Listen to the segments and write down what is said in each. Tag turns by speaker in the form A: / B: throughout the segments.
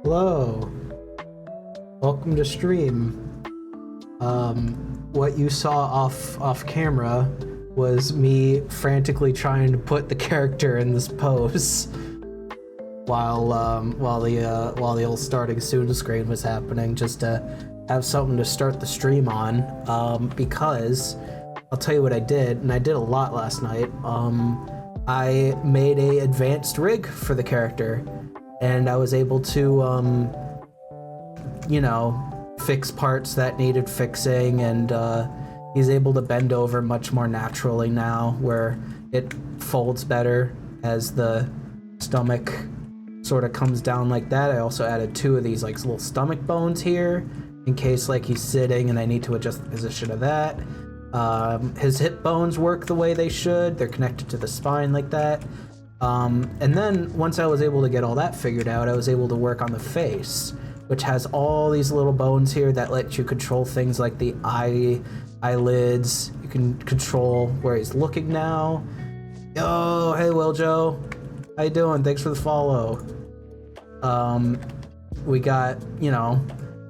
A: Hello, welcome to stream. What you saw off camera was me frantically trying to put the character in this pose while the old starting soon screen was happening, just to have something to start the stream on. Because I'll tell you what I did, and I did a lot last night. I made a advanced rig for the character, and I was able to, fix parts that needed fixing, and he's able to bend over much more naturally now, where it folds better as the stomach sort of comes down like that. I also added 2 of these like little stomach bones here, in case like he's sitting and I need to adjust the position of that. His hip bones work the way they should. They're connected to the spine like that. And then once I was able to get all that figured out, I was able to work on the face, which has all these little bones here that let you control things like the eyelids. You can control where he's looking now. Yo, hey Wiljo, how you doing? Thanks for the follow. We got,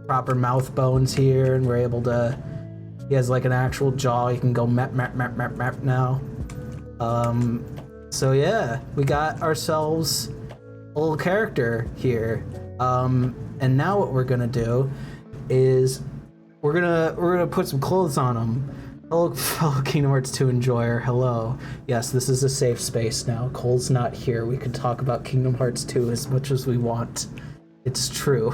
A: proper mouth bones here, and we're able to, he has like an actual jaw. You can go map now. So yeah, we got ourselves a little character here. And now what we're gonna do is we're gonna put some clothes on him. Hello, fellow Kingdom Hearts 2 enjoyer. Hello. Yes, this is a safe space now. Cole's not here. We can talk about Kingdom Hearts 2 as much as we want. It's true.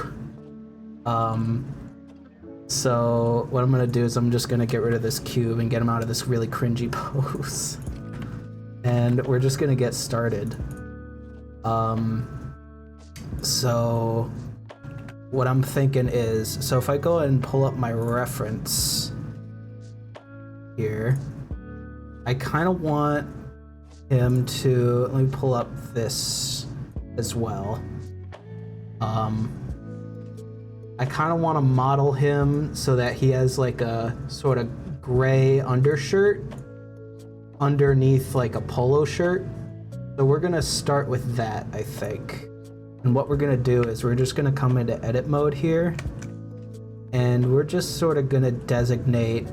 A: So what I'm gonna do is I'm just gonna get rid of this cube and get him out of this really cringy pose. And we're just gonna get started. So what I'm thinking is, so if I go ahead and pull up my reference here, I kind of want him to, let me pull up this as well. I kind of want to model him so that he has like a sort of gray undershirt underneath like a polo shirt. So we're gonna start with that, I think. And what we're gonna do is we're just gonna come into edit mode here, and we're just sort of gonna designate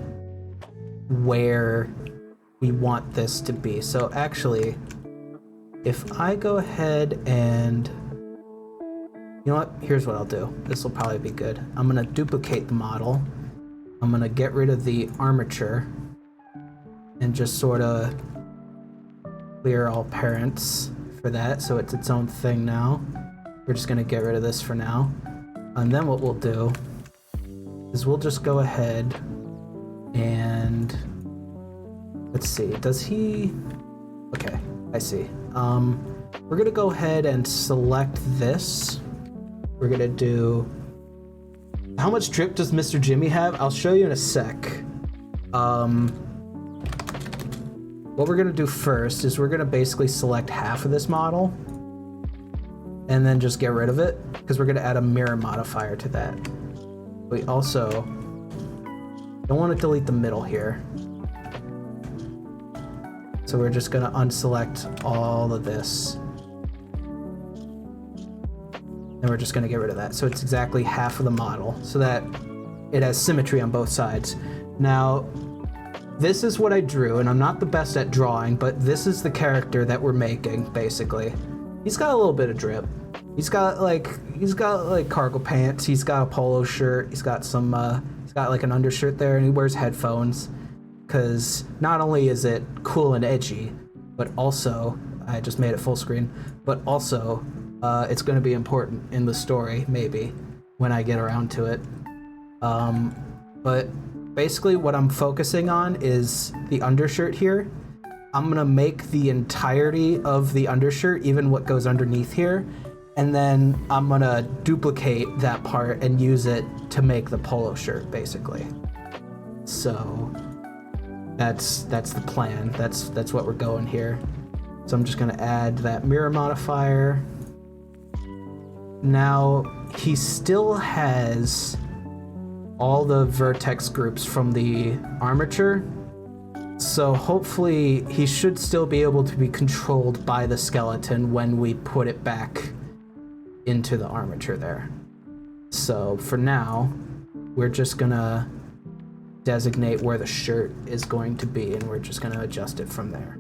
A: where we want this to be. So actually, if I go ahead and, you know what, here's what I'll do. This will probably be good. I'm gonna duplicate the model. I'm gonna get rid of the armature and just sort of clear all parents for that, so it's its own thing now. We're just gonna get rid of this for now. And then what we'll do is we'll just go ahead and let's see, does he, okay, I see. We're gonna go ahead and select this. We're gonna do, how much drip does Mr. Jimmy have? I'll show you in a sec. What we're gonna do first is we're gonna basically select half of this model and then just get rid of it, because we're gonna add a mirror modifier to that. We also don't want to delete the middle here. So we're just gonna unselect all of this. And we're just gonna get rid of that. So it's exactly half of the model so that it has symmetry on both sides. Now, this is what I drew, and I'm not the best at drawing, but this is the character that we're making, basically. He's got a little bit of drip. He's got like cargo pants, he's got a polo shirt, he's got like an undershirt there, and he wears headphones. Because not only is it cool and edgy, but also, I just made it full screen, but also, it's gonna be important in the story, maybe, when I get around to it. But basically what I'm focusing on is the undershirt here. I'm gonna make the entirety of the undershirt, even what goes underneath here, and then I'm gonna duplicate that part and use it to make the polo shirt, basically. So that's the plan. That's what we're going here. So I'm just gonna add that mirror modifier. Now he still has all the vertex groups from the armature, so hopefully he should still be able to be controlled by the skeleton when we put it back into the armature there. So for now, we're just gonna designate where the shirt is going to be, and we're just gonna adjust it from there.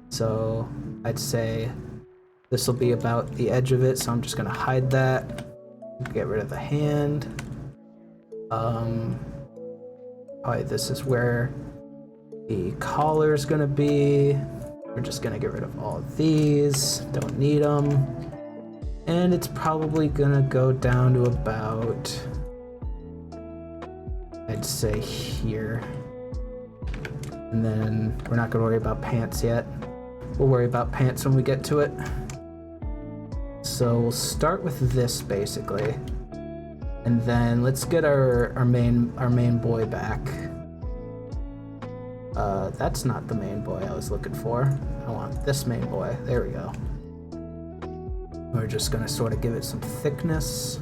A: So I'd say this will be about the edge of it, so I'm just gonna hide that, get rid of the hand. Probably this is where the collar is gonna be. We're just gonna get rid of all of these, don't need them. And it's probably gonna go down to about, I'd say here. And then we're not gonna worry about pants yet. We'll worry about pants when we get to it. So we'll start with this basically. And then let's get our main boy back. That's not the main boy I was looking for. I want this main boy. There we go. We're just gonna sort of give it some thickness.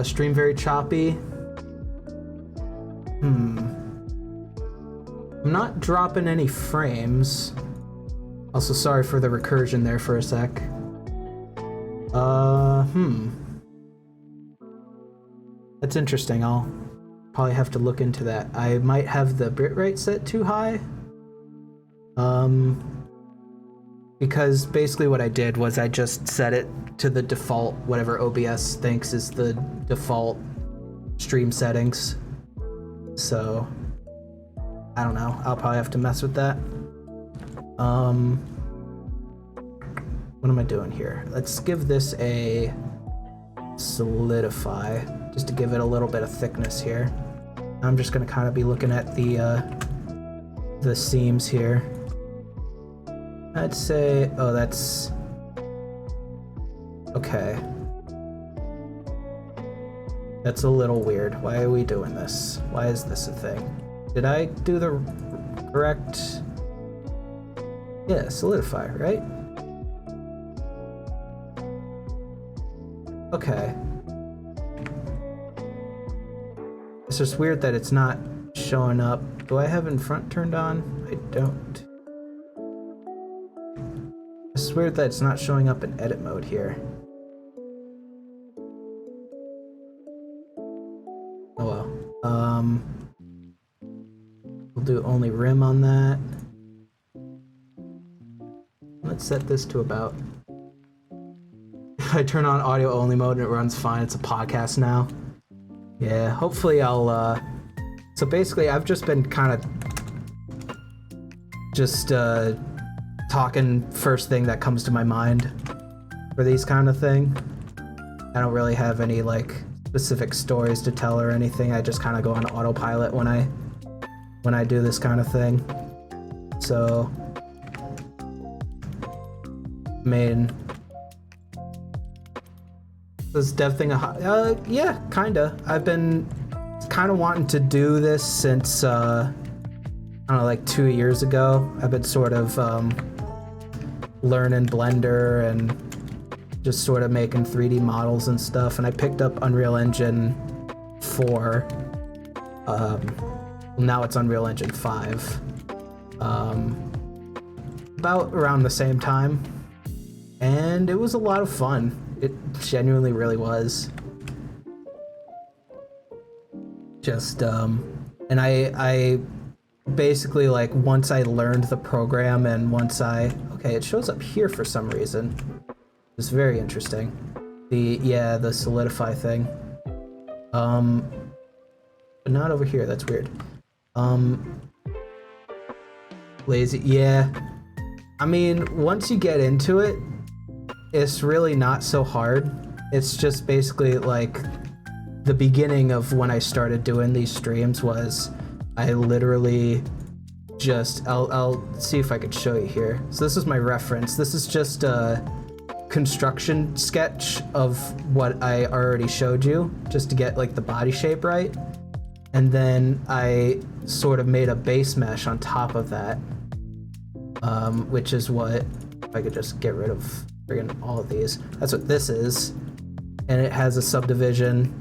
A: Stream very choppy. I'm not dropping any frames. Also, sorry for the recursion there for a sec. That's interesting. I'll probably have to look into that. I might have the bitrate set too high. Because basically what I did was I just set it to the default, whatever OBS thinks is the default stream settings. So, I don't know. I'll probably have to mess with that. What am I doing here? Let's give this a solidify, just to give it a little bit of thickness here. I'm just gonna kind of be looking at the seams here. I'd say, oh, that's okay. That's a little weird. Why are we doing this? Why is this a thing? Did I do the Correct. Yeah, solidify, right? Okay. It's just weird that it's not showing up. Do I have in front turned on? I don't. It's weird that it's not showing up in edit mode here. Oh well. We'll do only rim on that. Let's set this to about. If I turn on audio only mode and it runs fine, it's a podcast now. Yeah, hopefully I'll so basically I've just been kind of just talking first thing that comes to my mind for these kind of thing. I don't really have any like specific stories to tell or anything. I just kind of go on autopilot when I do this kind of thing. So I mean, this dev thing, yeah, kinda. I've been kind of wanting to do this since, I don't know, like 2 years ago. I've been sort of learning Blender and just sort of making 3D models and stuff. And I picked up Unreal Engine 4. Now it's Unreal Engine 5. About around the same time. And it was a lot of fun. It genuinely really was. Just, and I basically, like, once I learned the program and once okay, it shows up here for some reason. It's very interesting. The solidify thing. But not over here, that's weird. Lazy, yeah. I mean, once you get into it, it's really not so hard. It's just basically like the beginning of when I started doing these streams was I literally just I'll see if I could show you here. So this is my reference. This is just a construction sketch of what I already showed you just to get like the body shape right. And then I sort of made a base mesh on top of that, which is what, if I could just get rid of friggin' all of these. That's what this is. And it has a subdivision,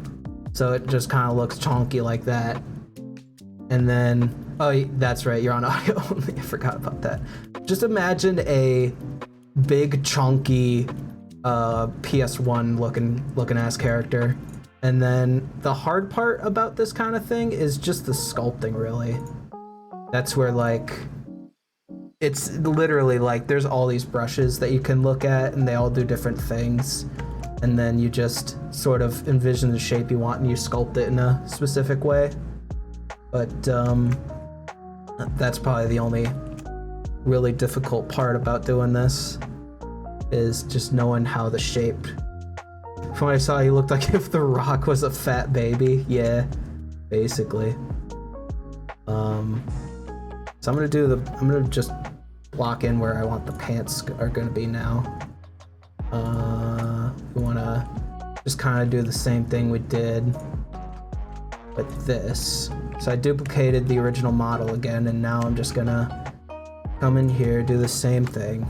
A: so it just kind of looks chonky like that. And then, oh, that's right, you're on audio only. I forgot about that. Just imagine a big, chunky PS1 looking ass character. And then the hard part about this kind of thing is just the sculpting, really. That's where, like, it's literally like there's all these brushes that you can look at and they all do different things. And then you just sort of envision the shape you want and you sculpt it in a specific way. But that's probably the only really difficult part about doing this, is just knowing how the shape. From what I saw, he looked like if The Rock was a fat baby. Yeah, basically. So I'm gonna just block in where I want the pants are gonna be now. We wanna just kind of do the same thing we did with this. So I duplicated the original model again, and now I'm just gonna come in here, do the same thing.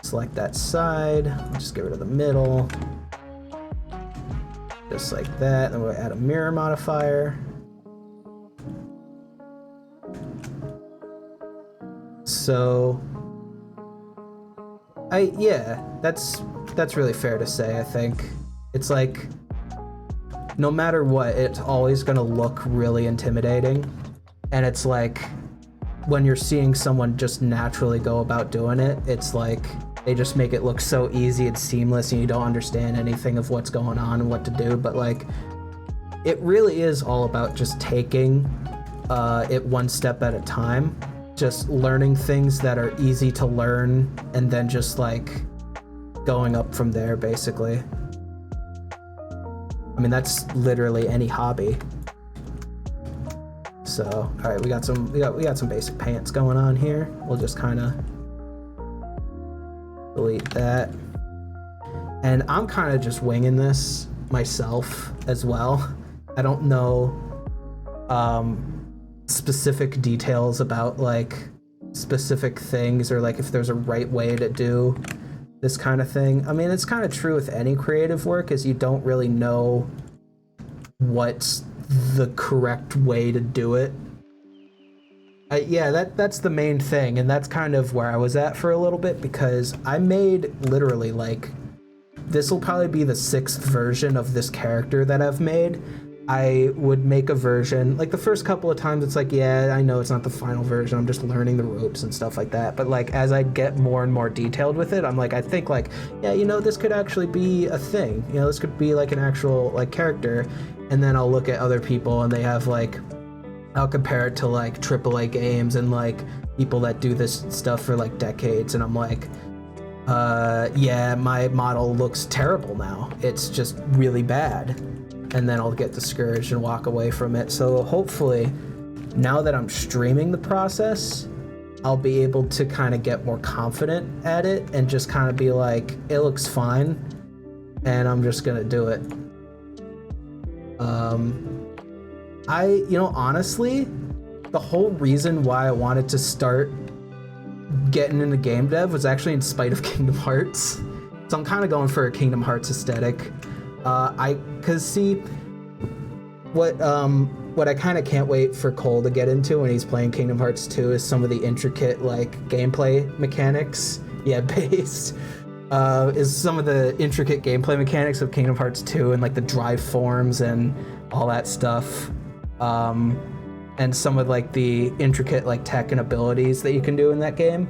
A: Select that side, just get rid of the middle. Just like that, then we'll add a mirror modifier. So, that's really fair to say, I think. It's like, no matter what, it's always gonna look really intimidating. And it's like, when you're seeing someone just naturally go about doing it, it's like, they just make it look so easy and seamless and you don't understand anything of what's going on and what to do. But like, it really is all about just taking it one step at a time. Just learning things that are easy to learn and then just like going up from there, basically. I mean, that's literally any hobby. So, all right, we got some basic pants going on here. We'll just kind of delete that. And I'm kind of just winging this. myself as well. I don't know specific details about like specific things, or like if there's a right way to do this kind of thing. I mean, it's kind of true with any creative work, is you don't really know what's the correct way to do it. Yeah, that's the main thing, and that's kind of where I was at for a little bit, because I made literally like, this will probably be the 6th version of this character that I've made. I would make a version, like the first couple of times it's like, yeah, I know it's not the final version, I'm just learning the ropes and stuff like that. But like as I get more and more detailed with it, I'm like, I think like, yeah, you know, this could actually be a thing. You know, this could be like an actual like character. And then I'll look at other people and they have like, I'll compare it to like AAA games and like people that do this stuff for like decades, and I'm like, yeah, my model looks terrible now. It's just really bad. And then I'll get discouraged and walk away from it. So hopefully, now that I'm streaming the process, I'll be able to kind of get more confident at it and just kind of be like, it looks fine, and I'm just gonna do it. You know, honestly, the whole reason why I wanted to start getting into game dev was actually in spite of Kingdom Hearts. So I'm kind of going for a Kingdom Hearts aesthetic. Cause see, what I kind of can't wait for Cole to get into when he's playing Kingdom Hearts 2 is some of the intricate like gameplay mechanics. Yeah, based. Is some of the intricate gameplay mechanics of Kingdom Hearts 2 and like the drive forms and all that stuff. And some of like the intricate like tech and abilities that you can do in that game.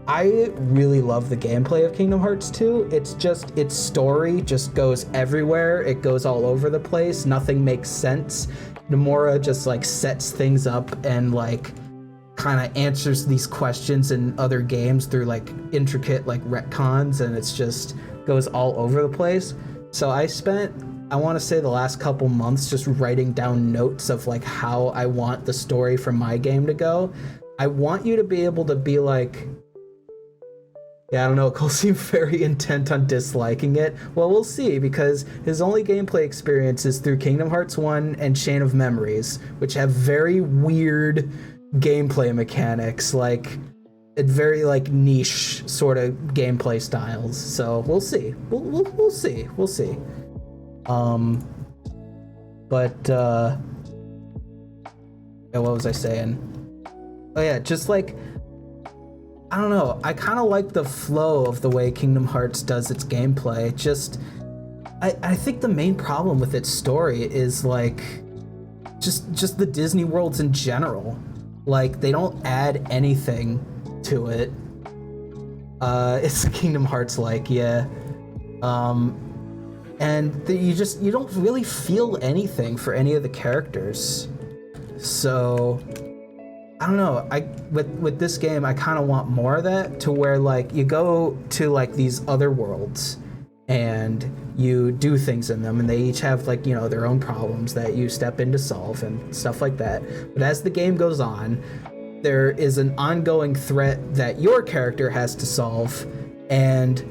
A: I really love the gameplay of Kingdom Hearts 2. It's just, its story just goes everywhere. It goes all over the place. Nothing makes sense. Nomura just like sets things up and like kind of answers these questions in other games through like intricate like retcons, and it's just goes all over the place. So I spent, I want to say, the last couple months just writing down notes of like how I want the story from my game to go. I want you to be able to be like, yeah, I don't know, Cole seemed very intent on disliking it. Well, we'll see, because his only gameplay experience is through Kingdom Hearts 1 and Chain of Memories, which have very weird gameplay mechanics, like very like niche sort of gameplay styles. So we'll see. We'll see. We'll see. Yeah, what was I saying? Oh yeah, just like, I don't know, I kind of like the flow of the way Kingdom Hearts does its gameplay. Just, I think the main problem with its story is like, just the Disney worlds in general. Like, they don't add anything to it. It's Kingdom Hearts like, yeah. And you don't really feel anything for any of the characters. So, I don't know, with this game, I kind of want more of that, to where like you go to like these other worlds and you do things in them, and they each have like, you know, their own problems that you step in to solve and stuff like that. But as the game goes on, there is an ongoing threat that your character has to solve, and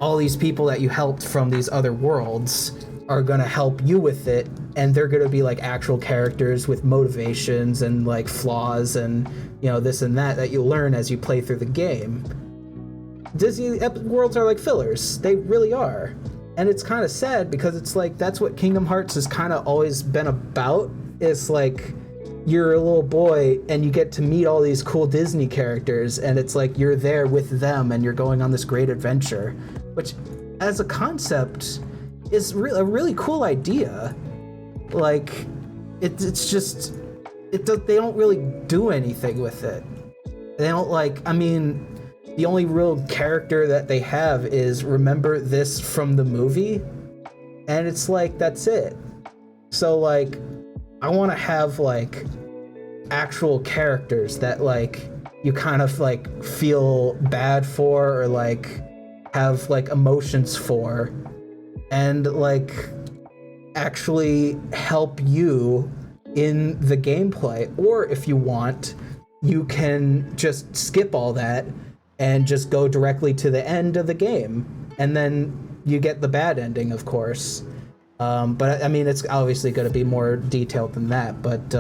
A: all these people that you helped from these other worlds are gonna help you with it, and they're gonna be like actual characters with motivations and like flaws and, you know, this and that you learn as you play through the game. Disney worlds are like fillers. They really are. And it's kind of sad, because it's like, that's what Kingdom Hearts has kind of always been about. It's like, you're a little boy and you get to meet all these cool Disney characters, and it's like you're there with them and you're going on this great adventure, which as a concept is a really cool idea. Like, it's just, they don't really do anything with it. They don't, like, I mean, the only real character that they have is remember this from the movie, and it's like, that's it. So like, I want to have like actual characters that like you kind of like feel bad for, or like have like emotions for, and like actually help you in the gameplay. Or if you want, you can just skip all that and just go directly to the end of the game, and then you get the bad ending, of course. But I mean, it's obviously going to be more detailed than that. But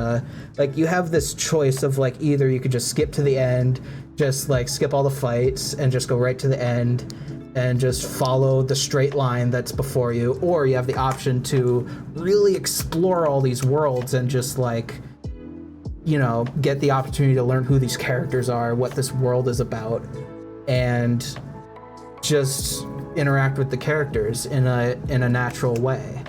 A: like, you have this choice of like, either you could just skip to the end, just like skip all the fights and just go right to the end and just follow the straight line that's before you, or you have the option to really explore all these worlds and just like, you know, get the opportunity to learn who these characters are, what this world is about, and just interact with the characters in a natural way.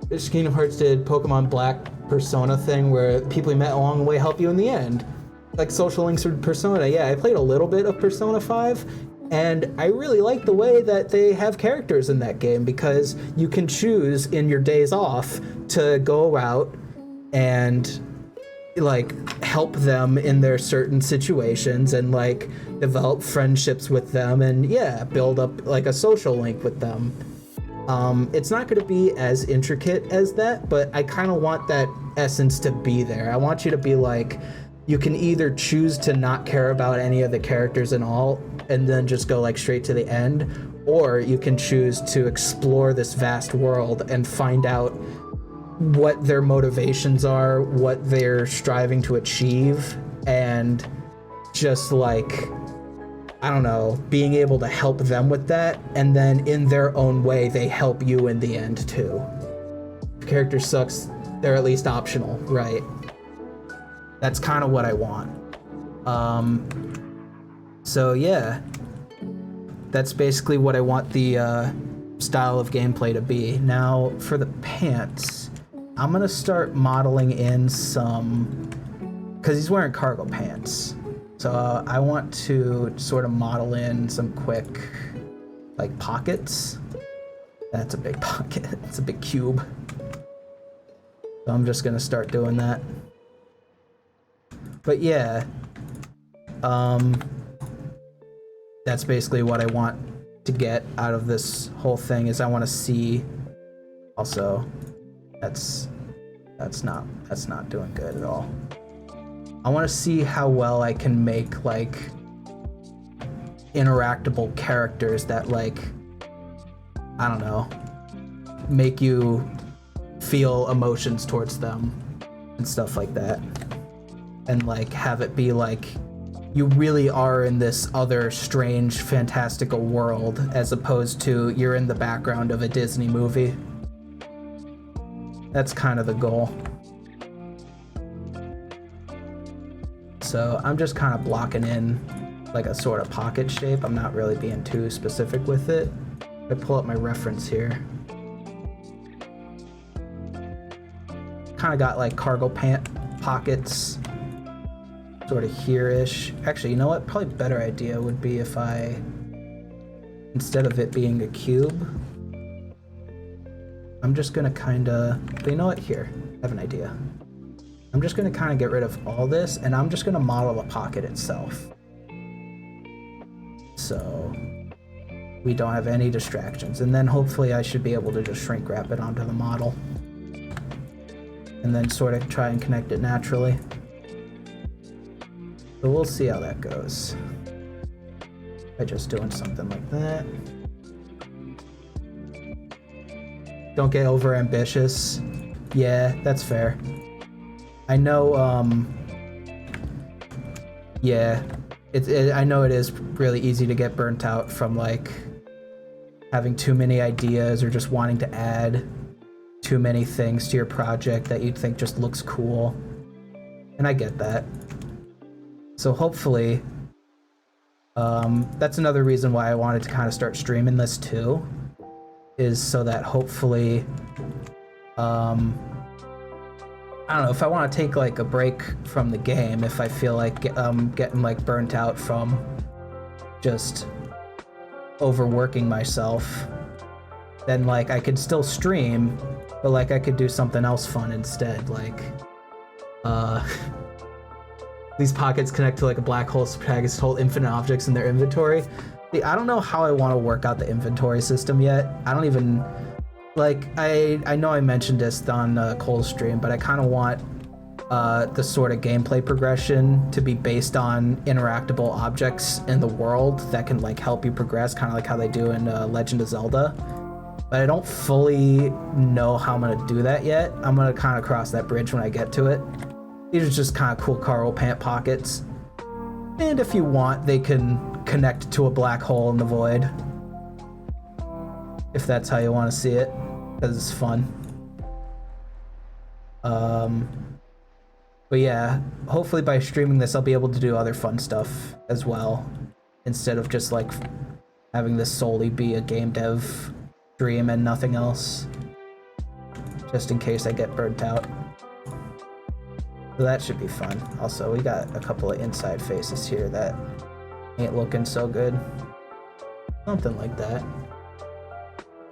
A: This Kingdom Hearts did Pokemon Black Persona thing where people you met along the way help you in the end, like social links with Persona. Yeah, I played a little bit of Persona 5, and I really like the way that they have characters in that game, because you can choose in your days off to go out and like help them in their certain situations and like develop friendships with them and build up like a social link with them. It's not going to be as intricate as that, but I kind of want that essence to be there. I want you to be like, you can either choose to not care about any of the characters at all and then just go like straight to the end, or you can choose to explore this vast world and find out what their motivations are, what they're striving to achieve, and just like, I don't know, being able to help them with that, and then in their own way they help you in the end too. If the character sucks, they're at least optional, right? That's kind of what I want. So yeah, that's basically what I want the style of gameplay to be. Now for the pants, I'm gonna start modeling in some, because he's wearing cargo pants. So I want to sort of model in some quick like pockets. That's a big pocket, it's a big cube. So I'm just gonna start doing that. But yeah, that's basically what I want to get out of this whole thing, is I want to see, also, that's not doing good at all. I want to see how well I can make like interactable characters that like, I don't know, make you feel emotions towards them and stuff like that. And like have it be like you really are in this other strange fantastical world, as opposed to you're in the background of a Disney movie. That's kind of the goal. So I'm just kind of blocking in like a sort of pocket shape. I'm not really being too specific with it. I pull up my reference here. Kind of got like cargo pant pockets sort of here-ish. Actually, you know what? Probably a better idea would be if I, instead of it being a cube, I'm just gonna kinda, but you know what? Here, I have an idea. I'm just gonna kinda get rid of all this, and I'm just gonna model the pocket itself. So we don't have any distractions. And then hopefully I should be able to just shrink wrap it onto the model. And then sort of try and connect it naturally. So we'll see how that goes. By just doing something like that. Don't get over ambitious. Yeah, that's fair. I know, yeah, I know it is really easy to get burnt out from like having too many ideas or just wanting to add too many things to your project that you'd think just looks cool. And I get that. So hopefully, that's another reason why I wanted to kind of start streaming this too, is so that hopefully, I don't know, if I want to take like a break from the game, if I feel like getting like burnt out from just overworking myself, then like I could still stream, but like I could do something else fun instead, like these pockets connect to like a black hole protagonist hold infinite objects in their inventory. See, I don't know how I want to work out the inventory system yet. I don't even, like, I know I mentioned this on Cole's stream, but I kind of want the sort of gameplay progression to be based on interactable objects in the world that can like help you progress, kind of like how they do in Legend of Zelda. but I don't fully know how I'm gonna do that yet. I'm gonna kind of cross that bridge when I get to it. These are just kind of cool cargo pant pockets. And if you want, they can connect to a black hole in the void. If that's how you want to see it, because it's fun. But yeah, hopefully by streaming this, I'll be able to do other fun stuff as well, instead of just like having this solely be a game dev stream and nothing else, just in case I get burnt out. So that should be fun. Also, we got a couple of inside faces here that ain't looking so good. Something like that.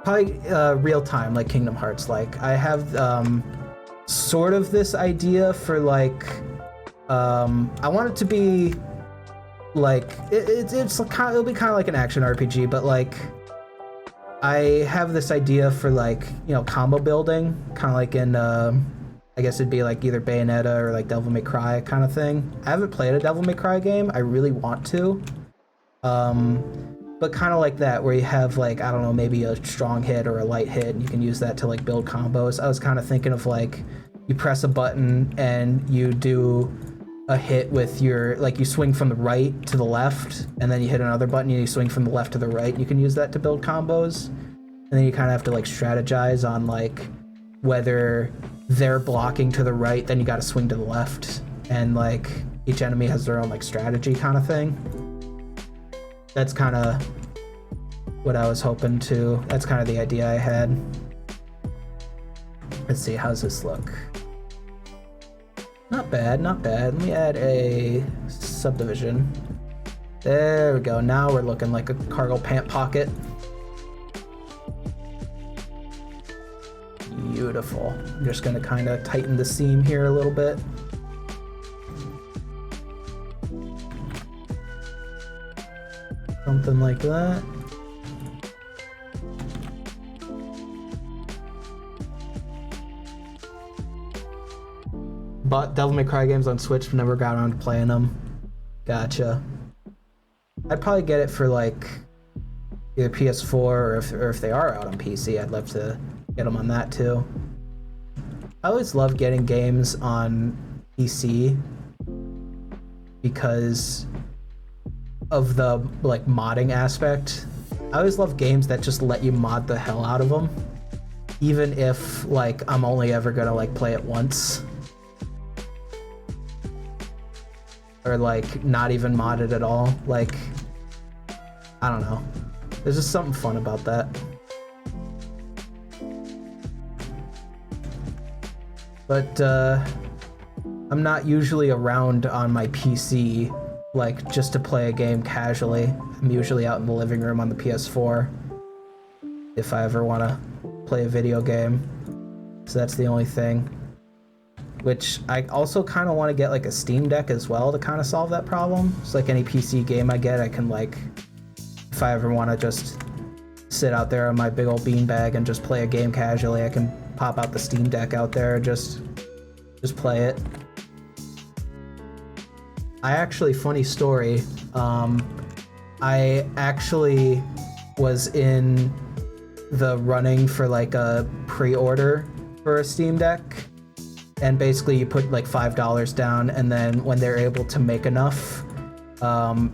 A: Probably real time, like Kingdom Hearts. Like I have sort of this idea for like I want it to be like it'll be kind of like an action RPG, but like I have this idea for like, you know, combo building, kind of like in I guess it'd be like either Bayonetta or like Devil May Cry kind of thing. I haven't played a Devil May Cry game. I really want to. But kind of like that, where you have like, I don't know, maybe a strong hit or a light hit, and you can use that to like build combos. I was kind of thinking of like, you press a button and you do a hit with your, like you swing from the right to the left, and then you hit another button and you swing from the left to the right. You can use that to build combos. And then you kind of have to like strategize on like whether they're blocking to the right, then you got to swing to the left. And like each enemy has their own like strategy kind of thing. That's kind of what I was hoping to. That's kind of the idea I had. Let's see, how's this look? Not bad, not bad. Let me add a subdivision. There we go. Now we're looking like a cargo pant pocket. Beautiful. I'm just gonna kind of tighten the seam here a little bit. Something like that. Bought Devil May Cry games on Switch, but never got around to playing them. Gotcha. I'd probably get it for like either PS4 or if they are out on PC, I'd love to get them on that too. I always love getting games on PC because of the like modding aspect. I always love games that just let you mod the hell out of them, even if like I'm only ever gonna like play it once, or like not even modded at all. Like, I don't know, there's just something fun about that. But I'm not usually around on my PC like just to play a game casually. I'm usually out in the living room on the PS4 if I ever want to play a video game. So that's the only thing. Which I also kind of want to get like a Steam Deck as well to kind of solve that problem. So like any PC game I get, I can like, if I ever want to just sit out there on my big old beanbag and just play a game casually, I can pop out the Steam Deck out there and just play it. I actually, funny story, I actually was in the running for like a pre-order for a Steam Deck, and basically you put like $5 down, and then when they're able to make enough,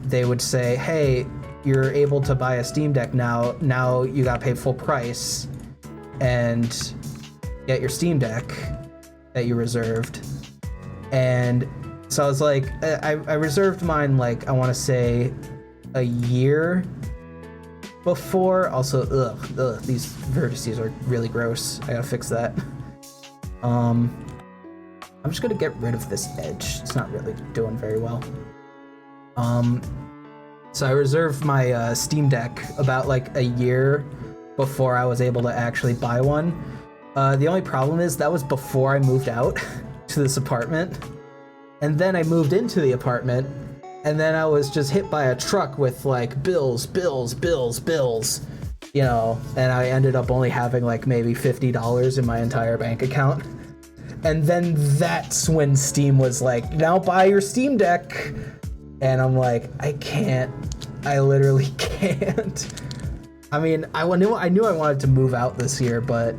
A: they would say, hey, you're able to buy a Steam Deck now you gotta pay full price and get your Steam Deck that you reserved. And so I was like, I reserved mine like, I want to say a year before. Also, these vertices are really gross. I gotta fix that. I'm just gonna get rid of this edge. It's not really doing very well. So I reserved my Steam Deck about like a year before I was able to actually buy one. The only problem is that was before I moved out to this apartment. And then I moved into the apartment, and then I was just hit by a truck with like bills, you know, and I ended up only having like maybe $50 in my entire bank account. And then that's when Steam was like, now buy your Steam Deck. And I'm like, I can't. I literally can't. I mean, I knew I wanted to move out this year, but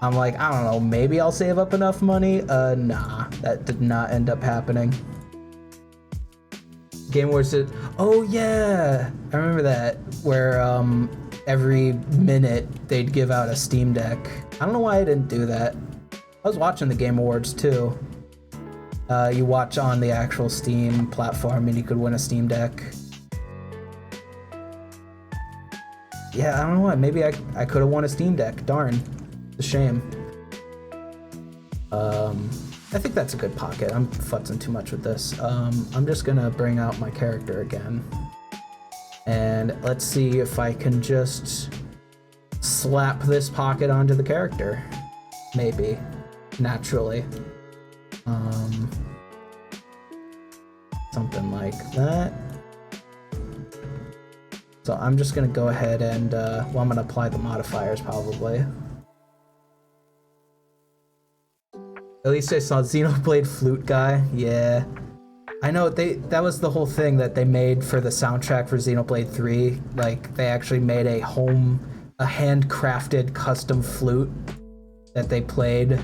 A: I'm like, I don't know, maybe I'll save up enough money. Nah, that did not end up happening. Game Awards did. Oh yeah, I remember that, where every minute they'd give out a Steam Deck. I don't know why I didn't do that. I was watching the Game Awards too. You watch on the actual Steam platform and you could win a Steam Deck. Yeah, I don't know why. Maybe I could have won a Steam Deck. Darn. It's a shame. I think that's a good pocket. I'm futzing too much with this. I'm just gonna bring out my character again. And let's see if I can just slap this pocket onto the character. Maybe. Naturally. Something like that. So I'm just gonna go ahead and, well, I'm gonna apply the modifiers probably. At least I saw Xenoblade Flute Guy. Yeah. I know, that was the whole thing that they made for the soundtrack for Xenoblade 3. Like, they actually made a handcrafted custom flute that they played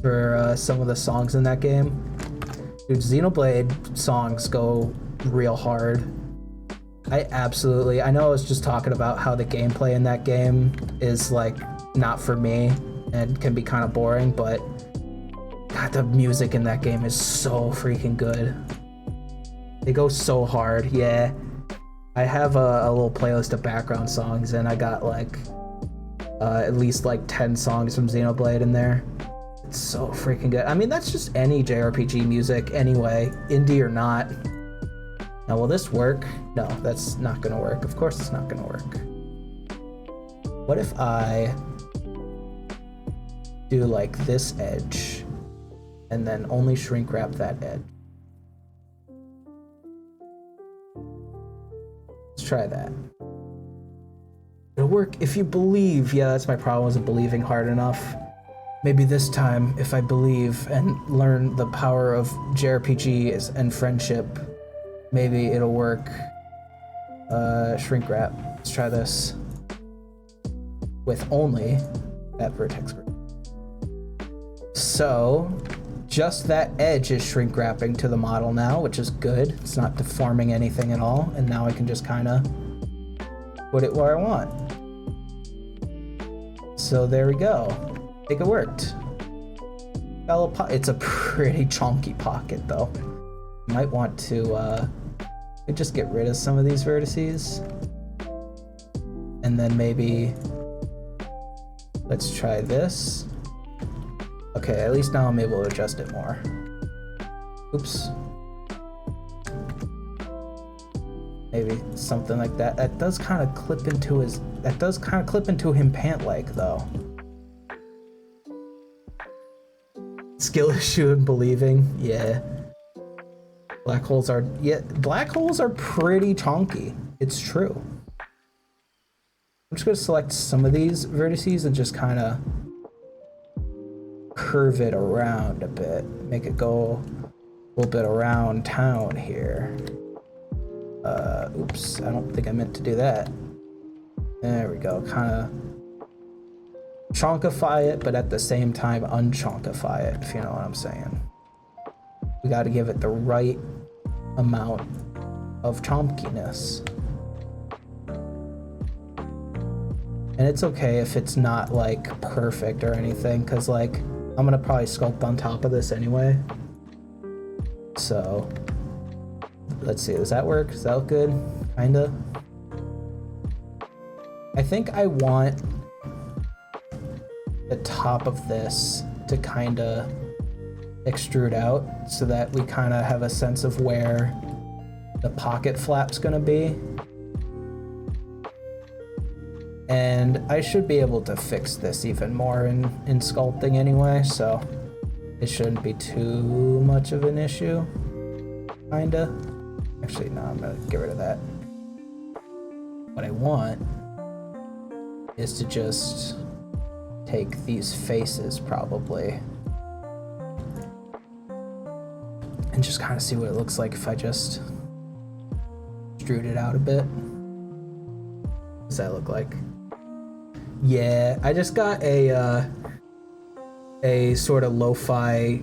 A: for some of the songs in that game. Dude, Xenoblade songs go real hard. I know I was just talking about how the gameplay in that game is, like, not for me and can be kind of boring, but God, the music in that game is so freaking good. They go so hard, yeah. I have a little playlist of background songs, and I got, like, at least, like, 10 songs from Xenoblade in there. It's so freaking good. I mean, that's just any JRPG music anyway, indie or not. Now, will this work? No, that's not gonna work. Of course it's not gonna work. What if I do, like, this edge, and then only shrink wrap that edge? Let's try that. It'll work if you believe. Yeah, that's my problem, wasn't believing hard enough. Maybe this time, if I believe and learn the power of JRPGs and friendship, maybe it'll work. Shrink wrap. Let's try this. With only that vertex group. So, just that edge is shrink wrapping to the model now, which is good. It's not deforming anything at all, and now I can just kind of put it where I want. So there we go. I think it worked. It's a pretty chunky pocket, though. Might want to just get rid of some of these vertices, and then maybe let's try this. Okay, at least now I'm able to adjust it more. Oops. Maybe something like that. That does kind of clip into him pant leg, though. Skill issue in believing, yeah. Black holes are pretty chunky. It's true. I'm just gonna select some of these vertices and just kind of curve it around a bit, make it go a little bit around town here. Oops, I don't think I meant to do that. There we go, kind of chunkify it, but at the same time unchunkify it, if you know what I'm saying. We got to give it the right amount of chunkiness. And it's okay if it's not, like, perfect or anything, because, like, I'm gonna probably sculpt on top of this anyway. So, let's see, does that work? Does that look good? Kinda. I think I want the top of this to kinda extrude out so that we kinda have a sense of where the pocket flap's gonna be. And I should be able to fix this even more in sculpting anyway, so it shouldn't be too much of an issue, kinda. Actually, no, I'm gonna get rid of that. What I want is to just take these faces, probably, and just kind of see what it looks like if I just extrude it out a bit. What's that look like? Yeah, I just got a sort of lo-fi.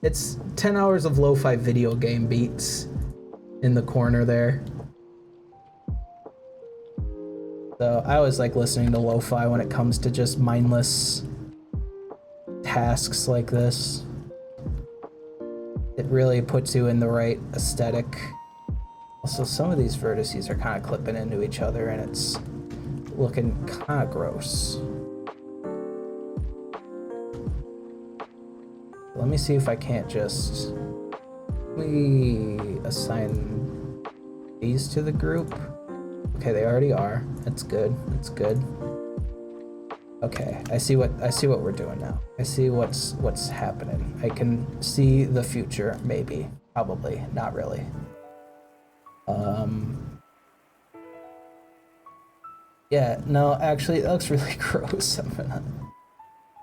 A: It's 10 hours of lo-fi video game beats in the corner there. So I always like listening to lo-fi when it comes to just mindless tasks like this. It really puts you in the right aesthetic. Also, some of these vertices are kind of clipping into each other and it's looking kind of gross. Let me see if I can't just assign these to the group. Okay, they already are. That's good. That's good. Okay, I see what we're doing now. I see what's happening. I can see the future, maybe, probably, not really. Yeah, no, actually, that looks really gross. I'm gonna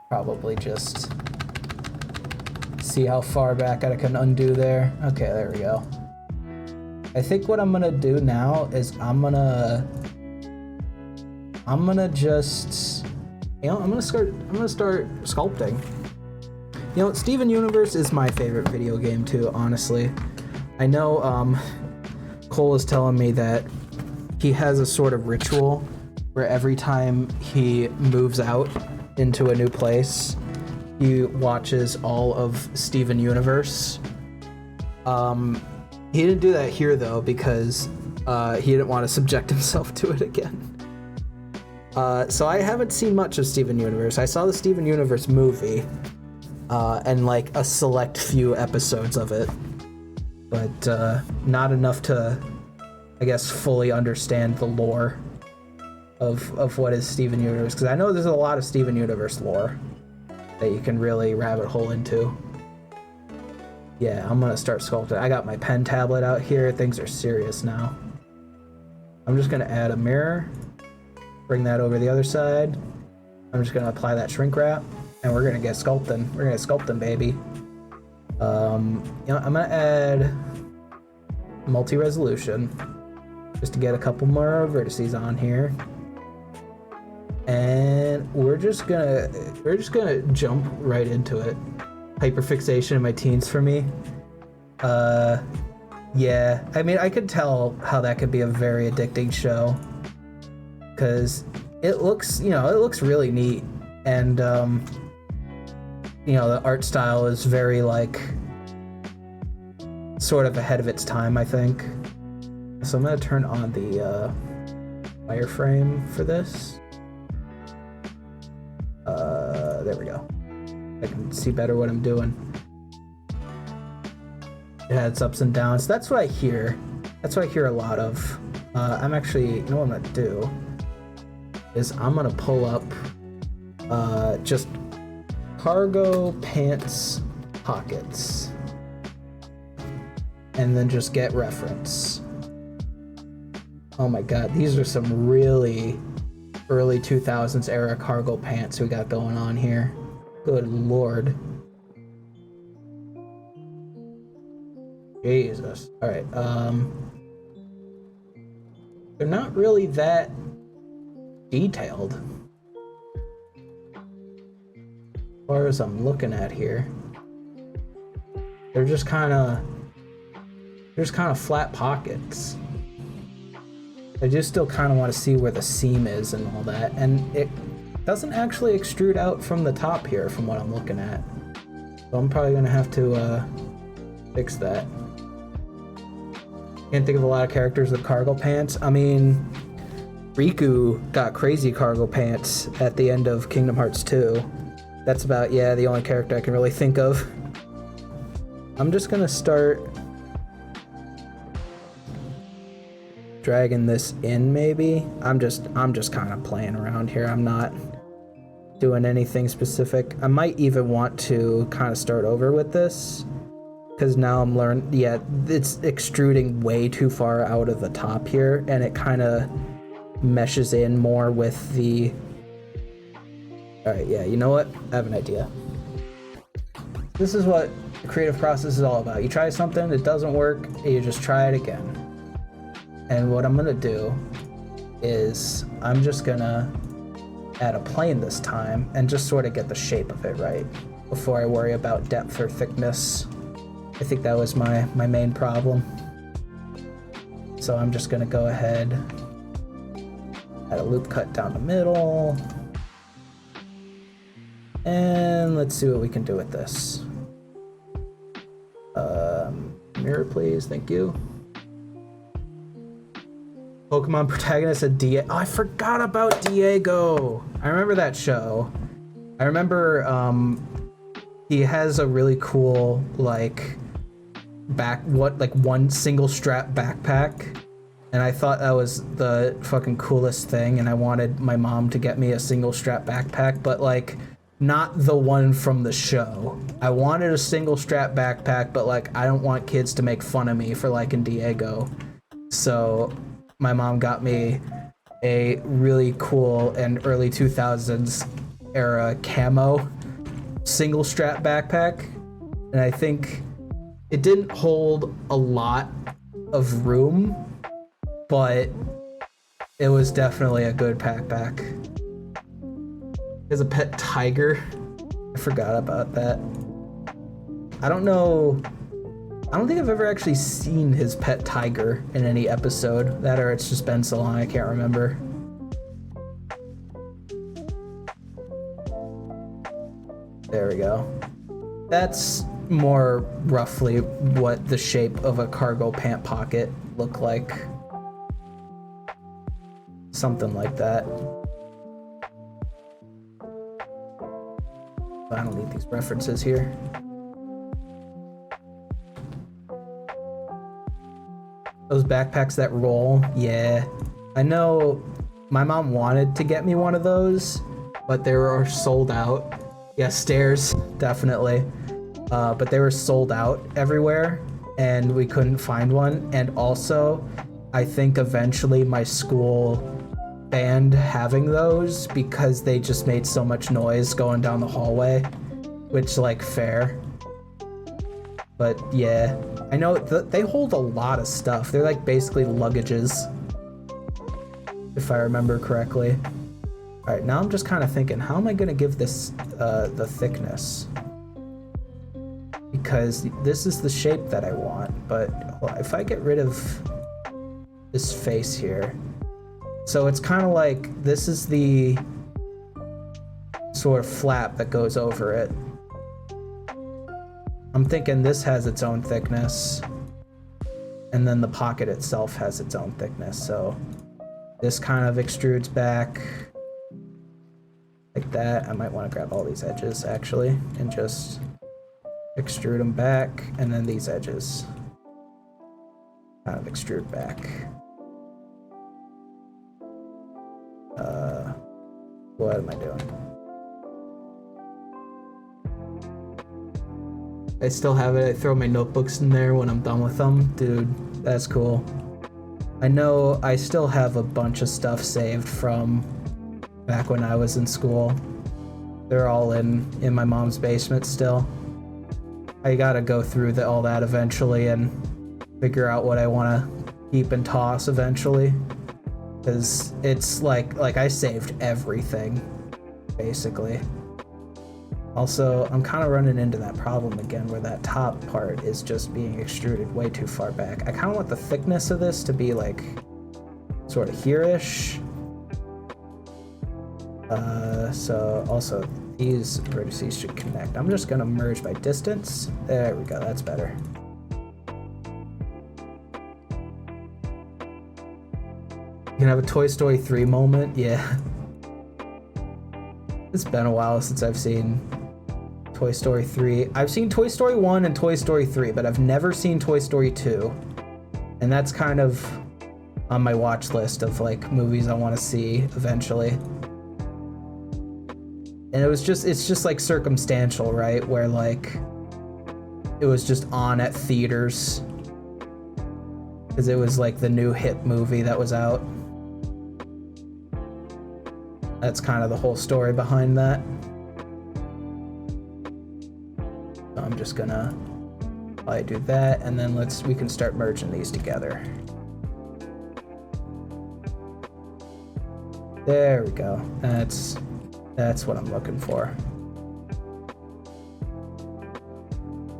A: probably just see how far back I can undo there. Okay, there we go. I think what I'm gonna do now is I'm gonna just, I'm gonna start sculpting. You know, Steven Universe is my favorite video game too, honestly. I know Cole is telling me that he has a sort of ritual where every time he moves out into a new place, he watches all of Steven Universe. He didn't do that here though because he didn't want to subject himself to it again. So I haven't seen much of Steven Universe. I saw the Steven Universe movie and like a select few episodes of it, but not enough to, I guess, fully understand the lore of what is Steven Universe, because I know there's a lot of Steven Universe lore that you can really rabbit hole into. Yeah, I'm gonna start sculpting. I got my pen tablet out here. Things are serious now. I'm just gonna add a mirror, bring that over the other side. I'm just gonna apply that shrink wrap, and we're gonna get sculpting. We're gonna get sculpting, baby. You know, I'm gonna add multi-resolution just to get a couple more vertices on here. And we're just gonna jump right into it. Hyperfixation in my teens for me. Yeah, I mean, I could tell how that could be a very addicting show, because it looks, you know, it looks really neat, and you know, the art style is very like sort of ahead of its time, I think. So I'm gonna turn on the wireframe for this. There we go. I can see better what I'm doing. It has ups and downs. That's what I hear. That's what I hear a lot of. I'm actually, you know what I'm gonna do is I'm gonna pull up just cargo pants pockets and then just get reference. Oh my god, these are some really early 2000s era cargo pants we got going on here. Good lord. Jesus. Alright, they're not really that detailed as far as I'm looking at here. They're just kind of flat pockets. I just still kind of want to see where the seam is and all that, and it doesn't actually extrude out from the top here from what I'm looking at. So I'm probably gonna have to fix that. Can't think of a lot of characters with cargo pants. I mean, Riku got crazy cargo pants at the end of Kingdom Hearts 2. That's about, yeah, the only character I can really think of. I'm just gonna start dragging this in, maybe. I'm just kind of playing around here. I'm not doing anything specific. I might even want to kind of start over with this, because now I'm learning, yeah, it's extruding way too far out of the top here, and it kind of meshes in more with the... Alright, yeah, you know what? I have an idea. This is what the creative process is all about. You try something, it doesn't work, and you just try it again. And what I'm gonna do is I'm just gonna add a plane this time and just sort of get the shape of it right before I worry about depth or thickness. I think that was my main problem. So I'm just gonna go ahead, add a loop cut down the middle, and let's see what we can do with this. Mirror, please, thank you. Pokemon protagonist of Diego. Oh, I forgot about Diego. I remember that show. I remember he has a really cool like one single strap backpack, and I thought that was the fucking coolest thing, and I wanted my mom to get me a single strap backpack, but like not the one from the show. I wanted a single strap backpack, but like I don't want kids to make fun of me for liking Diego. So my mom got me a really cool and early 2000s era camo single strap backpack, and I think it didn't hold a lot of room, but it was definitely a good backpack. He has a pet tiger. I forgot about that. I don't think I've ever actually seen his pet tiger in any episode. That or it's just been so long I can't remember. There we go. That's more roughly what the shape of a cargo pant pocket looked like. Something like that. I don't need these references here. Those backpacks that roll, yeah. I know my mom wanted to get me one of those, but they were sold out. Yeah, stairs, definitely. But they were sold out everywhere, and we couldn't find one. And also, I think eventually my school banned having those because they just made so much noise going down the hallway, which, like, fair. But yeah, I know they hold a lot of stuff. They're like basically luggages, if I remember correctly. All right, now I'm just kind of thinking, how am I gonna give this the thickness? Because this is the shape that I want, but if I get rid of this face here, so it's kind of like this is the sort of flap that goes over it. I'm thinking this has its own thickness, and then the pocket itself has its own thickness, so this kind of extrudes back like that. I might want to grab all these edges actually and just extrude them back, and then these edges kind of extrude back. What am I doing? I still have it. I throw my notebooks in there when I'm done with them. Dude, that's cool. I know I still have a bunch of stuff saved from back when I was in school. They're all in my mom's basement still. I gotta go through all that eventually and figure out what I want to keep and toss eventually. Because it's like I saved everything, basically. Also, I'm kind of running into that problem again where that top part is just being extruded way too far back. I kind of want the thickness of this to be like sort of here-ish. So also these vertices should connect. I'm just gonna merge by distance. There we go, that's better. You can have a Toy Story 3 moment, yeah. It's been a while since I've seen Toy Story 3. I've seen Toy Story 1 and Toy Story 3, but I've never seen Toy Story 2. And that's kind of on my watch list of like movies I want to see eventually. And it's just like circumstantial, right? Where like it was just on at theaters because it was like the new hit movie that was out. That's kind of the whole story behind that. So I'm just gonna probably do that, and then we can start merging these together. There we go. That's what I'm looking for.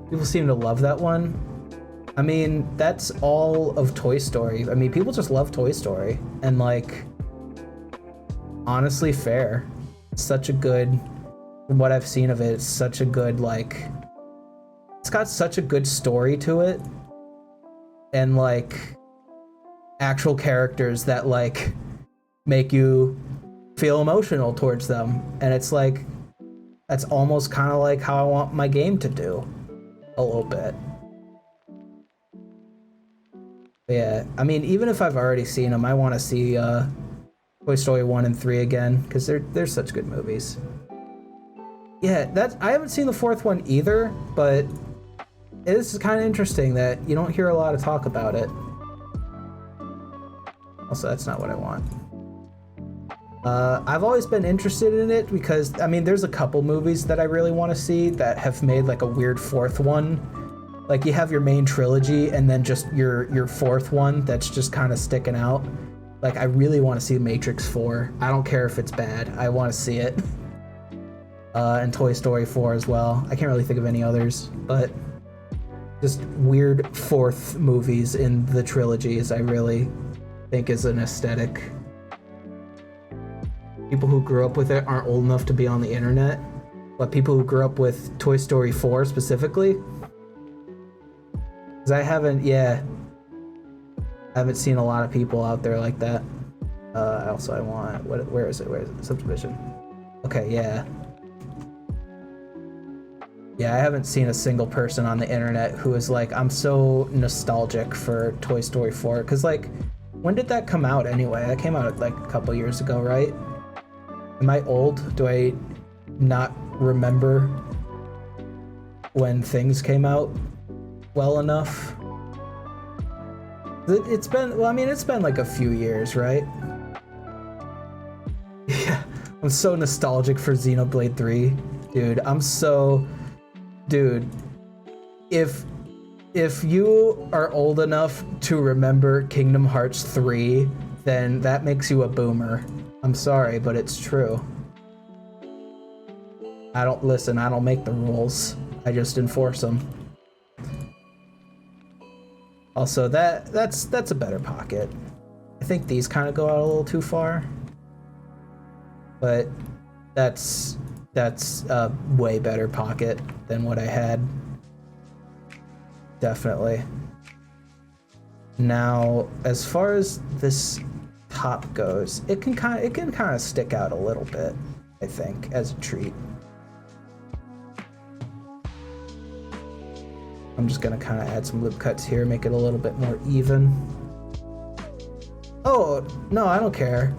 A: People seem to love that one. I mean, that's all of Toy Story. I mean, people just love Toy Story, and like, honestly, fair. It's such a good, from what I've seen of it, it's such a good, like, it's got such a good story to it, and like, actual characters that like make you feel emotional towards them, and it's like, that's almost kind of like how I want my game to do, a little bit. But yeah, I mean, even if I've already seen them, I want to see Toy Story 1 and 3 again, because they're such good movies. Yeah, I haven't seen the fourth one either, but it is kind of interesting that you don't hear a lot of talk about it. Also, that's not what I want. I've always been interested in it because, I mean, there's a couple movies that I really want to see that have made like a weird fourth one. Like, you have your main trilogy and then just your fourth one that's just kind of sticking out. Like, I really want to see Matrix 4. I don't care if it's bad. I want to see it. And Toy Story 4 as well. I can't really think of any others, but just weird fourth movies in the trilogies I really think is an aesthetic. People who grew up with it aren't old enough to be on the internet, but people who grew up with Toy Story 4 specifically, because I haven't seen a lot of people out there like that. Also, I want, where is it? Subdivision. Okay, yeah. Yeah, I haven't seen a single person on the internet who is like, I'm so nostalgic for Toy Story 4, because like, when did that come out anyway? That came out like a couple years ago, right? Am I old? Do I not remember when things came out well enough? It's been, well, I mean, it's been like a few years, right? Yeah, I'm so nostalgic for Xenoblade 3. Dude, if you are old enough to remember Kingdom Hearts 3, then that makes you a boomer. I'm sorry, but it's true. I don't make the rules. I just enforce them. Also, that's a better pocket. I think these kind of go out a little too far. But that's a way better pocket than what I had. Definitely. Now, as far as this top goes, it can kind of stick out a little bit, I think, as a treat. I'm just gonna kind of add some loop cuts here, make it a little bit more even. Oh, no, I don't care.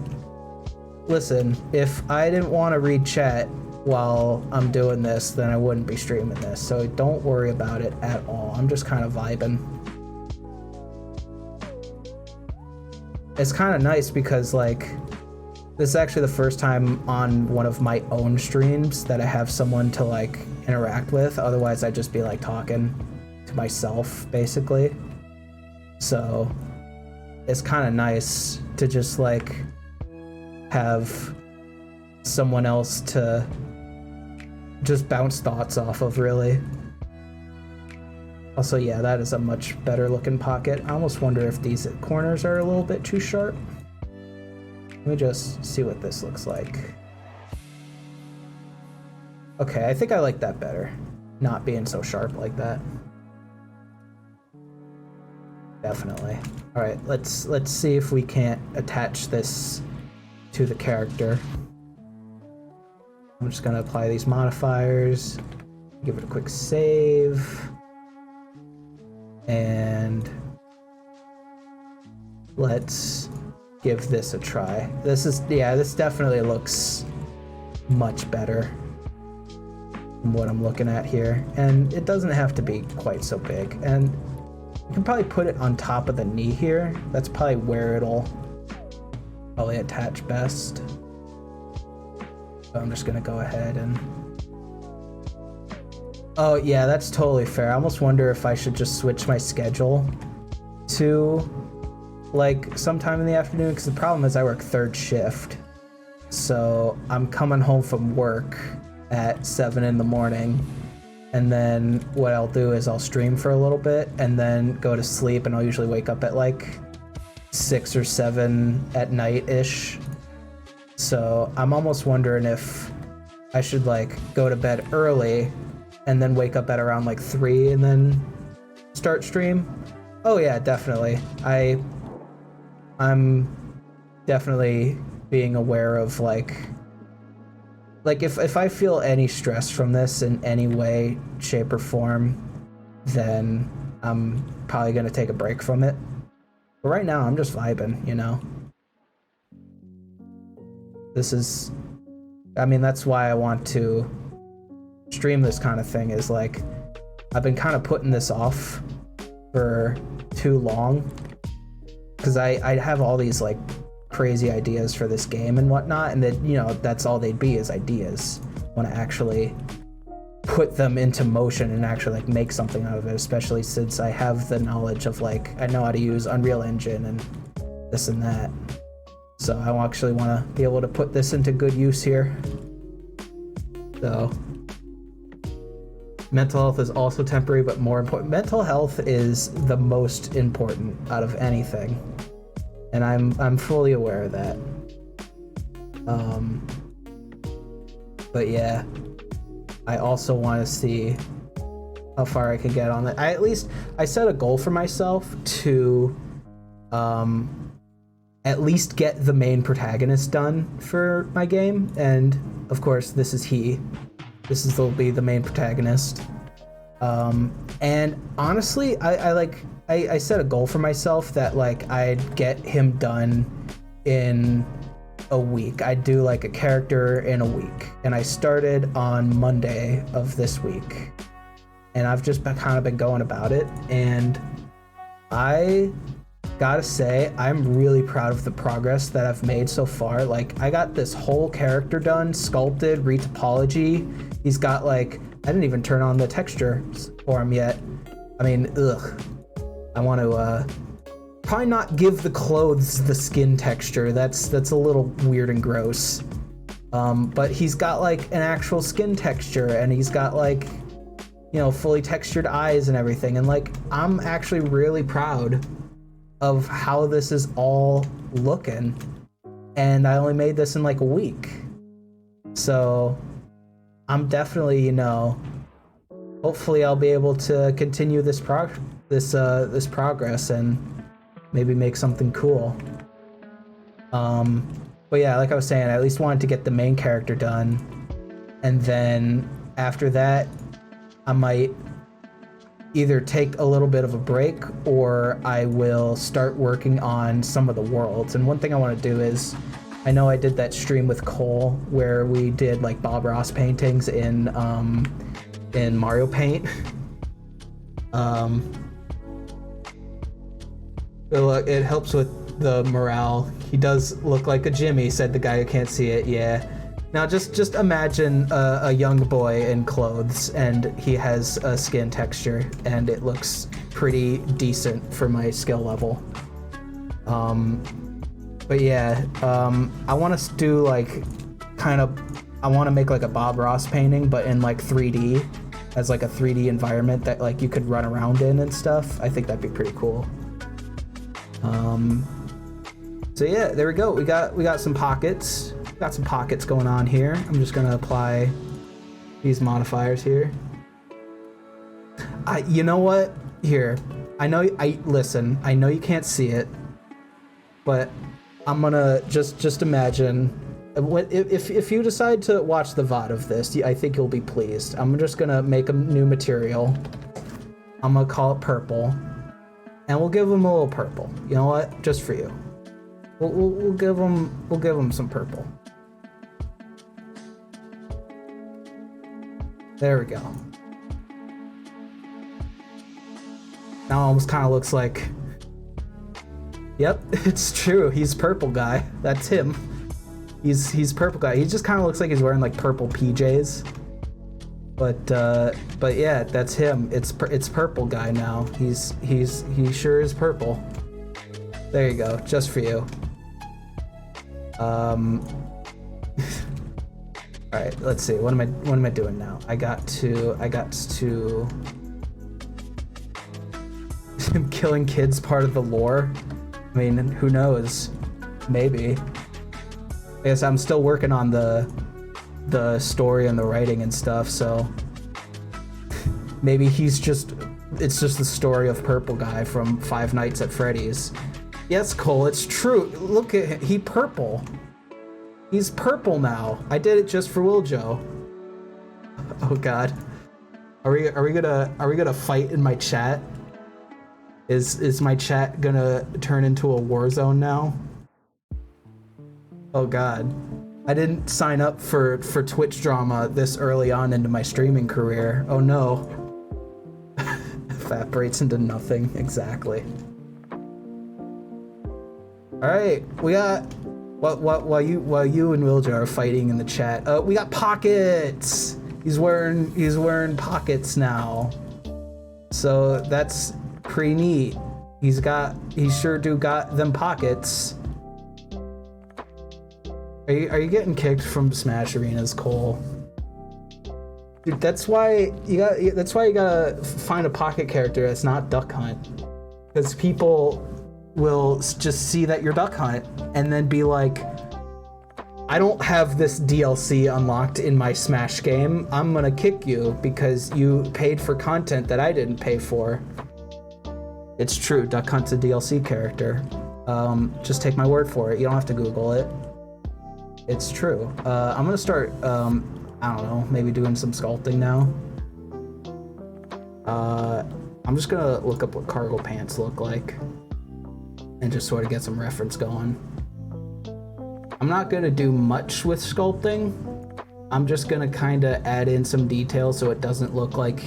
A: Listen, if I didn't want to read chat while I'm doing this, then I wouldn't be streaming this, so don't worry about it at all. I'm just kind of vibing. It's kind of nice because, like, this is actually the first time on one of my own streams that I have someone to, like, interact with. Otherwise, I'd just be, like, talking to myself, basically. So, it's kind of nice to just, like, have someone else to just bounce thoughts off of, really. Also, yeah, that is a much better looking pocket. I almost wonder if these corners are a little bit too sharp. Let me just see what this looks like. Okay, I think I like that better. Not being so sharp like that. Definitely. All right, let's see if we can't attach this to the character. I'm just gonna apply these modifiers, give it a quick save, and let's give this a try. This definitely looks much better than what I'm looking at here, and it doesn't have to be quite so big. And you can probably put it on top of the knee here. That's probably where it'll probably attach best. So I'm just gonna go ahead and... Oh yeah, that's totally fair. I almost wonder if I should just switch my schedule to like sometime in the afternoon, because the problem is I work third shift. So I'm coming home from work at 7 in the morning, and then what I'll do is I'll stream for a little bit and then go to sleep, and I'll usually wake up at like 6 or 7 at night ish. So I'm almost wondering if I should like go to bed early and then wake up at around like 3 and then start stream. Oh yeah, definitely. I'm definitely being aware of like if I feel any stress from this in any way, shape, or form, then I'm probably gonna take a break from it. But right now I'm just vibing, you know? That's why I want to stream this kind of thing, is like, I've been kind of putting this off for too long, because I have all these like crazy ideas for this game and whatnot, and that, you know, that's all they'd be, is ideas. I want to actually put them into motion and actually like make something out of it, especially since I have the knowledge of like, I know how to use Unreal Engine and this and that. So I actually want to be able to put this into good use here. So mental health is also temporary, but more important. Mental health is the most important out of anything, and I'm fully aware of that. But yeah, I also want to see how far I can get on that. I set a goal for myself to at least get the main protagonist done for my game, and of course this is he. This will be the main protagonist. And honestly, I set a goal for myself that like I'd get him done in a week. I'd do like a character in a week, and I started on Monday of this week, and I've just been going about it, and I gotta say, I'm really proud of the progress that I've made so far. Like, I got this whole character done, sculpted, retopology. He's got like, I didn't even turn on the texture for him yet. I mean, ugh. I want to probably not give the clothes the skin texture. That's a little weird and gross. But he's got like an actual skin texture, and he's got like, you know, fully textured eyes and everything. And like, I'm actually really proud of how this is all looking, and I only made this in like a week. So I'm definitely, you know, hopefully I'll be able to continue this progress and maybe make something cool. But yeah, like I was saying, I at least wanted to get the main character done, and then after that I might either take a little bit of a break, or I will start working on some of the worlds. And one thing I want to do is, I know I did that stream with Cole where we did like Bob Ross paintings in Mario Paint. It helps with the morale. He does look like a Jimmy, said the guy who can't see it. Yeah. Now just imagine a young boy in clothes, and he has a skin texture, and it looks pretty decent for my skill level. But yeah, I want to do like I want to make like a Bob Ross painting, but in like 3D, as like a 3D environment that like you could run around in and stuff. I think that'd be pretty cool. So yeah, there we go. We got some pockets. Got some pockets going on here. I'm just gonna apply these modifiers here. You know what? Here, I know you can't see it, but I'm gonna just imagine. If you decide to watch the VOD of this, I think you'll be pleased. I'm just gonna make a new material. I'm gonna call it purple, and we'll give him a little purple. You know what? Just for you. We'll give him some purple. There we go. Now it almost kind of looks like... Yep, it's true. He's purple guy. That's him. He's purple guy. He just kind of looks like he's wearing like purple PJs. But yeah, that's him. It's purple guy now. He sure is purple. There you go, just for you. All right, let's see. What am I doing now? I got to killing kids part of the lore. I mean, who knows? Maybe. I guess I'm still working on the story and the writing and stuff, so maybe it's just the story of Purple Guy from Five Nights at Freddy's. Yes, Cole, it's true. Look at him. He purple. He's purple now. I did it just for Wiljo. Oh God. Are we gonna fight in my chat? Is my chat gonna turn into a war zone now? Oh God. I didn't sign up for Twitch drama this early on into my streaming career. Oh no. Evaporates into nothing. Exactly. All right, we got while you and Wilja are fighting in the chat. We got Pockets. He's wearing Pockets now, so that's pretty neat. He sure do got them pockets. Are you getting kicked from Smash Arenas, Cole? Dude, that's why you gotta find a pocket character that's not Duck Hunt, because people will just see that you're Duck Hunt and then be like, I don't have this DLC unlocked in my Smash game. I'm gonna kick you because you paid for content that I didn't pay for. It's true, Duck Hunt's a DLC character. Just take my word for it. You don't have to Google it. It's true. I'm gonna start, I don't know, maybe doing some sculpting now. I'm just gonna look up what cargo pants look like and just sort of get some reference going. I'm not gonna do much with sculpting. I'm just gonna kind of add in some details so it doesn't look like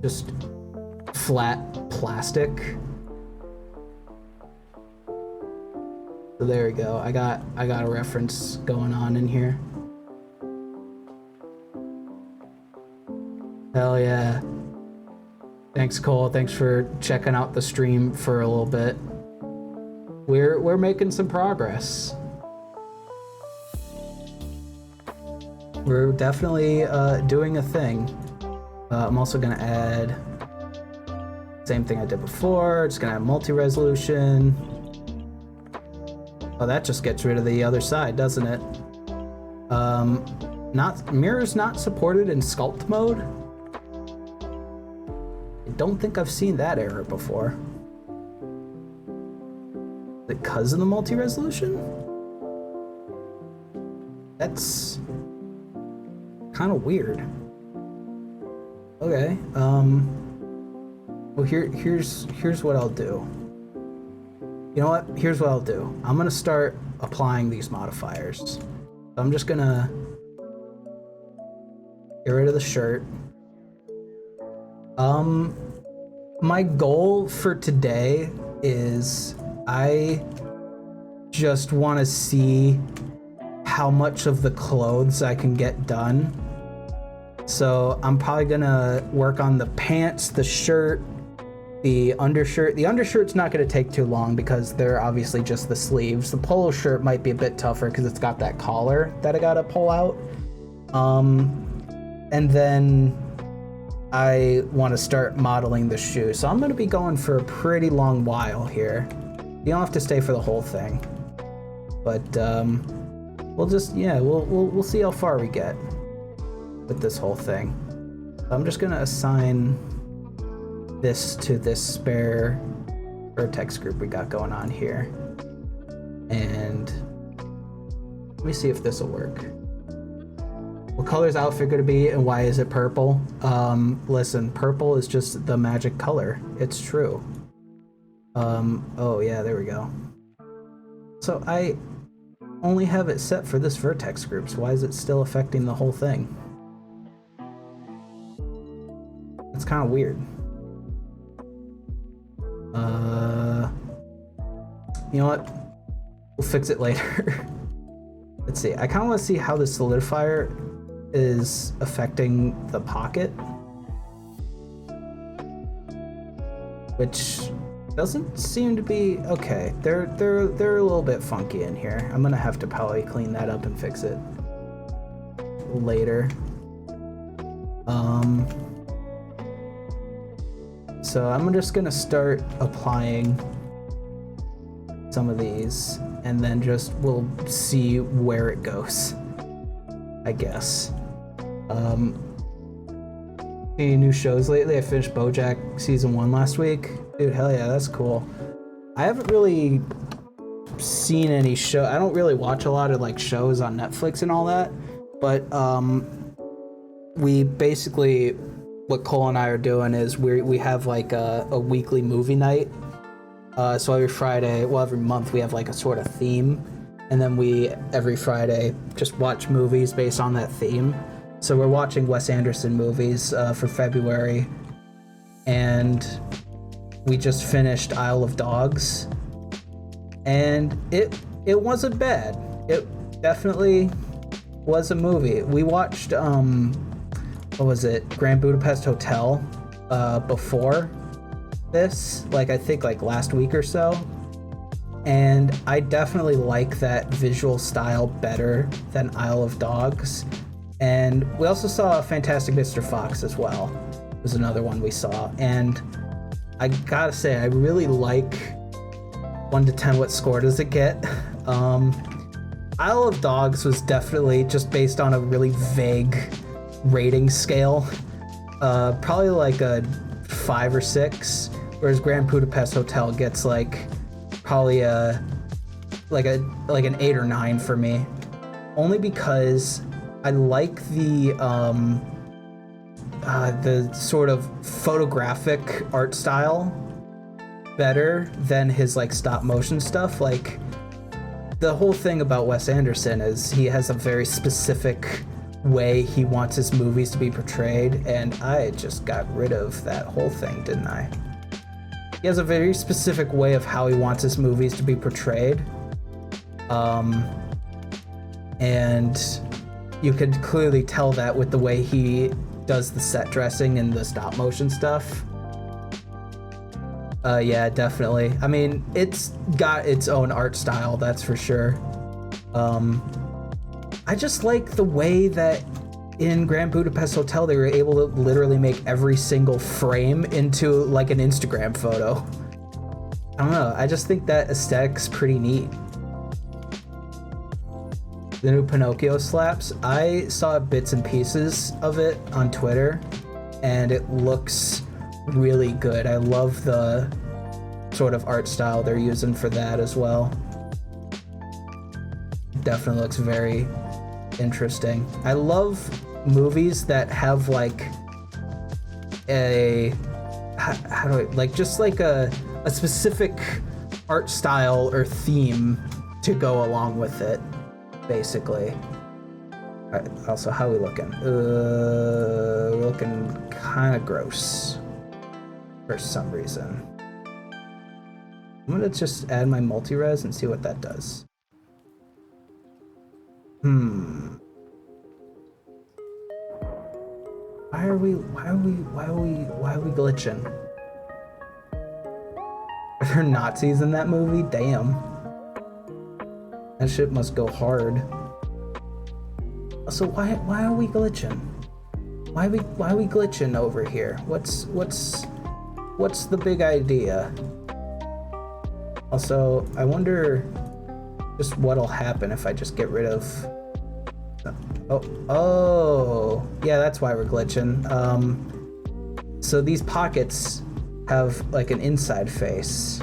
A: just flat plastic. So there we go. I got a reference going on in here. Hell yeah. Thanks, Cole. Thanks for checking out the stream for a little bit. We're making some progress. We're definitely doing a thing. I'm also gonna add same thing I did before. Just gonna add multi-resolution. Oh, that just gets rid of the other side, doesn't it? Mirrors not supported in sculpt mode. I don't think I've seen that error before. Because of the multi-resolution? That's kind of weird. Okay, well here's what I'll do. You know what? Here's what I'll do. I'm gonna start applying these modifiers. I'm just gonna get rid of the shirt. My goal for today is I just want to see how much of the clothes I can get done. So I'm probably gonna work on the pants, the shirt, the undershirt. The undershirt's not gonna take too long because they're obviously just the sleeves. The polo shirt might be a bit tougher because it's got that collar that I gotta pull out. And then I want to start modeling the shoe. So I'm gonna be going for a pretty long while here. You don't have to stay for the whole thing, but we'll just, yeah, we'll see how far we get with this whole thing. I'm just gonna assign this to this spare vertex group we got going on here, and let me see if this will work. What color is outfit gonna be, and why is it purple? Listen, purple is just the magic color. It's true. Oh yeah, there we go. So I only have it set for this vertex group, so why is it still affecting the whole thing? It's kind of weird. You know what? We'll fix it later. Let's see. I kind of want to see how the solidifier is affecting the pocket, which doesn't seem to be okay. They're a little bit funky in here. I'm gonna have to probably clean that up and fix it. later. So I'm just gonna start applying some of these, and then we'll see where it goes, I guess. Any new shows lately? I finished BoJack season 1 last week. Dude, hell yeah, that's cool. I haven't really seen any show. I don't really watch a lot of like shows on Netflix and all that, but we basically, what Cole and I are doing is we have like a weekly movie night. So every Friday, well, every month we have like a sort of theme, and then we every Friday just watch movies based on that theme. So we're watching Wes Anderson movies for February, and we just finished Isle of Dogs, and it wasn't bad. It definitely was a movie. We watched what was it, Grand Budapest Hotel before this, like I think like last week or so, and I definitely like that visual style better than Isle of Dogs. And we also saw Fantastic Mr. Fox as well. It was another one we saw, and I gotta say, I really like 1 to 10. What score does it get? Isle of Dogs was definitely just based on a really vague rating scale, probably like a 5 or 6, whereas Grand Budapest Hotel gets like probably like an 8 or 9 for me, only because I like the sort of photographic art style better than his like stop motion stuff. Like, the whole thing about Wes Anderson is he has a very specific way he wants his movies to be portrayed, and I just got rid of that whole thing, didn't I? He has a very specific way of how he wants his movies to be portrayed, and you could clearly tell that with the way he does the set dressing and the stop motion stuff. Yeah, definitely. I mean, it's got its own art style, that's for sure. I just like the way that in Grand Budapest Hotel they were able to literally make every single frame into like an Instagram photo. I don't know, I just think that aesthetic's pretty neat. The new Pinocchio slaps. I saw bits and pieces of it on Twitter, and it looks really good. I love the sort of art style they're using for that as well. Definitely looks very interesting. I love movies that have like how do I, like, just like a specific art style or theme to go along with it, basically. All right, also, how are we looking? We're looking kind of gross for some reason. I'm gonna just add my multi-res and see what that does. Why are we glitching? Are there Nazis in that movie? Damn. That shit must go hard. So why are we glitching? Why are we glitching over here? What's the big idea? Also, I wonder just what'll happen if I just get rid of... Oh, yeah, that's why we're glitching. So these pockets have like an inside face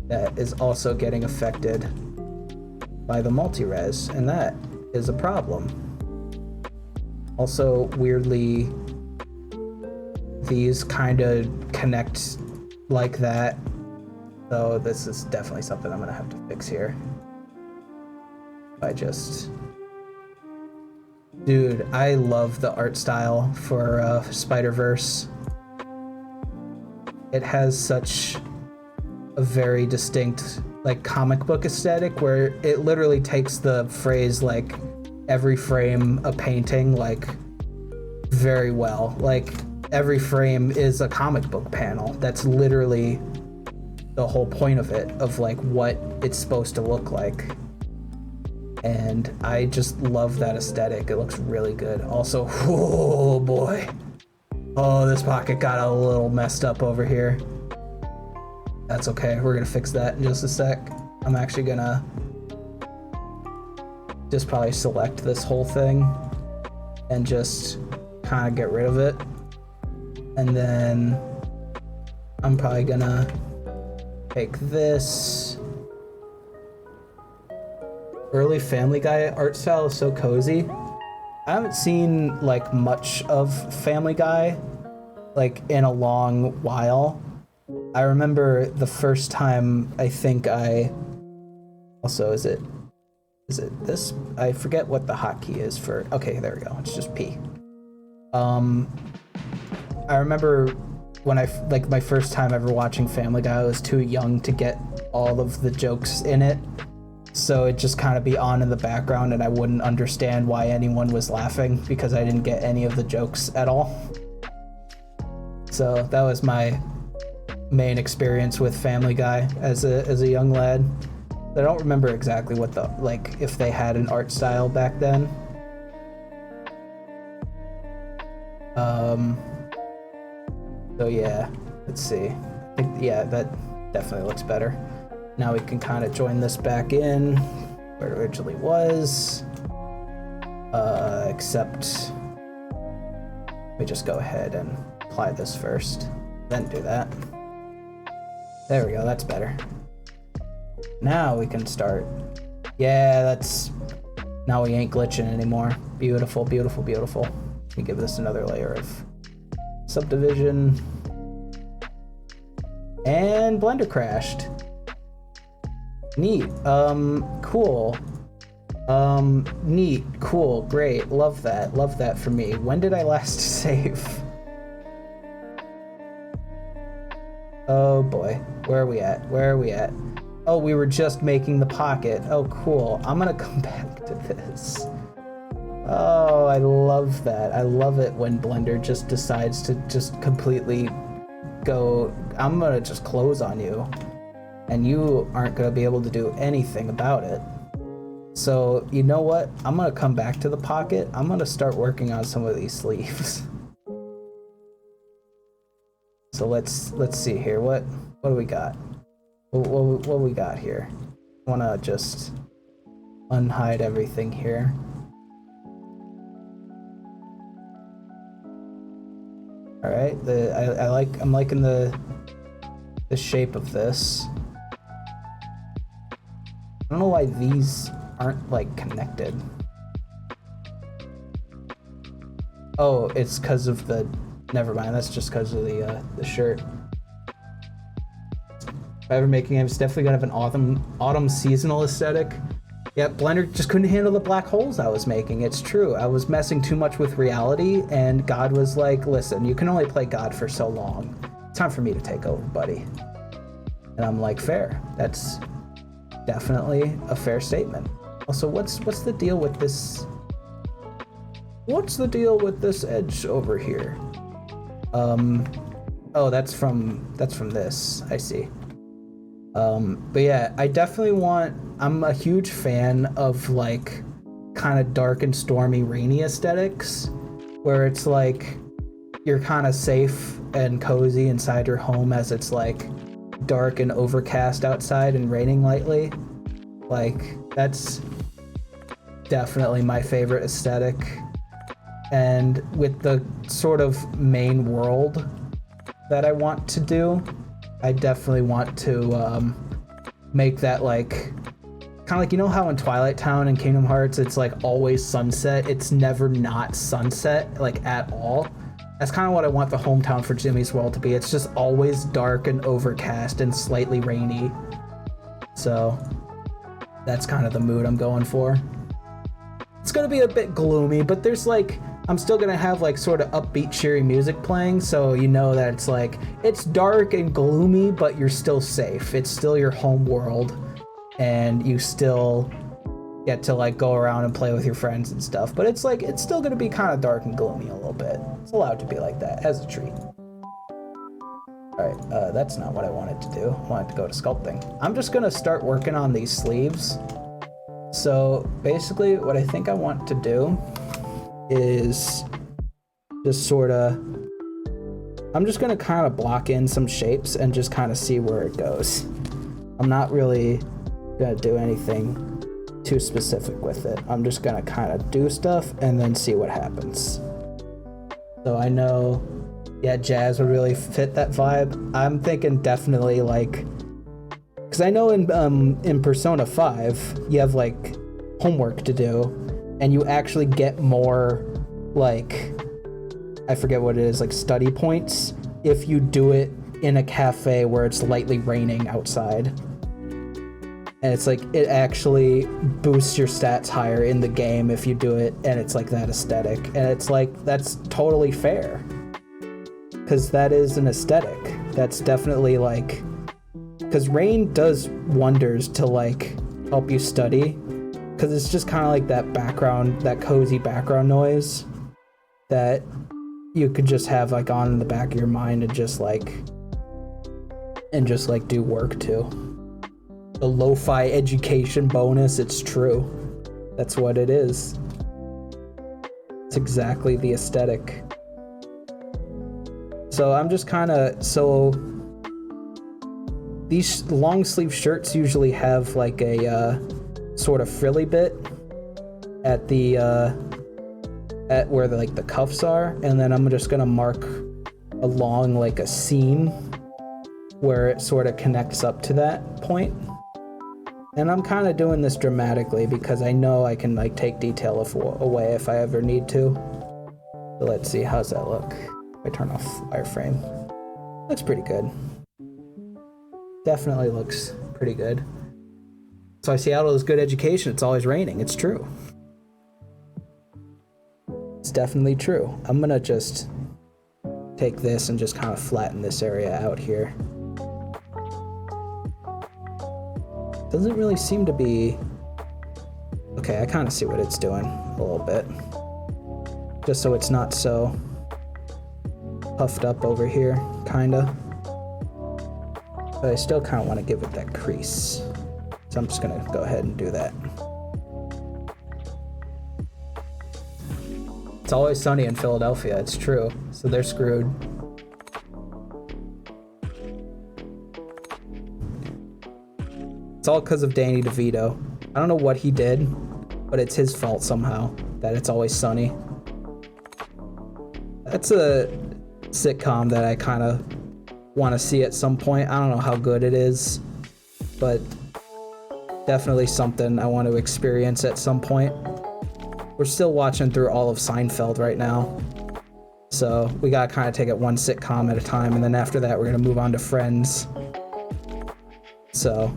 A: that is also getting affected by the multi-res, and that is a problem. Also, weirdly, these kind of connect like that. So this is definitely something I'm gonna have to fix here. Dude, I love the art style for Spider-Verse. It has such a very distinct like comic book aesthetic where it literally takes the phrase like every frame a painting like very well. Like every frame is a comic book panel. That's literally the whole point of it, of like what it's supposed to look like. and I just love that aesthetic. It looks really good. Also, oh boy. Oh, this pocket got a little messed up over here. That's okay, we're gonna fix that in just a sec. I'm actually gonna just probably select this whole thing and just kind of get rid of it. And then I'm probably gonna take this. Early Family Guy art style is so cozy. I haven't seen like much of Family Guy like in a long while. I remember the first time I think I also is it this? I forget what the hotkey is for. Okay, there we go. It's just P. I remember when I like my first time ever watching Family Guy, I was too young to get all of the jokes in it. So it'd just kind of be on in the background and I wouldn't understand why anyone was laughing because I didn't get any of the jokes at all. So that was my main experience with Family Guy as a young lad. I don't remember exactly what the, like, if they had an art style back then. So yeah, let's see. I think, yeah, that definitely looks better. Now we can kind of join this back in where it originally was. Except we just go ahead and apply this first, then do that. There we go, that's better. Now we can start. Yeah, that's, now we ain't glitching anymore. Beautiful, beautiful, beautiful. Let me give this another layer of subdivision. And Blender crashed. Neat. Cool. Neat. Cool. Great. Love that. Love that for me. When did I last save? Oh boy. Where are we at? Where are we at? Oh, we were just making the pocket. Oh, cool. I'm gonna come back to this. Oh, I love that. I love it when Blender just decides to just completely go, I'm gonna just close on you. And you aren't gonna be able to do anything about it. So, you know what? I'm gonna come back to the pocket. I'm gonna start working on some of these sleeves. So let's see here. What do we got? What we got here? I wanna just unhide everything here. All right, I'm liking the shape of this. I don't know why these aren't like connected. Oh, it's because of the, never mind, that's just because of the shirt. If I ever make a game, it's definitely gonna have an autumn seasonal aesthetic. Yeah, Blender just couldn't handle the black holes I was making. It's true. I was messing too much with reality, and God was like, listen, you can only play God for so long. It's time for me to take over, buddy. And I'm like, fair. That's definitely a fair statement. Also, what's the deal with this? What's the deal with this edge over here? Oh, that's from this. I see. But yeah, I definitely I'm a huge fan of like kind of dark and stormy, rainy aesthetics, where it's like you're kind of safe and cozy inside your home as it's like dark and overcast outside and raining lightly. Like, that's definitely my favorite aesthetic. And with the sort of main world that I want to do, I definitely want to make that like, kind of like, you know how in Twilight Town and Kingdom Hearts it's like always sunset, it's never not sunset like at all. That's kind of what I want the hometown for Jimmy's World to be. It's just always dark and overcast and slightly rainy. So that's kind of the mood I'm going for. It's gonna be a bit gloomy, but there's like, I'm still gonna have like sort of upbeat, cheery music playing, so you know that it's like, it's dark and gloomy, but you're still safe. It's still your home world, and you still get to like go around and play with your friends and stuff. But it's like, it's still gonna be kind of dark and gloomy a little bit. It's allowed to be like that as a treat. All right, that's not what I wanted to do. I wanted to go to sculpting. I'm just gonna start working on these sleeves So basically what I think I want to do is just sort of, I'm just going to kind of block in some shapes and just kind of see where it goes. I'm not really going to do anything too specific with it. I'm just going to kind of do stuff and then see what happens. So I know, yeah, jazz would really fit that vibe. I'm thinking definitely like, because I know in Persona 5, you have like homework to do, and you actually get more like, I forget what it is, like study points if you do it in a cafe where it's lightly raining outside. And it's like, it actually boosts your stats higher in the game if you do it, and it's like that aesthetic. And it's like, that's totally fair. Because that is an aesthetic. That's definitely like, because rain does wonders to like help you study. Because it's just kind of like that background, that cozy background noise that you could just have like on in the back of your mind and just like do work to. The lo-fi education bonus, it's true. That's what it is. It's exactly the aesthetic. So I'm just kind of, so these long sleeve shirts usually have like a sort of frilly bit at the at where the cuffs are, and then I'm just gonna mark along like a seam where it sort of connects up to that point. And I'm kind of doing this dramatically because I know I can like take detail away if I ever need to. So let's see, how's that look? I turn off wireframe. Looks pretty good. Definitely looks pretty good. So Seattle is good education. It's always raining. It's true. It's definitely true. I'm gonna just take this and just kind of flatten this area out here. Doesn't really seem to be... Okay, I kind of see what it's doing a little bit. Just so it's not so puffed up over here, kinda. But I still kind of want to give it that crease. So I'm just gonna go ahead and do that. It's always sunny in Philadelphia, it's true. So they're screwed. It's all because of Danny DeVito. I don't know what he did, but it's his fault somehow that it's always sunny. That's a sitcom that I kind of want to see at some point. I don't know how good it is, but definitely something I want to experience at some point. We're still watching through all of Seinfeld right now, so we gotta kind of take it one sitcom at a time, and then after that we're gonna move on to Friends. So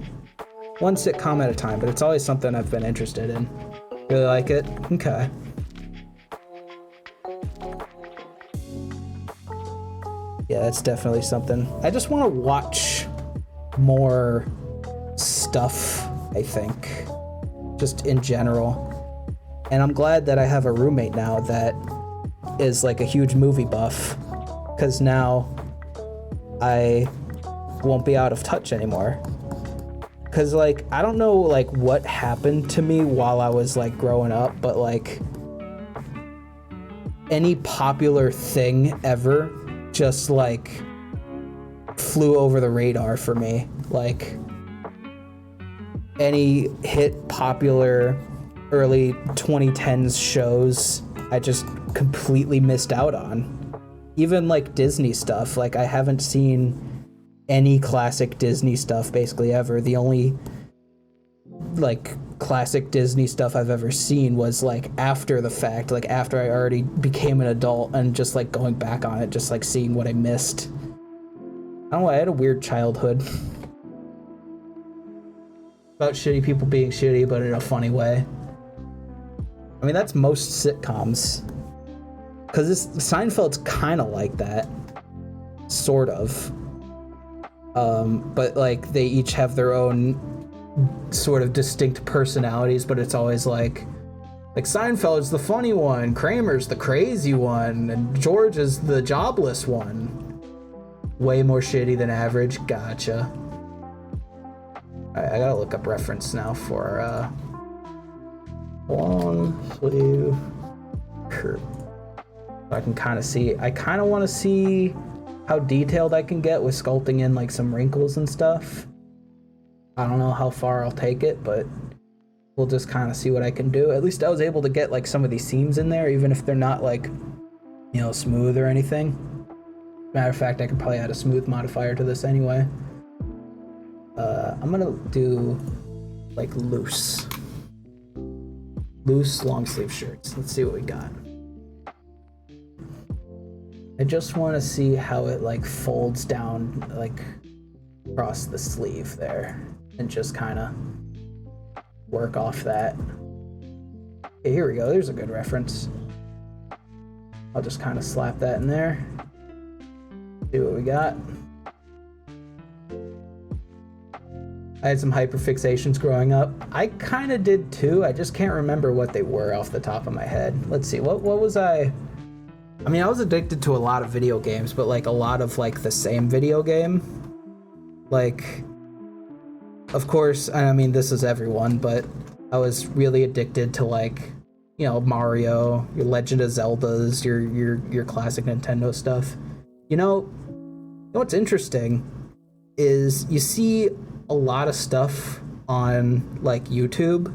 A: one sitcom at a time, but it's always something I've been interested in. Really like it? Okay. Yeah, that's definitely something. I just want to watch more stuff, I think, just in general. And I'm glad that I have a roommate now that is like a huge movie buff, because now I won't be out of touch anymore. Because like, I don't know like what happened to me while I was like growing up, but like any popular thing ever just like flew over the radar for me. Like any hit popular early 2010s shows I just completely missed out on. Even like Disney stuff, like I haven't seen any classic Disney stuff basically ever. The only like classic Disney stuff I've ever seen was like after the fact, like after I already became an adult, and just like going back on it, just like seeing what I missed. I don't know, I had a weird childhood. About shitty people being shitty, but in a funny way. I mean, that's most sitcoms. Because Seinfeld's kind of like that. Sort of. But like they each have their own sort of distinct personalities, but it's always like Seinfeld's the funny one, Kramer's the crazy one, and George is the jobless one. Way more shitty than average. Gotcha. Alright, I gotta look up reference now for long sleeve shirt. I can kind of see, I kind of want to see how detailed I can get with sculpting in like some wrinkles and stuff. I don't know how far I'll take it, but we'll just kind of see what I can do. At least I was able to get like some of these seams in there, even if they're not like, you know, smooth or anything. Matter of fact, I could probably add a smooth modifier to this anyway. I'm gonna do like loose long sleeve shirts. Let's see what we got. I just want to see how it like folds down like across the sleeve there and just kind of work off that. Okay, here we go. There's a good reference. I'll just kind of slap that in there. See what we got. I had some hyperfixations growing up. I kind of did too. I just can't remember what they were off the top of my head. Let's see. What was I mean, I was addicted to a lot of video games, but like a lot of like the same video game. Like, of course, I mean, this is everyone, but I was really addicted to like, you know, Mario, your Legend of Zeldas, your classic Nintendo stuff. You know what's interesting is you see a lot of stuff on like YouTube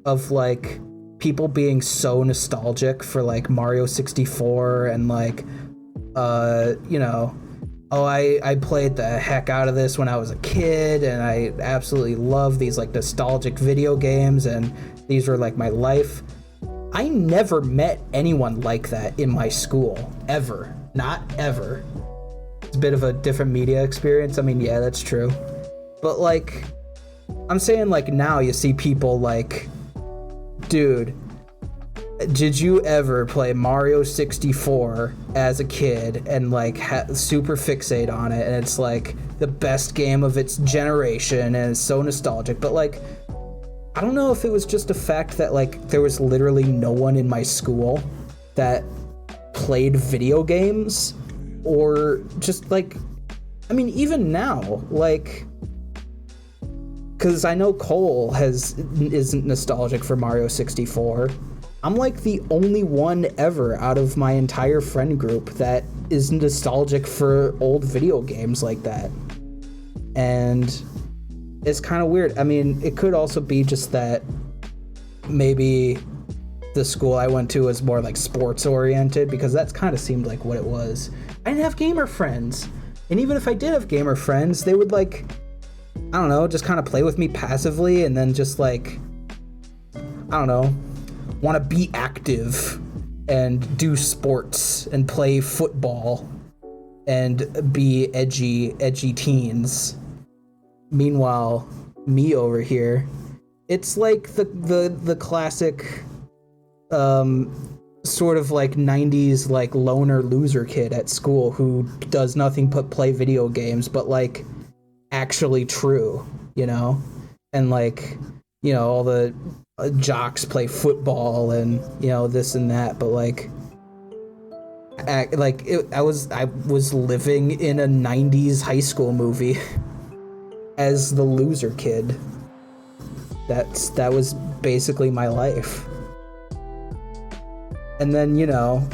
A: of like people being so nostalgic for like Mario 64 and like you know, oh, I played the heck out of this when I was a kid and I absolutely love these like nostalgic video games and these were like my life. I never met anyone like that in my school, ever. Not ever. It's a bit of a different media experience. I mean, yeah, that's true. But like, I'm saying like now you see people like, dude, did you ever play Mario 64 as a kid and like super fixate on it? And it's like the best game of its generation and it's so nostalgic. But like, I don't know if it was just a fact that like there was literally no one in my school that played video games or just like, I mean, even now, like, because I know Cole isn't nostalgic for Mario 64. I'm like the only one ever out of my entire friend group that is nostalgic for old video games like that. And it's kind of weird. I mean, it could also be just that maybe the school I went to was more like sports oriented, because that's kind of seemed like what it was. I didn't have gamer friends. And even if I did have gamer friends, they would like, I don't know, just kind of play with me passively and then just like, I don't know, want to be active and do sports and play football and be edgy teens. Meanwhile, me over here, it's like the classic sort of like 90s like loner loser kid at school who does nothing but play video games, but like actually true, you know? And like, you know, all the jocks play football and, you know, this and that, but like I was living in a 90s high school movie as the loser kid. That was basically my life. And then, you know,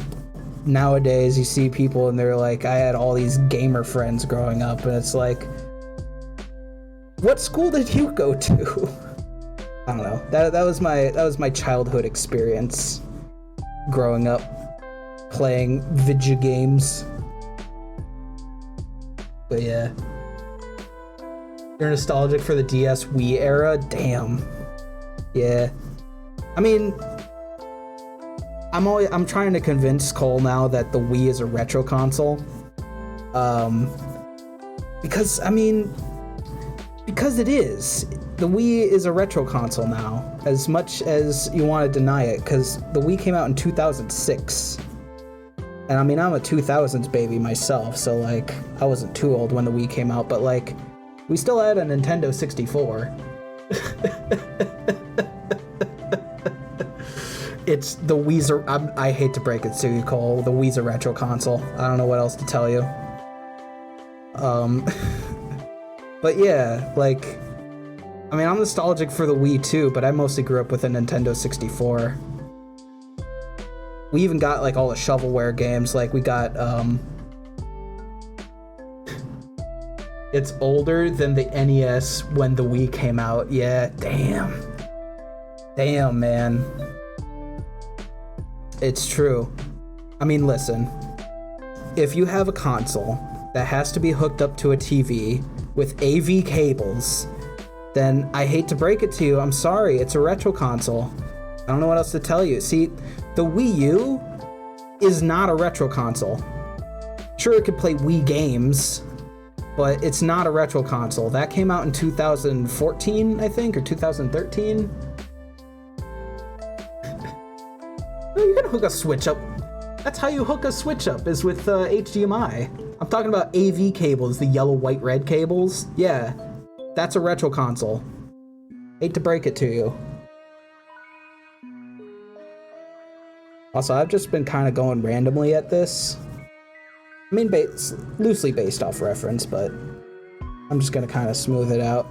A: nowadays you see people and they're like, I had all these gamer friends growing up, and it's like, what school did you go to? I don't know. That was my childhood experience growing up playing video games. But yeah. You're nostalgic for the DS Wii era? Damn. Yeah. I mean, I'm trying to convince Cole now that the Wii is a retro console. Because it is. The Wii is a retro console now, as much as you want to deny it, because the Wii came out in 2006. And I mean, I'm a 2000s baby myself, so like, I wasn't too old when the Wii came out, but like, we still had a Nintendo 64. It's the Wii's I hate to break it to you, Cole, the Wii's a retro console. I don't know what else to tell you. But yeah, like, I mean, I'm nostalgic for the Wii too, but I mostly grew up with a Nintendo 64. We even got like all the shovelware games. Like we got it's older than the NES when the Wii came out. Yeah, damn. Damn, man. It's true. I mean, listen. If you have a console that has to be hooked up to a TV with AV cables, then I hate to break it to you, I'm sorry, it's a retro console. I don't know what else to tell you. See, the Wii U is not a retro console. Sure, it could play Wii games, but it's not a retro console. That came out in 2014, I think, or 2013. No, you're gonna hook a Switch up. That's how you hook a Switch up, is with HDMI. I'm talking about AV cables, the yellow, white, red cables. Yeah, that's a retro console. Hate to break it to you. Also, I've just been kind of going randomly at this. I mean, loosely based off reference, but I'm just gonna kind of smooth it out.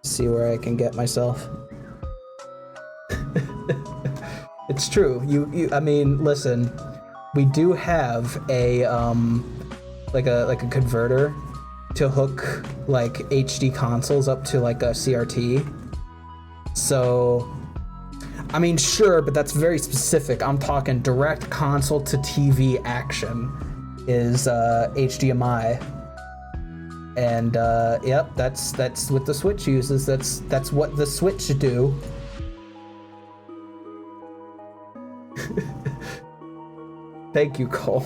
A: See where I can get myself. It's true. I mean, listen, we do have a like a converter to hook like HD consoles up to like a CRT. So, I mean, sure, but that's very specific. I'm talking direct console to TV action is HDMI. And yep, that's what the Switch uses. That's what the Switch should do. Thank you, Cole.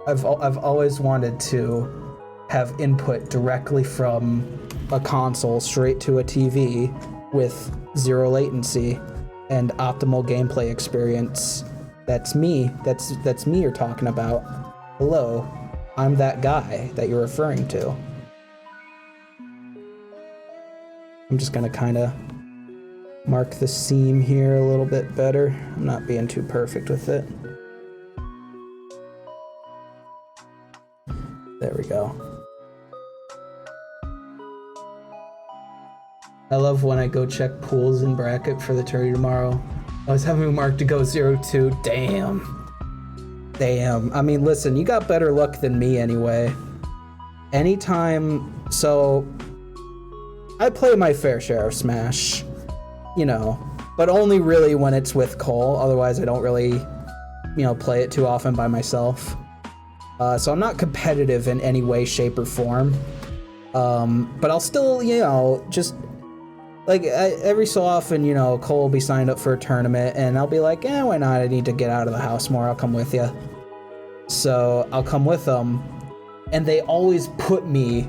A: I've always wanted to have input directly from a console straight to a TV with zero latency and optimal gameplay experience. That's me. That's me you're talking about. Hello, I'm that guy that you're referring to. I'm just gonna kind of mark the seam here a little bit better. I'm not being too perfect with it. There we go. I love when I go check pools in bracket for the tourney tomorrow. I was having Mark to go 0-2. Damn. I mean, listen, you got better luck than me anyway. Anytime, so I play my fair share of Smash, you know, but only really when it's with Cole. Otherwise, I don't really, you know, play it too often by myself. So I'm not competitive in any way, shape, or form. But I'll still, you know, just like every so often, you know, Cole will be signed up for a tournament and I'll be like, why not? I need to get out of the house more. I'll come with you. So I'll come with them. And they always put me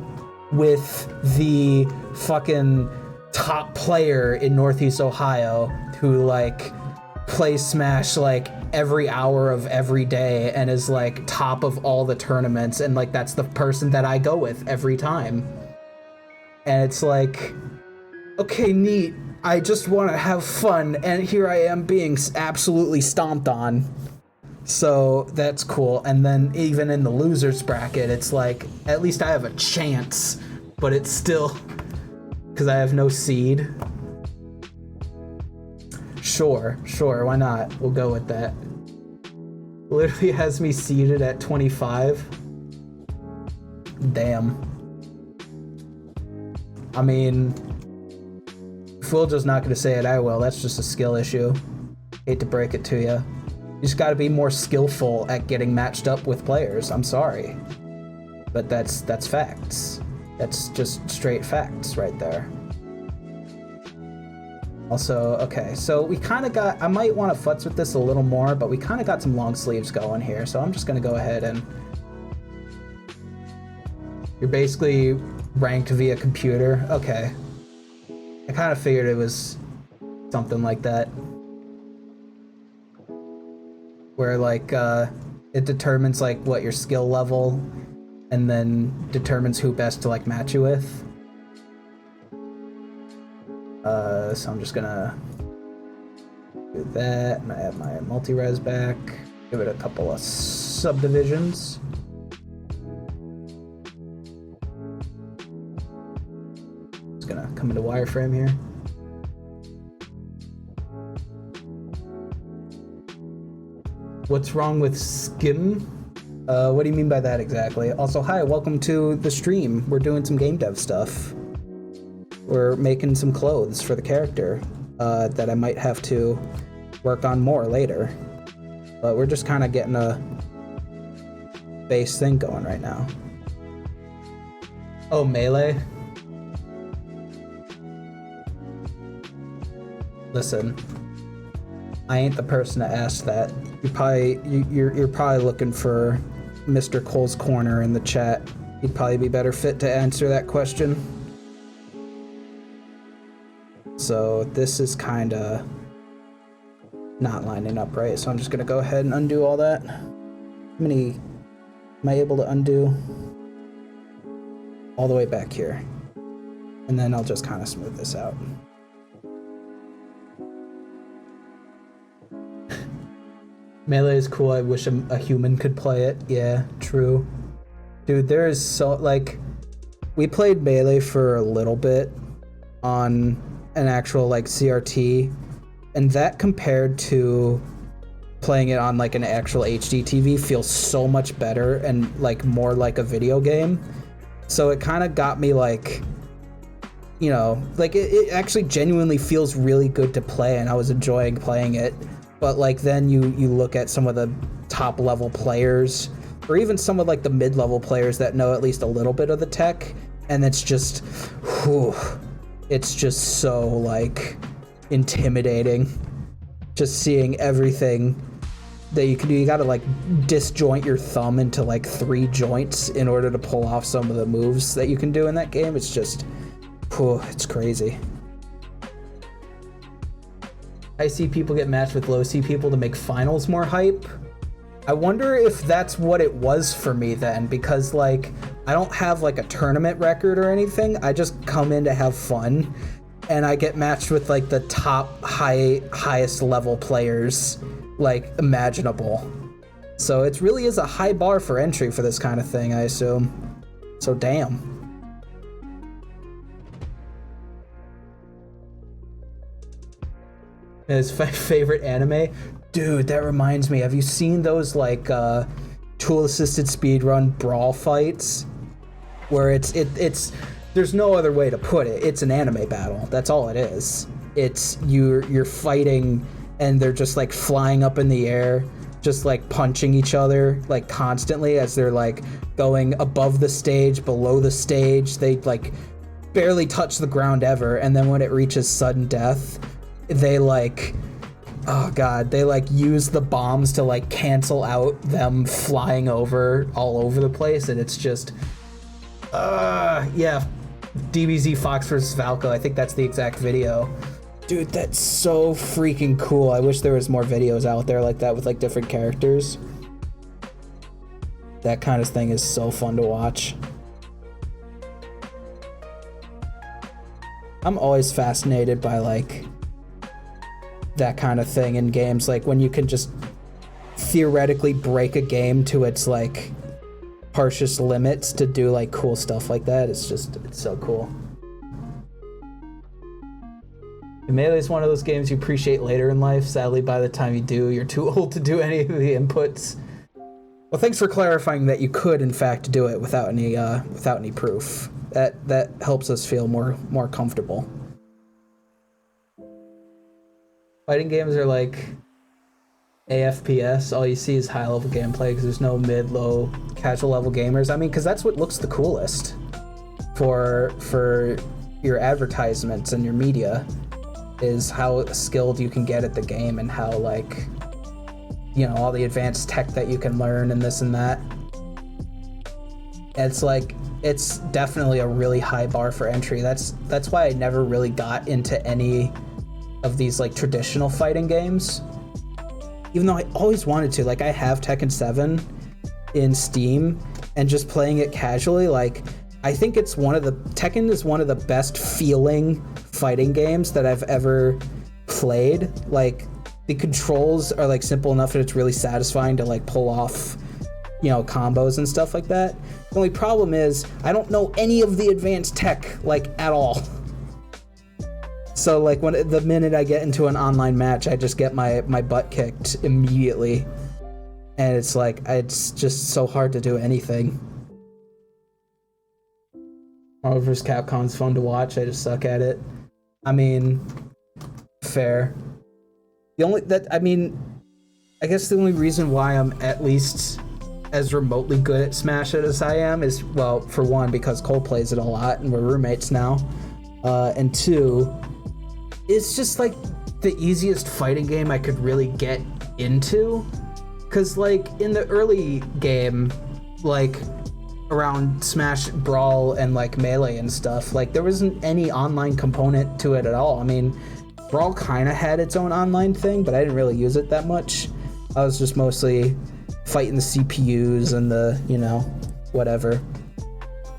A: with the fucking top player in Northeast Ohio who like plays Smash like every hour of every day and is like top of all the tournaments, and like that's the person that I go with every time. And it's like, okay, neat, I just want to have fun, and here I am being absolutely stomped on. So that's cool. And then even in the losers bracket, it's like, at least I have a chance, but it's still, because I have no seed. Sure, why not? We'll go with that. Literally has me seated at 25. Damn. I mean, if Wiljo's not gonna say it, I will. That's just a skill issue. Hate to break it to you. You just gotta be more skillful at getting matched up with players. I'm sorry. But that's facts. That's just straight facts right there. Also, okay, so we kind of got, I might want to futz with this a little more, but we kind of got some long sleeves going here, so I'm just going to go ahead and... You're basically ranked via computer? Okay. I kind of figured it was something like that. Where, like, it determines, like, what your skill level, and then determines who best to, like, match you with. So I'm just gonna do that, and I have my multi-res back. Give it a couple of subdivisions. Just gonna come into wireframe here. What's wrong with Skim? What do you mean by that exactly? Also, hi, welcome to the stream. We're doing some game dev stuff. We're making some clothes for the character that I might have to work on more later. But we're just kind of getting a base thing going right now. Oh, Melee? Listen, I ain't the person to ask that. You're probably looking for Mr. Cole's Corner in the chat. He'd probably be better fit to answer that question. So this is kind of not lining up right, so I'm just gonna go ahead and undo all that. How many am I able to undo? All the way back here. And then I'll just kind of smooth this out. Melee is cool. I wish a human could play it. Yeah, true. Dude, there is so, like, we played Melee for a little bit on an actual, like, CRT, and that compared to playing it on, like, an actual HD TV feels so much better and, like, more like a video game. So it kind of got me, like, you know, like, it actually genuinely feels really good to play, and I was enjoying playing it. But like then you look at some of the top level players, or even some of like the mid-level players that know at least a little bit of the tech, and it's just, whew, it's just so like intimidating. Just seeing everything that you can do. You gotta like disjoint your thumb into like 3 joints in order to pull off some of the moves that you can do in that game. It's just, whew, it's crazy. I see people get matched with low C people to make finals more hype. I wonder if that's what it was for me then, because like I don't have like a tournament record or anything. I just come in to have fun, and I get matched with like the top highest level players like imaginable. So it really is a high bar for entry for this kind of thing, I assume. So damn. His favorite anime? Dude, that reminds me. Have you seen those like tool-assisted speedrun brawl fights? Where it's there's no other way to put it. It's an anime battle. That's all it is. It's you're fighting and they're just like flying up in the air, just like punching each other like constantly as they're like going above the stage, below the stage. They like barely touch the ground ever, and then when it reaches sudden death, they like, oh god, they like use the bombs to like cancel out them flying over all over the place, and it's just yeah, DBZ Fox vs Falco, I think that's the exact video. Dude, that's so freaking cool. I wish there was more videos out there like that with like different characters. That kind of thing is so fun to watch. I'm always fascinated by like that kind of thing in games, like when you can just theoretically break a game to its like harshest limits to do like cool stuff like that. It's so cool. Melee is one of those games you appreciate later in life. Sadly, by the time you do, you're too old to do any of the inputs. Well, thanks for clarifying that you could in fact do it without any proof. That helps us feel more comfortable. Fighting games are like AFPS. All you see is high level gameplay because there's no mid, low, casual level gamers. I mean, because that's what looks the coolest for your advertisements and your media, is how skilled you can get at the game and how like, you know, all the advanced tech that you can learn and this and that. It's like, it's definitely a really high bar for entry. That's why I never really got into any of these like traditional fighting games, even though I always wanted to. Like, I have Tekken 7 in Steam, and just playing it casually, like, I think Tekken is one of the best feeling fighting games that I've ever played. Like, the controls are like simple enough that it's really satisfying to like pull off, you know, combos and stuff like that. The only problem is I don't know any of the advanced tech like at all. So like when the minute I get into an online match, I just get my butt kicked immediately, and it's like it's just so hard to do anything. Marvel vs. Capcom's fun to watch. I just suck at it. I mean, fair. I guess the only reason why I'm at least as remotely good at Smash as I am is, well, for one, because Cole plays it a lot and we're roommates now, and two, it's just like the easiest fighting game I could really get into, because like in the early game, like around Smash Brawl and like Melee and stuff, like there wasn't any online component to it at all. I mean, Brawl kind of had its own online thing, but I didn't really use it that much. I was just mostly fighting the CPUs and the, you know, whatever.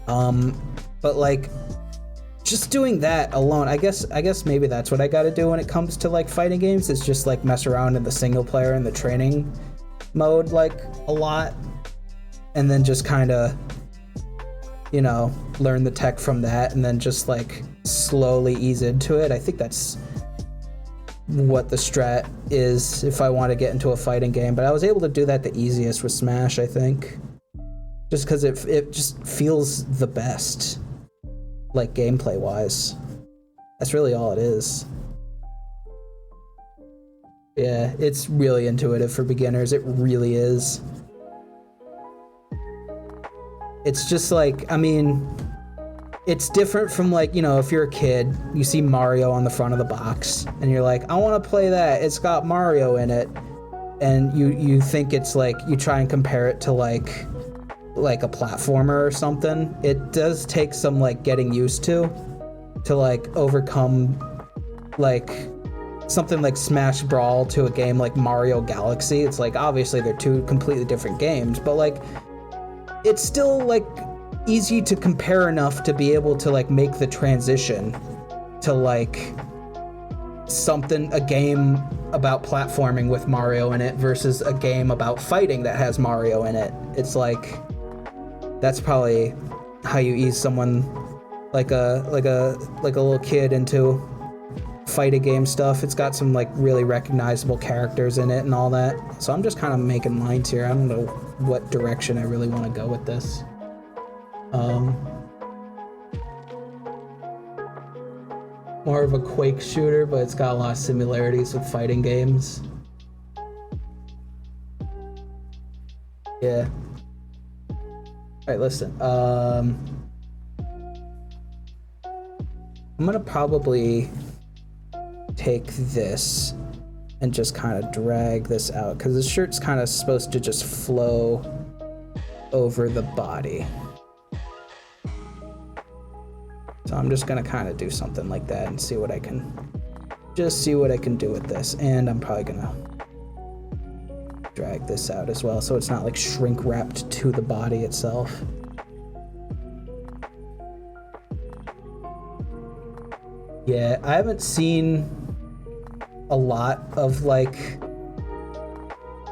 A: But like just doing that alone, I guess maybe that's what I gotta do when it comes to like fighting games, is just like mess around in the single player and the training mode like a lot, and then just kind of, you know, learn the tech from that and then just like slowly ease into it. I think that's what the strat is if I want to get into a fighting game, but I was able to do that the easiest with Smash, I think, just because it just feels the best, like gameplay wise. That's really all it is. Yeah, it's really intuitive for beginners. It really is. It's just like, I mean, it's different from like, you know, if you're a kid, you see Mario on the front of the box and you're like, I want to play that, it's got Mario in it, and you think it's like, you try and compare it to like a platformer or something. It does take some like getting used to like overcome like something like Smash Brawl to a game like Mario Galaxy. It's like, obviously they're two completely different games, but like it's still like easy to compare enough to be able to like make the transition to like a game about platforming with Mario in it versus a game about fighting that has Mario in it. It's like, that's probably how you ease someone like a little kid into fighting game stuff. It's got some like really recognizable characters in it and all that. So I'm just kind of making lines here. I don't know what direction I really want to go with this. More of a Quake shooter, but it's got a lot of similarities with fighting games. Yeah. Alright, listen. I'm gonna probably take this and just kind of drag this out, because this shirt's kind of supposed to just flow over the body. So I'm just gonna kind of do something like that and see what I can do with this. And I'm probably gonna drag this out as well, so it's not like shrink wrapped to the body itself. Yeah, I haven't seen a lot of like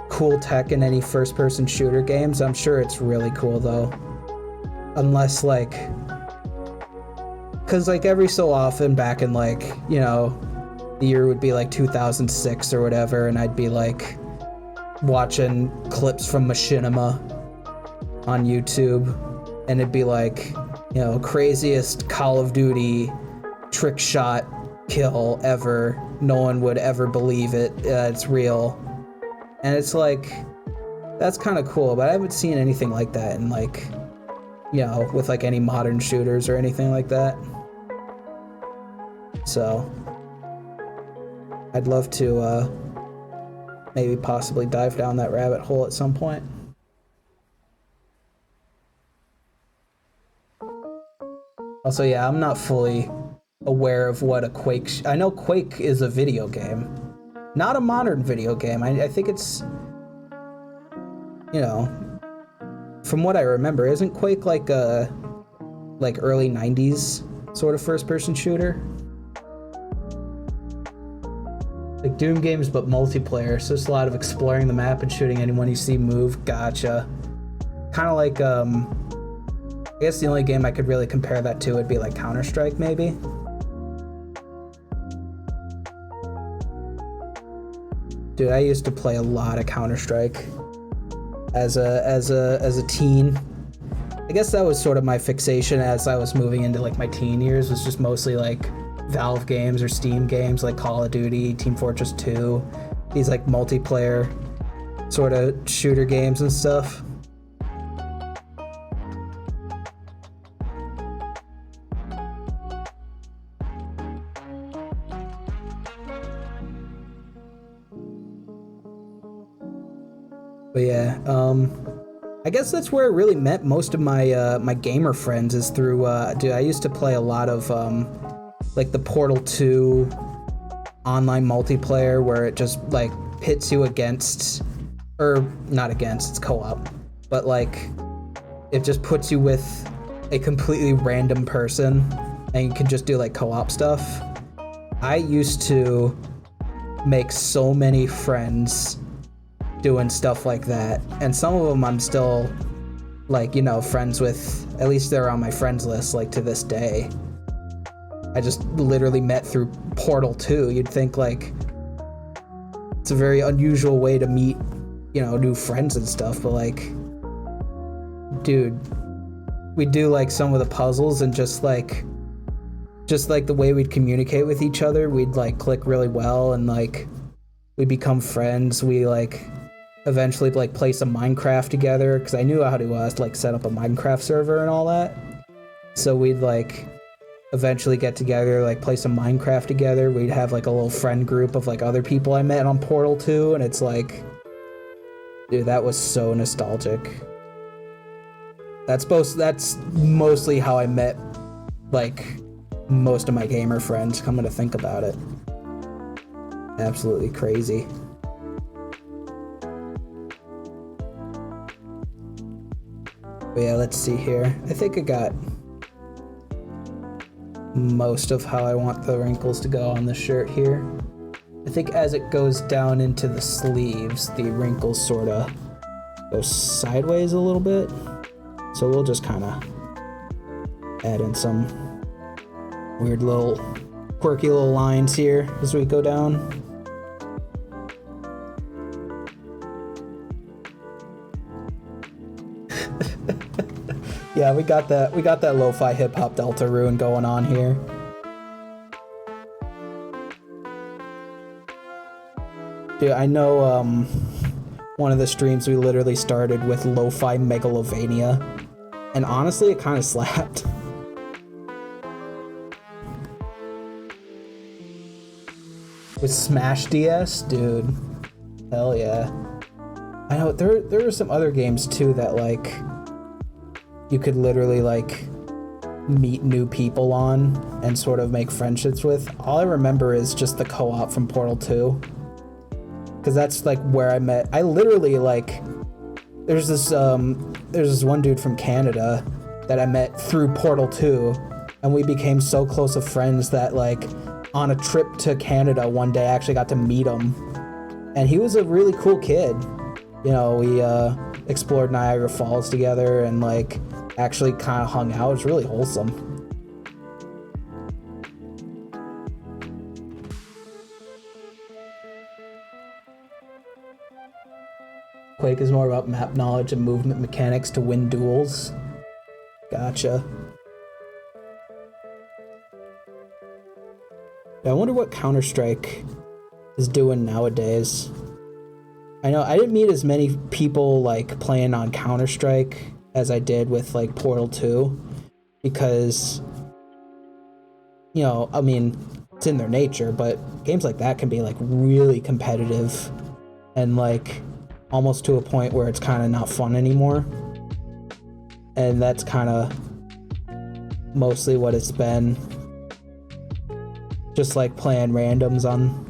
A: cool tech in any first-person shooter games. I'm sure it's really cool though, unless like, because like every so often back in like, you know, the year would be like 2006 or whatever, and I'd be like watching clips from Machinima on YouTube, and it'd be like, you know, craziest Call of Duty trick shot kill ever. No one would ever believe it. It's real. And it's like, that's kind of cool, but I haven't seen anything like that in like, you know, with like any modern shooters or anything like that. So I'd love to maybe possibly dive down that rabbit hole at some point. Also, yeah, I'm not fully aware of what a Quake... I know Quake is a video game. Not a modern video game. I think it's... You know... From what I remember, isn't Quake like a... like early 90s sort of first-person shooter? Like Doom games, but multiplayer. So it's a lot of exploring the map and shooting anyone you see move. Gotcha. Kind of like, I guess the only game I could really compare that to would be like Counter-Strike, maybe? Dude, I used to play a lot of Counter-Strike as a teen. I guess that was sort of my fixation as I was moving into like my teen years, was just mostly like Valve games or Steam games like Call of Duty, Team Fortress 2, these like multiplayer sort of shooter games and stuff. But yeah, I guess that's where I really met most of my my gamer friends, is through dude, I used to play a lot of like the Portal 2 online multiplayer, where it just like pits you against, or not against, it's co-op, but like it just puts you with a completely random person and you can just do like co-op stuff. I used to make so many friends doing stuff like that, and some of them I'm still like, you know, friends with, at least they're on my friends list like to this day. I just literally met through Portal 2. You'd think like it's a very unusual way to meet, you know, new friends and stuff, but like, dude, we do like some of the puzzles and just like the way we'd communicate with each other, we'd like click really well, and like we become friends. We like eventually like play some Minecraft together, because I knew how to like set up a Minecraft server and all that. So we'd like eventually get together, like play some Minecraft together. We'd have like a little friend group of like other people I met on Portal 2, and it's like, dude, that was so nostalgic. That's mostly how I met like most of my gamer friends, coming to think about it. Absolutely crazy. But yeah, let's see here. I think I got most of how I want the wrinkles to go on the shirt here. I think as it goes down into the sleeves, the wrinkles sort of go sideways a little bit. So we'll just kind of add in some weird little quirky little lines here as we go down. Yeah, we got that lo-fi hip-hop Deltarune going on here. Dude, I know one of the streams we literally started with lo-fi Megalovania, and honestly it kind of slapped. With Smash DS, dude, hell yeah. I know there were some other games too that like you could literally like meet new people on and sort of make friendships with. All I remember is just the co-op from Portal 2, because that's like where I met. I literally like there's this one dude from Canada that I met through Portal 2, and we became so close of friends that like on a trip to Canada one day I actually got to meet him, and he was a really cool kid. You know, we explored Niagara Falls together and like actually kind of hung out. It was really wholesome. Quake is more about map knowledge and movement mechanics to win duels. Gotcha. Yeah, I wonder what Counter-Strike is doing nowadays. I know I didn't meet as many people like playing on Counter-Strike as I did with like Portal 2, because, you know, I mean, it's in their nature, but games like that can be like really competitive and like almost to a point where it's kind of not fun anymore. And that's kind of mostly what it's been. Just like playing randoms on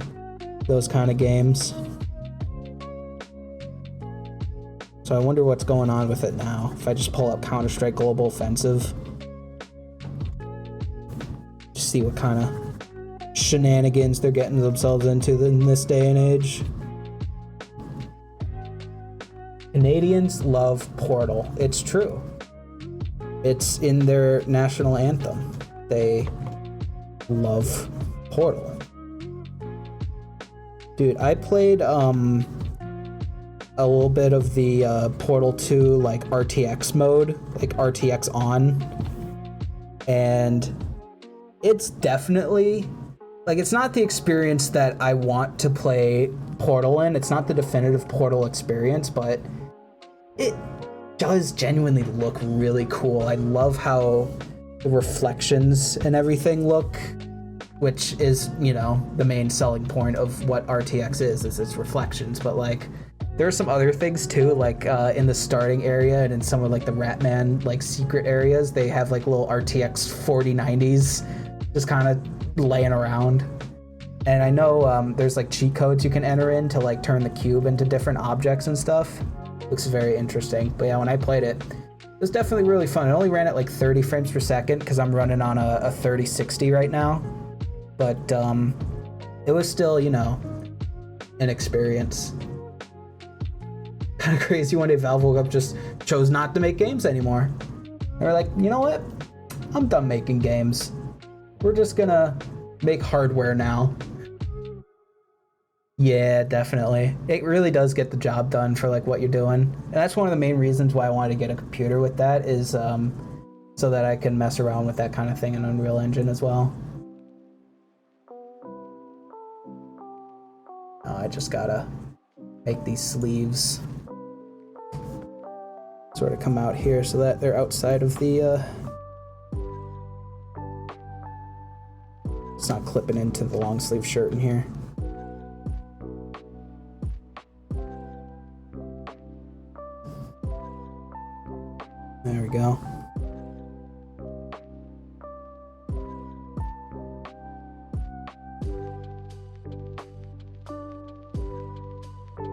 A: those kind of games. So I wonder what's going on with it now. If I just pull up Counter-Strike Global Offensive, just see what kind of shenanigans they're getting themselves into in this day and age. Canadians love Portal. It's true. It's in their national anthem. They love Portal. Dude, I played a little bit of the Portal 2 like RTX mode, like RTX on, and it's definitely like it's not the experience that I want to play Portal in. It's not the definitive Portal experience, but it does genuinely look really cool. I love how the reflections and everything look, which is, you know, the main selling point of what RTX is its reflections. But like, there are some other things too, like in the starting area and in some of like the Ratman like secret areas, they have like little RTX 4090s just kind of laying around. And I know there's like cheat codes you can enter in to like turn the cube into different objects and stuff. Looks very interesting. But yeah, when I played it, it was definitely really fun. It only ran at like 30 frames per second because I'm running on a 3060 right now. But it was still, you know, an experience. Kind of crazy one day Valve woke up, just chose not to make games anymore. They were like, you know what? I'm done making games. We're just gonna make hardware now. Yeah, definitely. It really does get the job done for like what you're doing. And that's one of the main reasons why I wanted to get a computer with that is so that I can mess around with that kind of thing in Unreal Engine as well. I just gotta make these sleeves sort of come out here so that they're outside of the it's not clipping into the long sleeve shirt in here. There we go.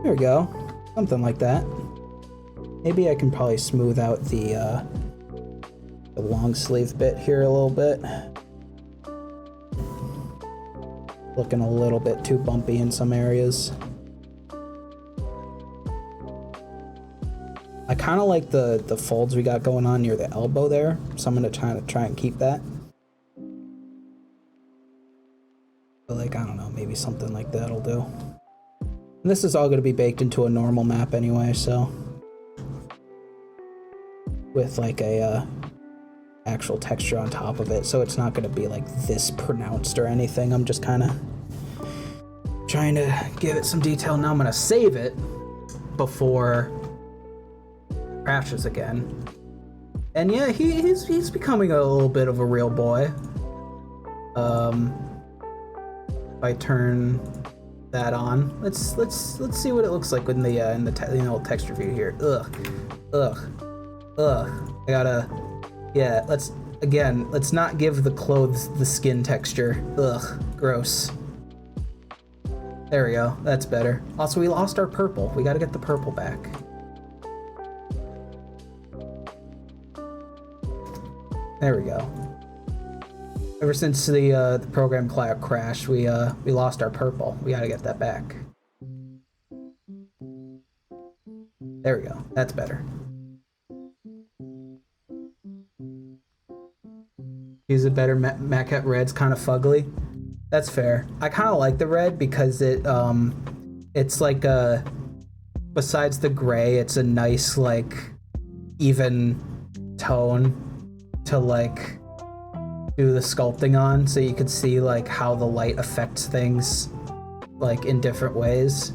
A: There we go. Something like that. Maybe I can probably smooth out the long sleeve bit here a little bit. Looking a little bit too bumpy in some areas. I kind of like the folds we got going on near the elbow there, so I'm gonna try and keep that. But like, I don't know, maybe something like that'll do. And this is all gonna be baked into a normal map anyway, so with like a actual texture on top of it, so it's not gonna be like this pronounced or anything. I'm just kind of trying to give it some detail. Now I'm gonna save it before it crashes again. And yeah, he's becoming a little bit of a real boy. If I turn that on, let's see what it looks like in the old texture view here. I gotta, yeah, let's not give the clothes the skin texture. Ugh, gross. There we go, that's better. Also, we lost our purple. We gotta get the purple back. There we go. Ever since the program crashed, we lost our purple. We gotta get that back. There we go, that's better. Use a better maquette red's kind of fugly. That's fair. I kind of like the red because it's like besides the gray, it's a nice like even tone to like do the sculpting on, so you can see like how the light affects things like in different ways.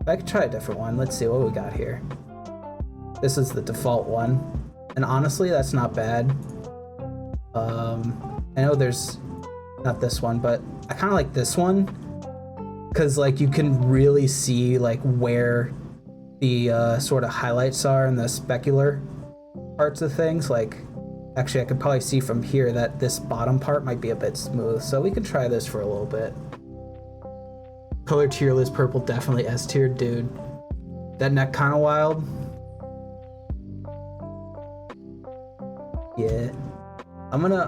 A: I could try a different one. Let's see what we got here. This is the default one, and honestly, that's not bad. I know there's not this one, but I kind of like this one because like you can really see like where the sort of highlights are in the specular parts of things. Like, actually, I could probably see from here that this bottom part might be a bit smooth, so we can try this for a little bit. Color tier list purple, definitely S tier, dude. That neck kind of wild. Yeah. I'm gonna,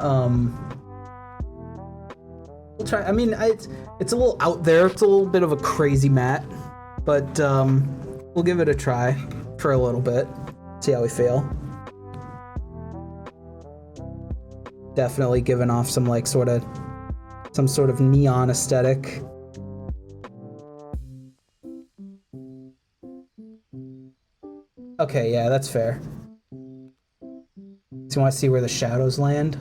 A: we'll try, I mean, it's a little out there, it's a little bit of a crazy mat, but, we'll give it a try for a little bit, see how we feel. Definitely giving off some sort of neon aesthetic. Okay, yeah, that's fair. So you want to see where the shadows land?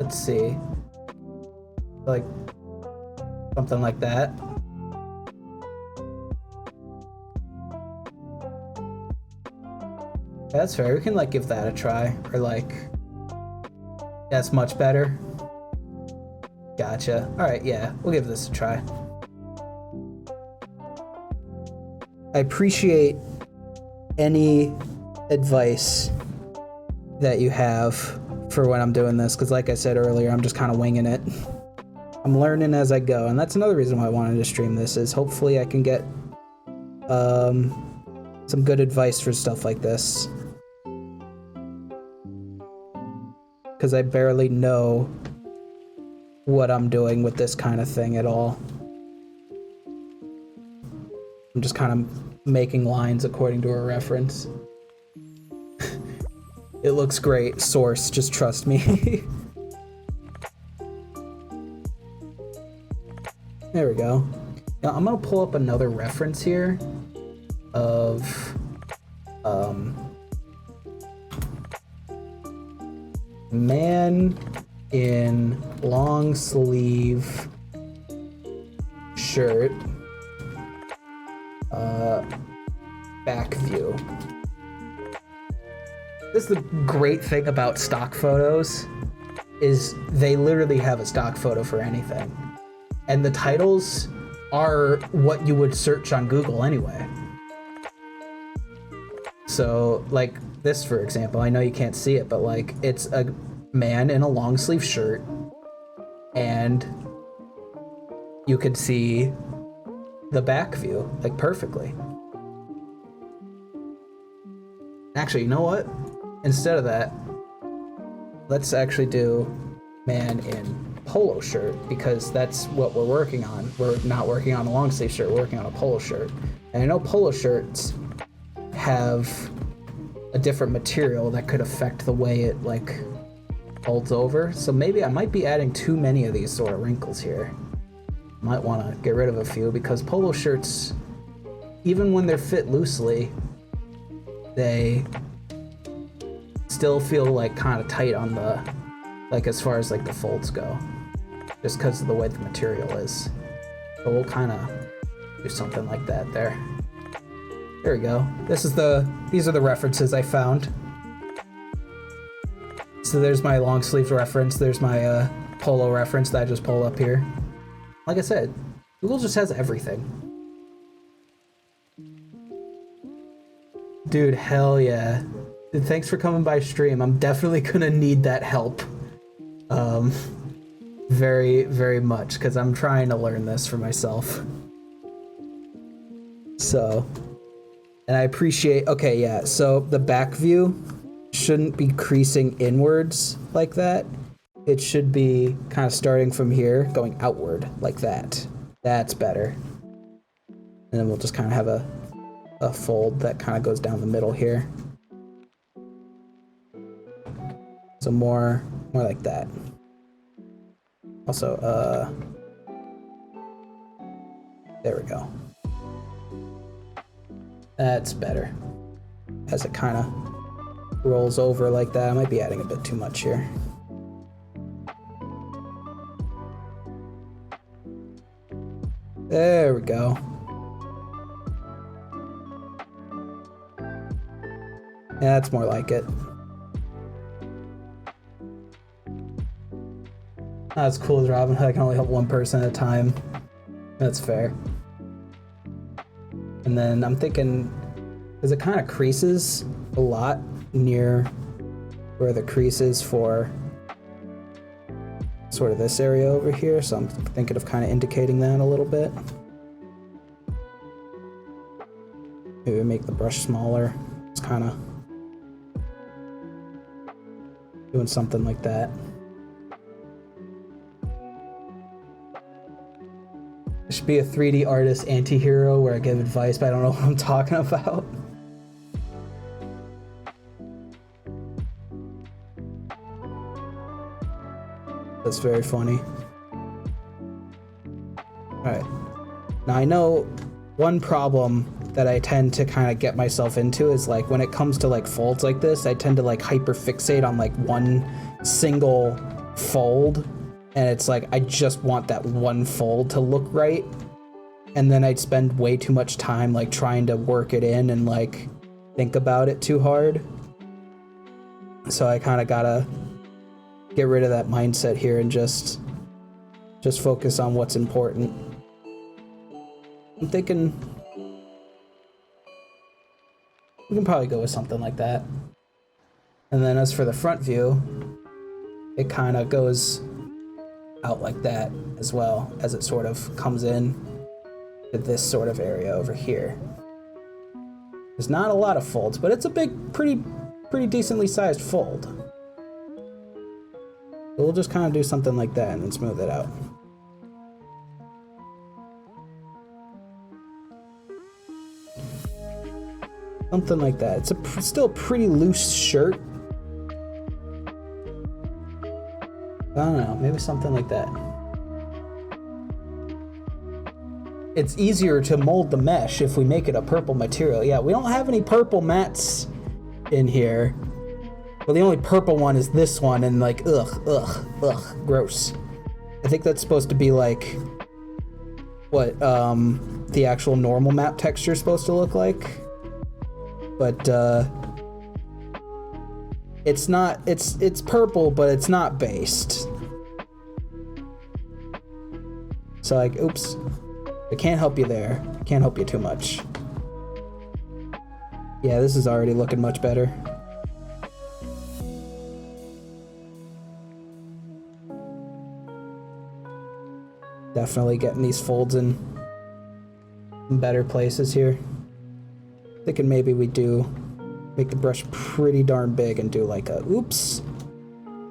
A: Let's see. Like, something like that. Yeah, that's fair. We can, like, give that a try. Or, like, that's much better. Gotcha. Alright, yeah, we'll give this a try. I appreciate any advice that you have for when I'm doing this, because like I said earlier, I'm just kind of winging it. I'm learning as I go, and that's another reason why I wanted to stream this, is hopefully I can get some good advice for stuff like this. Because I barely know what I'm doing with this kind of thing at all. I'm just kind of making lines according to a reference. It looks great. Source, just trust me. There we go. Now I'm gonna pull up another reference here of man in long sleeve shirt, back view. This is the great thing about stock photos, is they literally have a stock photo for anything. And the titles are what you would search on Google anyway. So, like this, for example, I know you can't see it, but like, it's a man in a long sleeve shirt, and you could see the back view, like, perfectly. Actually, you know what? Instead of that, let's actually do man in polo shirt, because that's what we're working on. We're not working on a long sleeve shirt, we're working on a polo shirt. And I know polo shirts have a different material that could affect the way it, like, folds over. So maybe I might be adding too many of these sort of wrinkles here. Might want to get rid of a few, because polo shirts, even when they're fit loosely, they still feel like kind of tight on the, like, as far as like the folds go, just because of the way the material is. So we'll kind of do something like that there. There we go. These are the references I found. So there's my long sleeve reference. There's my polo reference that I just pulled up here. Like I said, Google just has everything. Dude, hell yeah. Dude, thanks for coming by stream. I'm definitely gonna need that help. Very, very much, because I'm trying to learn this for myself. So, and I appreciate, okay, yeah, so the back view shouldn't be creasing inwards like that. It should be kind of starting from here, going outward like that. That's better. And then we'll just kind of have a fold that kind of goes down the middle here. So more like that. Also, there we go. That's better. As it kind of rolls over like that. I might be adding a bit too much here. There we go. Yeah, that's more like it. That's cool as Robin Hood. I can only help one person at a time. That's fair. And then I'm thinking, because it kind of creases a lot near where the crease is for sort of this area over here, so I'm thinking of kind of indicating that a little bit. Maybe make the brush smaller. It's kind of doing something like that. It should be a 3D artist anti-hero where I give advice, but I don't know what I'm talking about. That's very funny. Alright. Now I know one problem that I tend to kind of get myself into is like when it comes to like folds like this, I tend to like hyper fixate on like one single fold, and it's like I just want that one fold to look right, and then I'd spend way too much time like trying to work it in and like think about it too hard. So I kind of gotta get rid of that mindset here and just focus on what's important. I'm thinking we can probably go with something like that. And then as for the front view, it kind of goes out like that as well, as it sort of comes in to this sort of area over here. There's not a lot of folds, but it's a big, pretty decently sized fold. So we'll just kind of do something like that and then smooth it out. Something like that. It's still a pretty loose shirt. I don't know, maybe something like that. It's easier to mold the mesh if we make it a purple material. Yeah, we don't have any purple mats in here. Well, the only purple one is this one, and like, ugh, gross. I think that's supposed to be like what the actual normal map texture is supposed to look like. But it's not, it's purple, but it's not based. So like, oops, I can't help you there. Can't help you too much. Yeah, this is already looking much better. Definitely getting these folds in better places here. Thinking maybe we do make the brush pretty darn big and do like a, oops,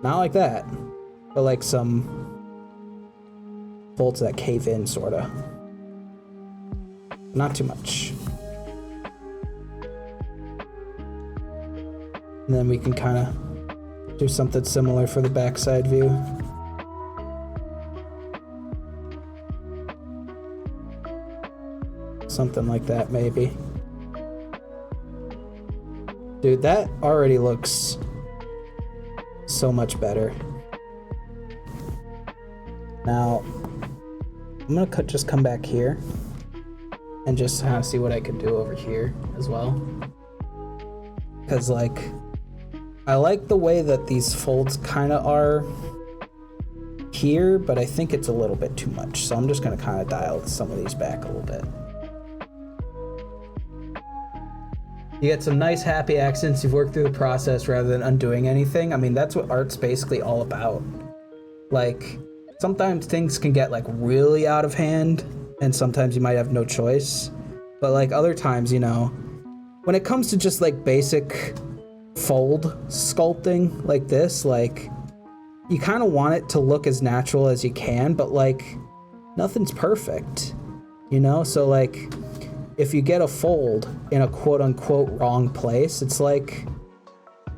A: not like that, but like some folds that cave in, sorta. Not too much. And then we can kind of do something similar for the backside view. Something like that, maybe. Dude, that already looks so much better. Now, I'm gonna just come back here and just kind of see what I could do over here as well. Because, like, I like the way that these folds kind of are here, but I think it's a little bit too much. So I'm just gonna kind of dial some of these back a little bit. You get some nice happy accents, you've worked through the process rather than undoing anything. I mean, that's what art's basically all about. Like, sometimes things can get like really out of hand and sometimes you might have no choice. But like other times, you know, when it comes to just like basic fold sculpting like this, like you kind of want it to look as natural as you can, but like nothing's perfect, you know? So like, if you get a fold in a quote-unquote wrong place, it's like,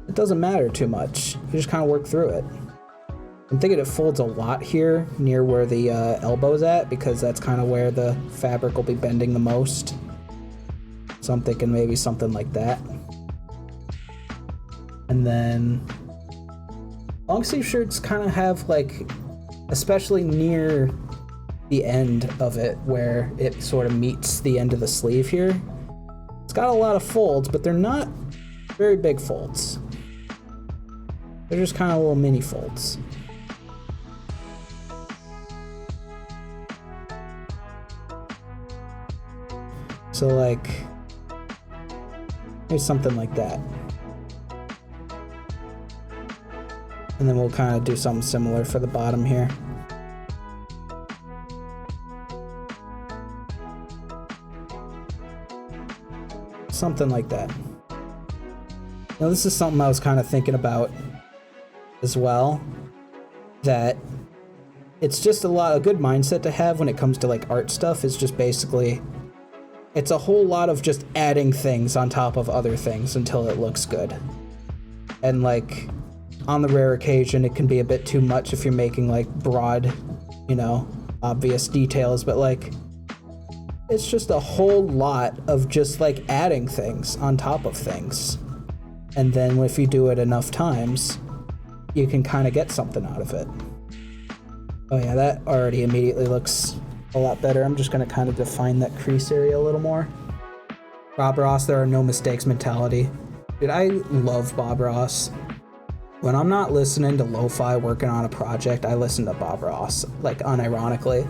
A: it doesn't matter too much. You just kind of work through it. I'm thinking it folds a lot here near where the elbow's at, because that's kind of where the fabric will be bending the most. So I'm thinking maybe something like that. And then long sleeve shirts kind of have like, especially near the end of it where it sort of meets the end of the sleeve here. It's got a lot of folds, but they're not very big folds. They're just kind of little mini folds. So like, maybe something like that. And then we'll kind of do something similar for the bottom here. Something like that. Now this is something I was kind of thinking about as well, that it's just a good mindset to have when it comes to like art stuff. Is just basically, it's a whole lot of just adding things on top of other things until it looks good. And like, on the rare occasion, it can be a bit too much if you're making like broad, you know, obvious details, but like, It's just a whole lot of just like adding things on top of things. And then if you do it enough times, you can kind of get something out of it. Oh yeah, that already immediately looks a lot better. I'm just going to kind of define that crease area a little more. Bob Ross, there are no mistakes mentality. Dude, I love Bob Ross. When I'm not listening to lo-fi working on a project, I listen to Bob Ross, like unironically.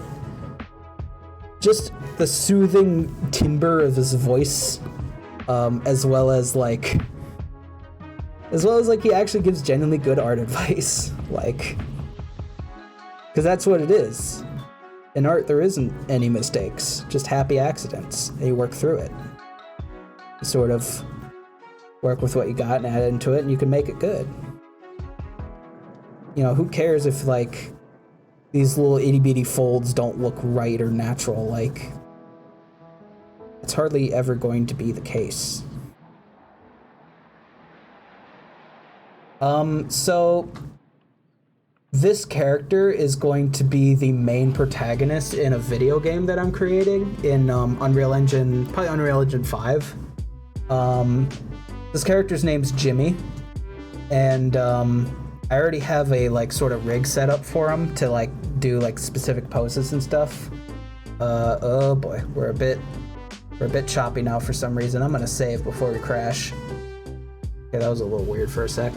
A: Just the soothing timbre of his voice, as well as like he actually gives genuinely good art advice, like, because that's what it is. In art, there isn't any mistakes, just happy accidents, and you work through it. You sort of work with what you got and add into it, and you can make it good. You know, who cares if, like, these little itty-bitty folds don't look right or natural? Like, it's hardly ever going to be the case. So this character is going to be the main protagonist in a video game that I'm creating in Unreal Engine 5. This character's name's Jimmy, and I already have a like sort of rig set up for him to like do like specific poses and stuff. Oh boy, we're a bit choppy now for some reason. I'm gonna save before we crash. Okay, that was a little weird for a sec.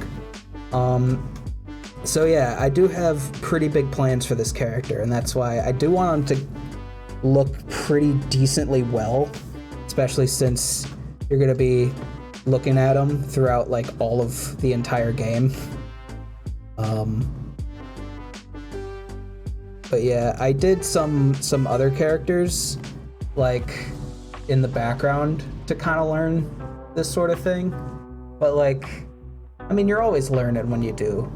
A: So yeah, I do have pretty big plans for this character, and that's why I do want him to look pretty decently well, especially since you're gonna be looking at him throughout like all of the entire game. But yeah, I did some other characters like in the background to kind of learn this sort of thing. But like, I mean, you're always learning when you do,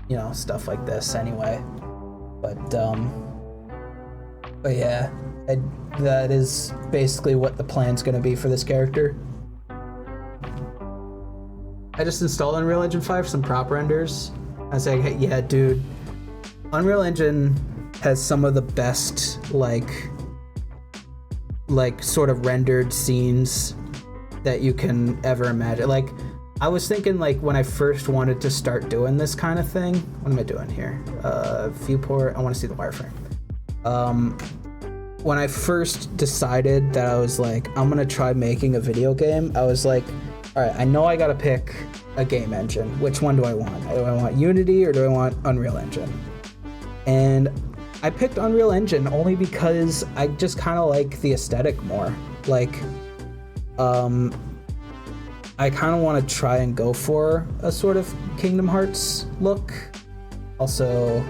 A: you know, stuff like this anyway. But yeah, that is basically what the plan's gonna be for this character. I just installed Unreal Engine 5, some prop renders. I was like, hey, yeah, dude, Unreal Engine has some of the best, like sort of rendered scenes that you can ever imagine. Like, I was thinking, like, when I first wanted to start doing this kind of thing, what am I doing here? Viewport, I want to see the wireframe. When I first decided that I was like, I'm gonna try making a video game, I was like, all right, I know I gotta pick a game engine. Which one do I want? Do I want Unity or do I want Unreal Engine? And I picked Unreal Engine only because I just kind of like the aesthetic more. Like, I kind of want to try and go for a sort of Kingdom Hearts look. Also,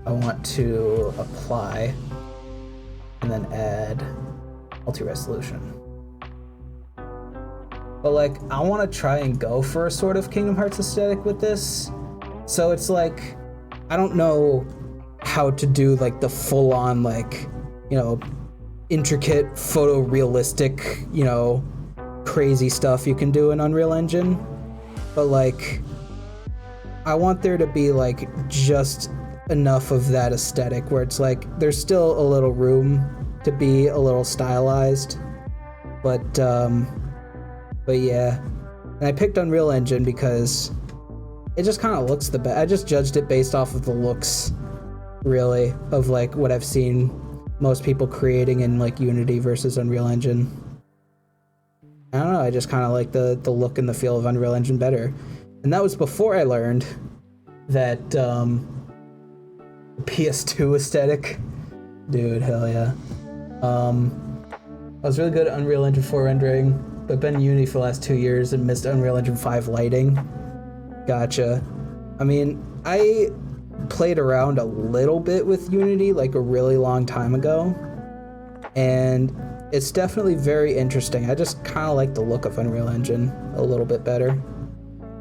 A: I want to apply and then add multi-resolution. But like, I want to try and go for a sort of Kingdom Hearts aesthetic with this. So it's like, I don't know how to do like the full-on, like, you know, intricate photorealistic, you know, crazy stuff you can do in Unreal Engine. But like, I want there to be like just enough of that aesthetic where it's like there's still a little room to be a little stylized. But yeah, and I picked Unreal Engine because it just kind of looks the best. I just judged it based off of the looks, really, of like what I've seen most people creating in like Unity versus Unreal Engine. I don't know, I just kind of like the look and the feel of Unreal Engine better. And that was before I learned that PS2 aesthetic. Dude, hell yeah. I was really good at Unreal Engine 4 rendering, but been in Unity for the last 2 years and missed Unreal Engine 5 lighting. Gotcha. I mean, I played around a little bit with Unity like a really long time ago, and it's definitely very interesting. I just kind of like the look of Unreal Engine a little bit better.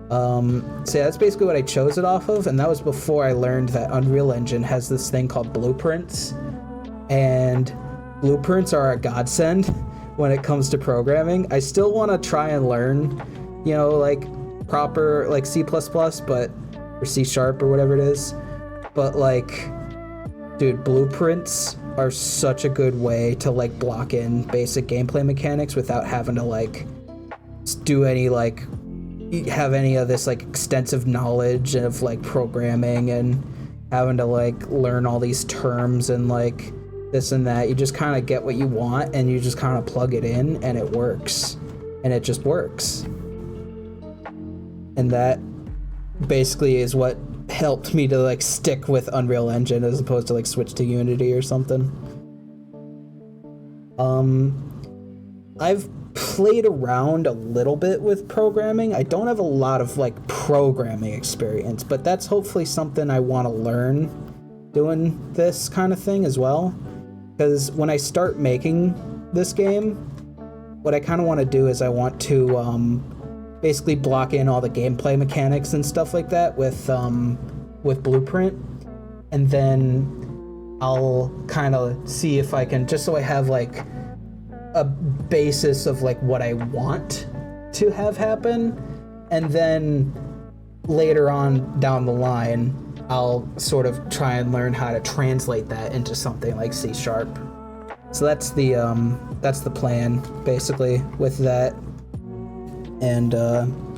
A: So yeah, that's basically what I chose it off of, and that was before I learned that Unreal Engine has this thing called blueprints, and blueprints are a godsend when it comes to programming. I still want to try and learn, you know, like proper like C++, but or C# or whatever it is. But like, dude, blueprints are such a good way to like block in basic gameplay mechanics without having to like do any like have any of this like extensive knowledge of like programming and having to like learn all these terms and like this and that. You just kind of get what you want and you just kind of plug it in and it works, and it just works. And that basically is what helped me to like stick with Unreal Engine as opposed to like switch to Unity or something. I've played around a little bit with programming. I don't have a lot of like programming experience, but that's hopefully something I want to learn doing this kind of thing as well. Because when I start making this game, what I kind of want to do is I want to basically block in all the gameplay mechanics and stuff like that with Blueprint, and then I'll kind of see if I can, just so I have like a basis of like what I want to have happen, and then later on down the line I'll sort of try and learn how to translate that into something like C#. So that's the plan basically with that, and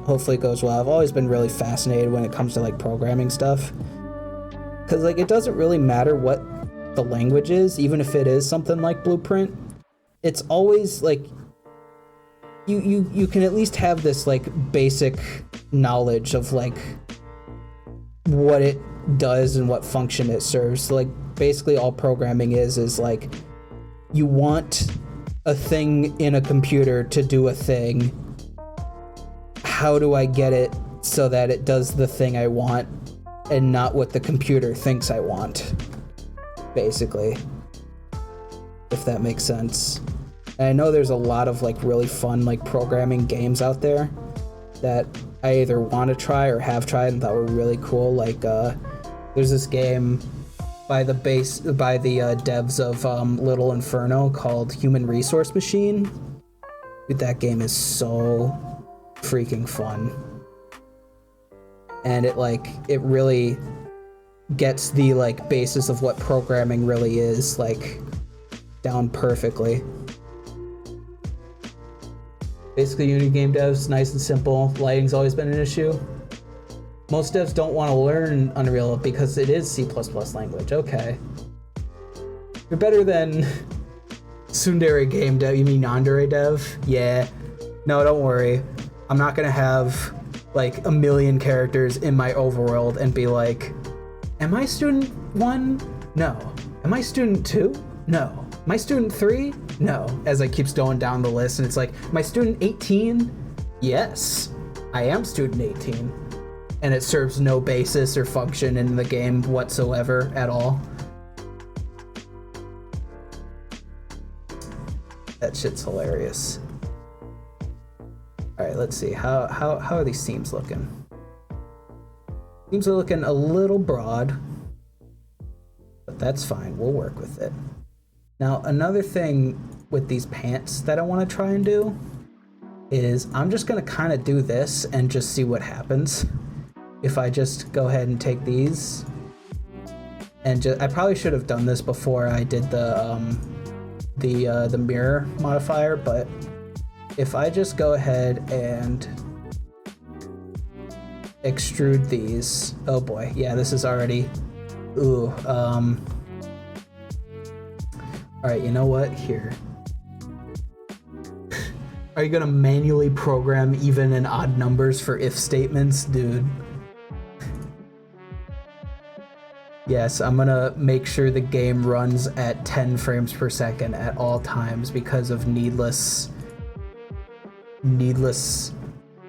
A: hopefully it goes well. I've always been really fascinated when it comes to like programming stuff, because like it doesn't really matter what the language is, even if it is something like Blueprint. It's always like you can at least have this like basic knowledge of like what it does and what function it serves. So like basically all programming is like you want a thing in a computer to do a thing. How do I get it so that it does the thing I want and not what the computer thinks I want, basically, if that makes sense. And I know there's a lot of like really fun like programming games out there that I either want to try or have tried and thought were really cool. Like there's this game by the devs of Little Inferno called Human Resource Machine. Dude, that game is so freaking fun, and it really gets the like basis of what programming really is like down perfectly. Basically, Unity game devs, nice and simple. Lighting's always been an issue. Most devs don't want to learn Unreal because it is C++ language. Okay. You're better than Tsundere game dev. You mean Yandere dev? Yeah. No, don't worry. I'm not gonna have like a million characters in my overworld and be like, am I student 1? No. Am I student 2? No. Am I student 3? No. As it keeps going down the list, and it's like, am I student 18? Yes, I am student 18. And it serves no basis or function in the game whatsoever at all. That shit's hilarious. All right, let's see. How are these themes looking? Themes are looking a little broad, but that's fine. We'll work with it. Now, another thing with these pants that I want to try and do is I'm just going to kind of do this and just see what happens. If I just go ahead and take these and I probably should have done this before I did the mirror modifier, but if I just go ahead and extrude these, oh boy, yeah, this is already, all right, you know what? Here. Are you gonna manually program even and odd numbers for if statements, dude? Yes, I'm gonna make sure the game runs at 10 frames per second at all times because of needless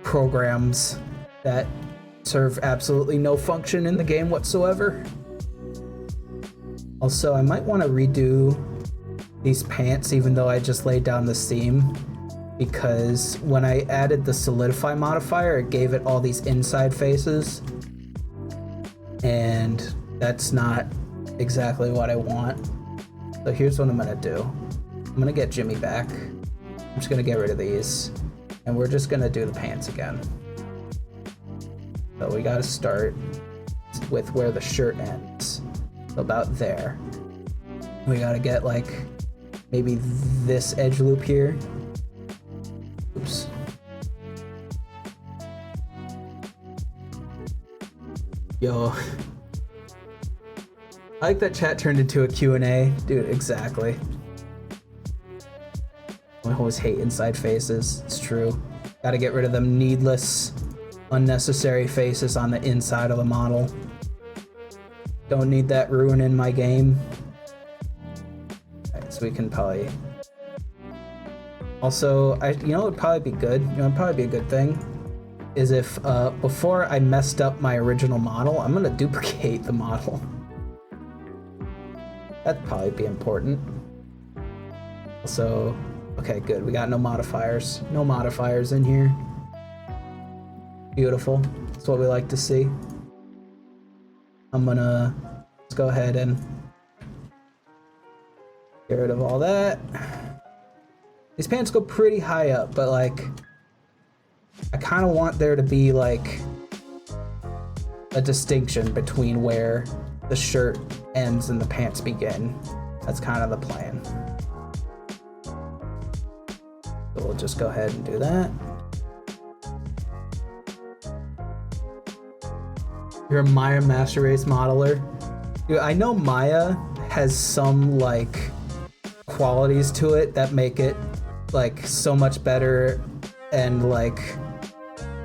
A: programs that serve absolutely no function in the game whatsoever. Also, I might want to redo these pants even though I just laid down the seam, because when I added the solidify modifier, it gave it all these inside faces, and that's not exactly what I want. So here's what I'm gonna do. I'm gonna get Jimmy back. I'm just gonna get rid of these, and we're just gonna do the pants again. So we gotta start with where the shirt ends, so about there. We gotta get like maybe this edge loop here. Oops. Yo. I like that chat turned into a Q&A. Dude, exactly. I always hate inside faces. It's true. Gotta get rid of them needless, unnecessary faces on the inside of the model. Don't need that ruining my game. Alright, so we can probably... Also, you know what would probably be good? You know, it'd probably be a good thing is if before I messed up my original model, I'm gonna duplicate the model. That'd probably be important. Also, okay, good. We got no modifiers. No modifiers in here. Beautiful. That's what we like to see. I'm gonna let's go ahead and get rid of all that. These pants go pretty high up, but like, I kind of want there to be like a distinction between where the shirt ends and the pants begin. That's kind of the plan. So we'll just go ahead and do that. You're a Maya Master Race modeler. Dude, I know Maya has some like qualities to it that make it like so much better and like,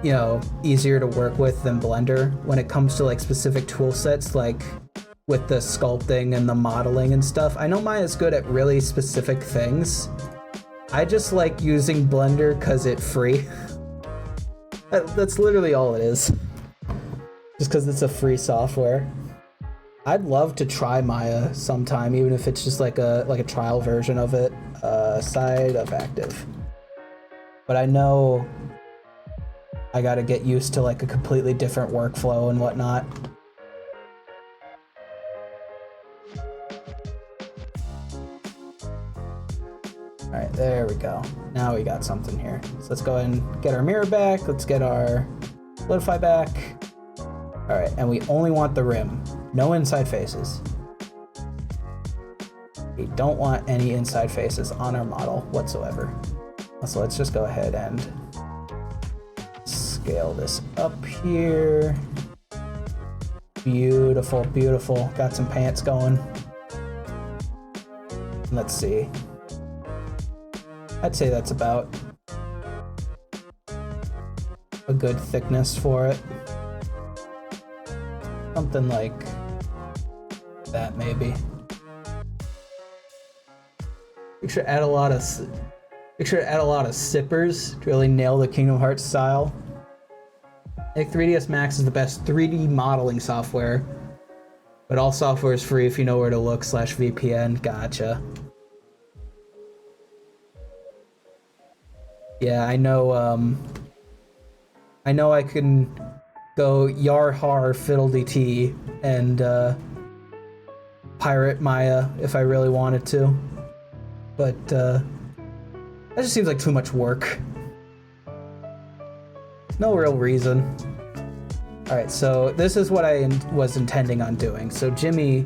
A: you know, easier to work with than Blender when it comes to like specific tool sets, like with the sculpting and the modeling and stuff. I know Maya's good at really specific things. I just like using Blender because it's free. That's literally all it is. Just because it's a free software. I'd love to try Maya sometime, even if it's just like a trial version of it. Side of active. But I know I gotta get used to like a completely different workflow and whatnot. Alright, there we go. Now we got something here. So let's go ahead and get our mirror back. Let's get our solidify back. Alright, and we only want the rim. No inside faces. We don't want any inside faces on our model whatsoever. So let's just go ahead and scale this up here. Beautiful, beautiful. Got some pants going. Let's see. I'd say that's about a good thickness for it. Something like that, maybe. Make sure to add a lot of sippers to really nail the Kingdom Hearts style. I think 3ds Max is the best 3D modeling software, but all software is free if you know where to look /VPN. Gotcha. Yeah, I know I can go yar har fiddle-dee-tee and pirate Maya if I really wanted to. But that just seems like too much work. No real reason. Alright, so this is what I was intending on doing. So Jimmy,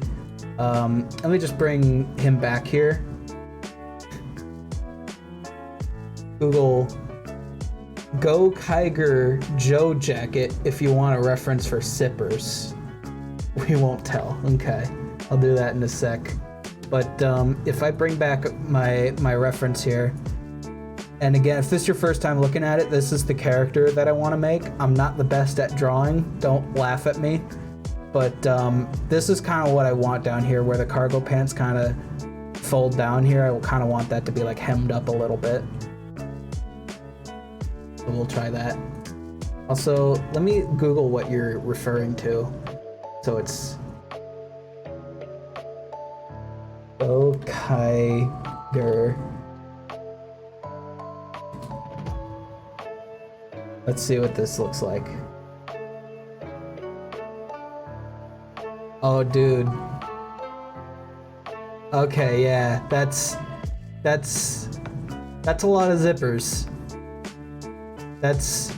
A: let me just bring him back here. Google Go Kiger Joe jacket if you want a reference for sippers. We won't tell. Okay, I'll do that in a sec. But if I bring back my reference here, and again, if this is your first time looking at it, this is the character that I want to make. I'm not the best at drawing, don't laugh at me. But this is kind of what I want down here, where the cargo pants kind of fold down here. I kind of want that to be like hemmed up a little bit. So we'll try that. Also, let me Google what you're referring to. So it's Kiger. Let's see what this looks like. Oh, dude. Okay, yeah, that's a lot of zippers. That's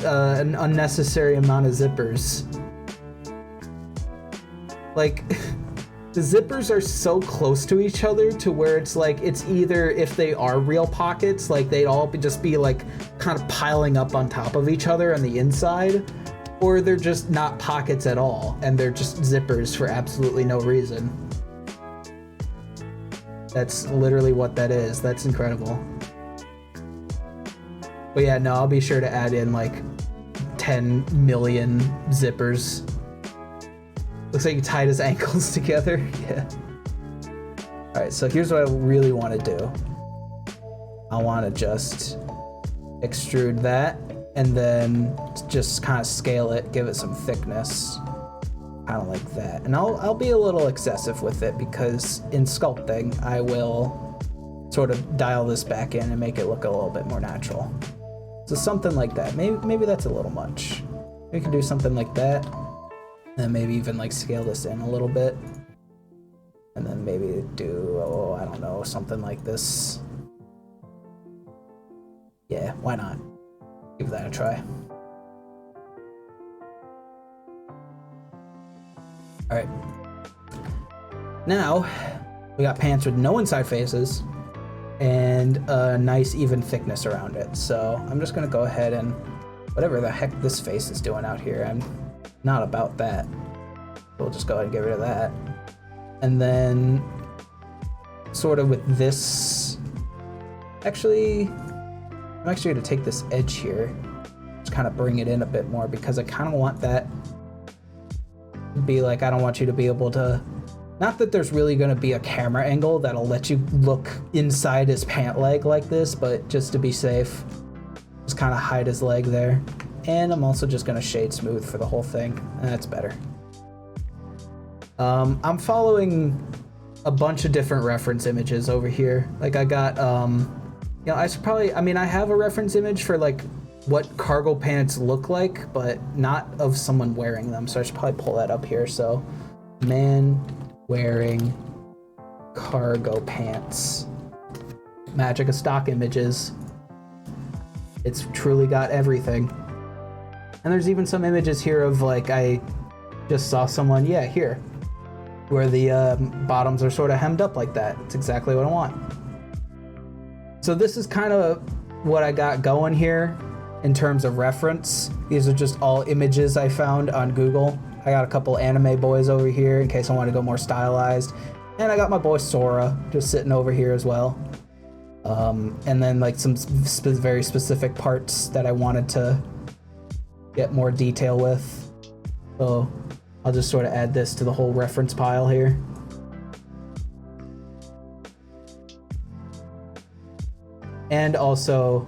A: an unnecessary amount of zippers. Like, the zippers are so close to each other to where it's like, it's either, if they are real pockets, like they'd all just be like kind of piling up on top of each other on the inside, or they're just not pockets at all and they're just zippers for absolutely no reason. That's literally what that is. That's incredible. But yeah, no, I'll be sure to add in like 10 million zippers. Looks like he tied his ankles together. Yeah. All right, so here's what I really want to do. I want to just extrude that and then just kind of scale it, give it some thickness, kind of like that. And I'll be a little excessive with it because in sculpting, I will sort of dial this back in and make it look a little bit more natural. So something like that. Maybe that's a little much. We can do something like that. And maybe even like scale this in a little bit. And then maybe do, oh, I don't know, something like this. Yeah, why not? Give that a try. All right. Now, we got pants with no inside faces and a nice even thickness around it. So I'm just gonna go ahead and whatever the heck this face is doing out here, I'm not about that. We'll just go ahead and get rid of that. And then sort of with this, actually, I'm actually gonna take this edge here, just kind of bring it in a bit more because I kind of want that to be like, I don't want you to be able to, not that there's really gonna be a camera angle that'll let you look inside his pant leg like this, but just to be safe, just kind of hide his leg there. And I'm also just gonna shade smooth for the whole thing. That's better. I'm following a bunch of different reference images over here. Like I got, you know, I have a reference image for like what cargo pants look like, but not of someone wearing them. So I should probably pull that up here. So man wearing cargo pants. Magic of stock images. It's truly got everything. And there's even some images here of like, I just saw someone, yeah, here, where the bottoms are sort of hemmed up like that. It's exactly what I want. So this is kind of what I got going here in terms of reference. These are just all images I found on Google. I got a couple anime boys over here in case I want to go more stylized. And I got my boy Sora just sitting over here as well. And then like some very specific parts that I wanted to get more detail with. So I'll just sort of add this to the whole reference pile here. And also,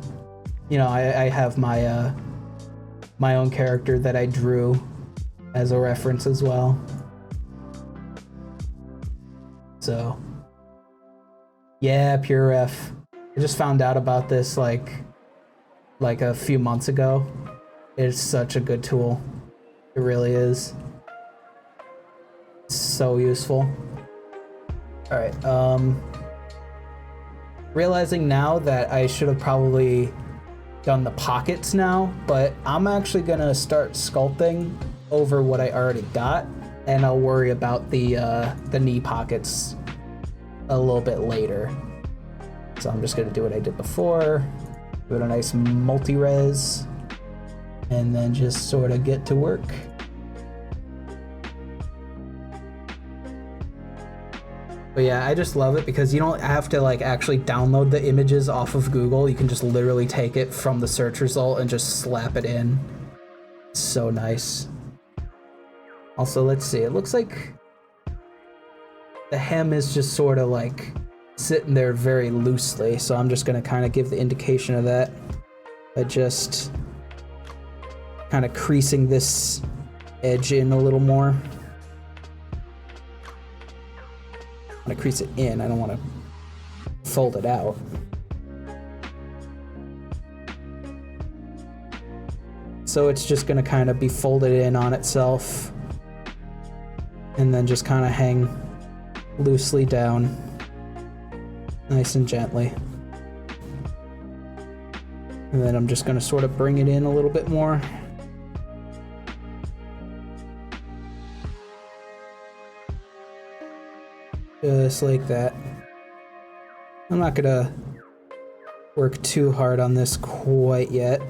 A: you know, I have my my own character that I drew as a reference as well. So, yeah, Pure Ref. I just found out about this like a few months ago. It's such a good tool. It really is. It's so useful. All right. Realizing now that I should have probably done the pockets now, but I'm actually gonna start sculpting over what I already got, and I'll worry about the knee pockets a little bit later. So I'm just gonna do what I did before, do it a nice multi-res, and then just sort of get to work. But yeah, I just love it because you don't have to like actually download the images off of Google. You can just literally take it from the search result and just slap it in. It's so nice. Also, let's see, it looks like the hem is just sort of like sitting there very loosely. So I'm just gonna kind of give the indication of that by just kind of creasing this edge in a little more. I want to crease it in, I don't want to fold it out. So it's just going to kind of be folded in on itself and then just kind of hang loosely down, nice and gently. And then I'm just going to sort of bring it in a little bit more. Just like that. I'm not gonna work too hard on this quite yet.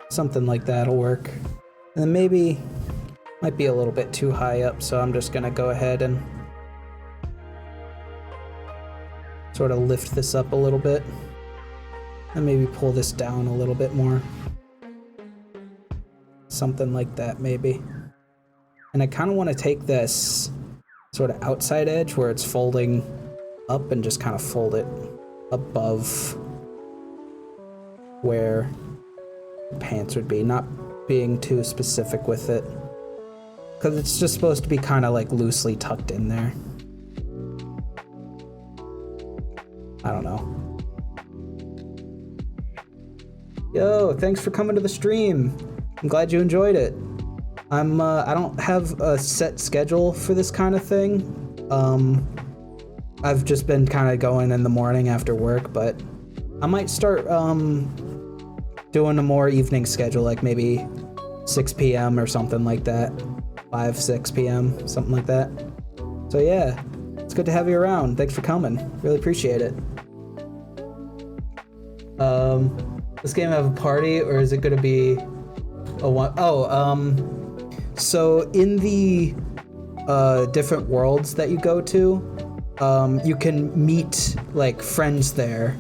A: Something like that'll work. And then maybe might be a little bit too high up, so I'm just gonna go ahead and sort of lift this up a little bit. And maybe pull this down a little bit more. Something like that, maybe. And I kind of want to take this sort of outside edge where it's folding up and just kind of fold it above where the pants would be, not being too specific with it. Because it's just supposed to be kind of like loosely tucked in there. I don't know. Yo, thanks for coming to the stream. I'm glad you enjoyed it. I don't have a set schedule for this kind of thing. I've just been kind of going in the morning after work, but I might start doing a more evening schedule, like maybe 6 p.m. or something like that. 5, 6 p.m., something like that. So yeah, it's good to have you around. Thanks for coming. Really appreciate it. This game have a party, or is it going to be a one? So in the different worlds that you go to, you can meet like friends there,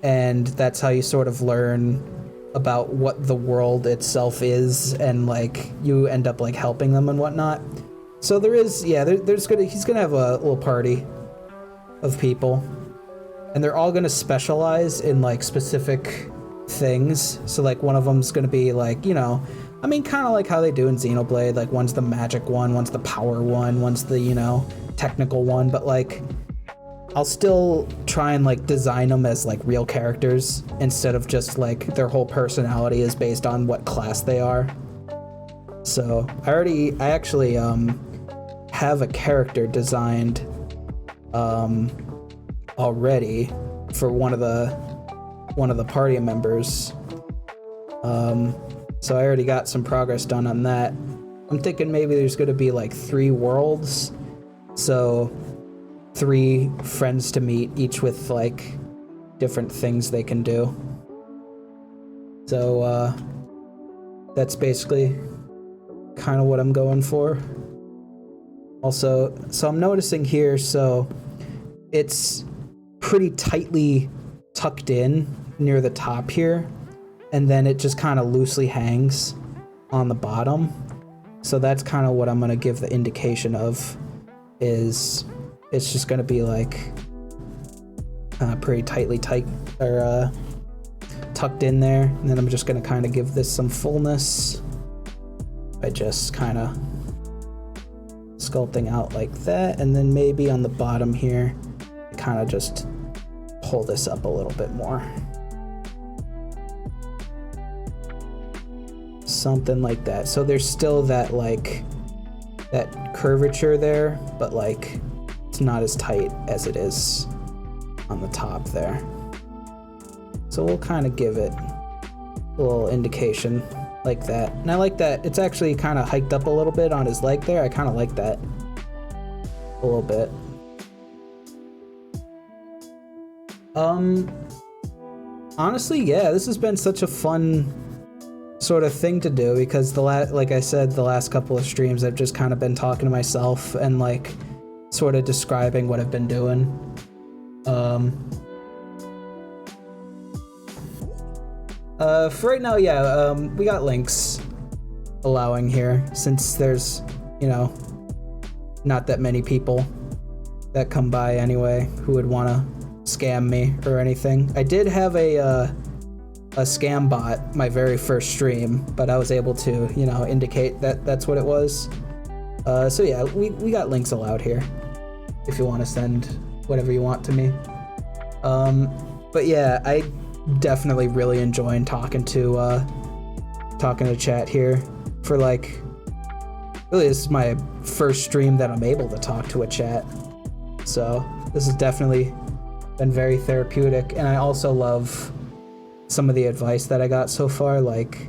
A: and that's how you sort of learn about what the world itself is, and like you end up like helping them and whatnot. So there is, yeah, he's gonna have a little party of people, and they're all gonna specialize in like specific things. So like one of them's gonna be like, you know, I mean, kind of like how they do in Xenoblade, like one's the magic one, one's the power one, one's the, you know, technical one, but like I'll still try and like design them as like real characters instead of just like their whole personality is based on what class they are. So I actually have a character designed already for one of the party members. So I already got some progress done on that. I'm thinking maybe there's going to be like 3 worlds. So 3 friends to meet, each with like different things they can do. So that's basically kind of what I'm going for. Also, so I'm noticing here, so it's pretty tightly tucked in near the top here, and then it just kind of loosely hangs on the bottom. So that's kind of what I'm going to give the indication of, is it's just going to be like pretty tightly tucked in there. And then I'm just going to kind of give this some fullness by just kind of sculpting out like that. And then maybe on the bottom here, kind of just pull this up a little bit more. Something like that. So there's still that like that curvature there, but like it's not as tight as it is on the top there. So we'll kind of give it a little indication like that. And I like that it's actually kind of hiked up a little bit on his leg there. I kind of like that a little bit. Honestly, yeah, this has been such a fun sort of thing to do, because like I said, the last couple of streams I've just kind of been talking to myself and like sort of describing what I've been doing. For right now, yeah, we got links allowing here, since there's, you know, not that many people that come by anyway who would want to scam me or anything. I did have a scam bot my very first stream, but I was able to, you know, indicate that that's what it was. So yeah, we got links allowed here if you want to send whatever you want to me. But yeah, I definitely really enjoying talking to chat here. For like, really, this is my first stream that I'm able to talk to a chat, so this has definitely been very therapeutic. And I also love some of the advice that I got so far, like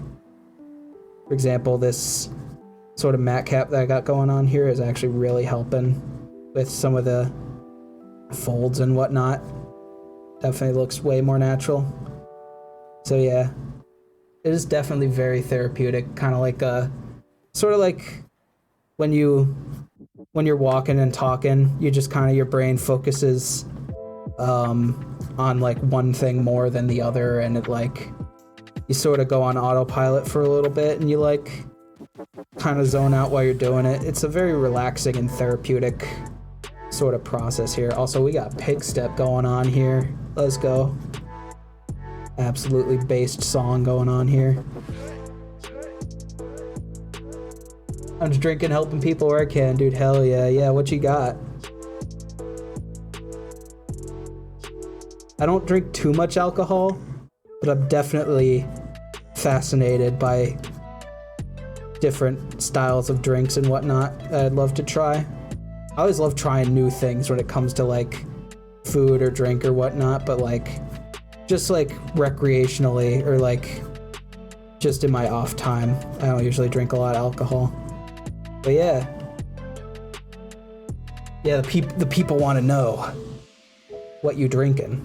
A: for example, this sort of matte cap that I got going on here is actually really helping with some of the folds and whatnot. Definitely looks way more natural. So yeah, it is definitely very therapeutic, kind of like sort of like when you're walking and talking, you just kind of, your brain focuses on like one thing more than the other, and it like, you sort of go on autopilot for a little bit and you like kind of zone out while you're doing it. It's a very relaxing and therapeutic sort of process here. Also, we got Pig Step going on here. Let's go. Absolutely based song going on here. I'm just drinking, helping people where I can, dude. Hell yeah. Yeah, what you got? I don't drink too much alcohol, but I'm definitely fascinated by different styles of drinks and whatnot that I'd love to try. I always love trying new things when it comes to like food or drink or whatnot, but like just like recreationally or like just in my off time. I don't usually drink a lot of alcohol. But yeah. Yeah, the people want to know what you drinking.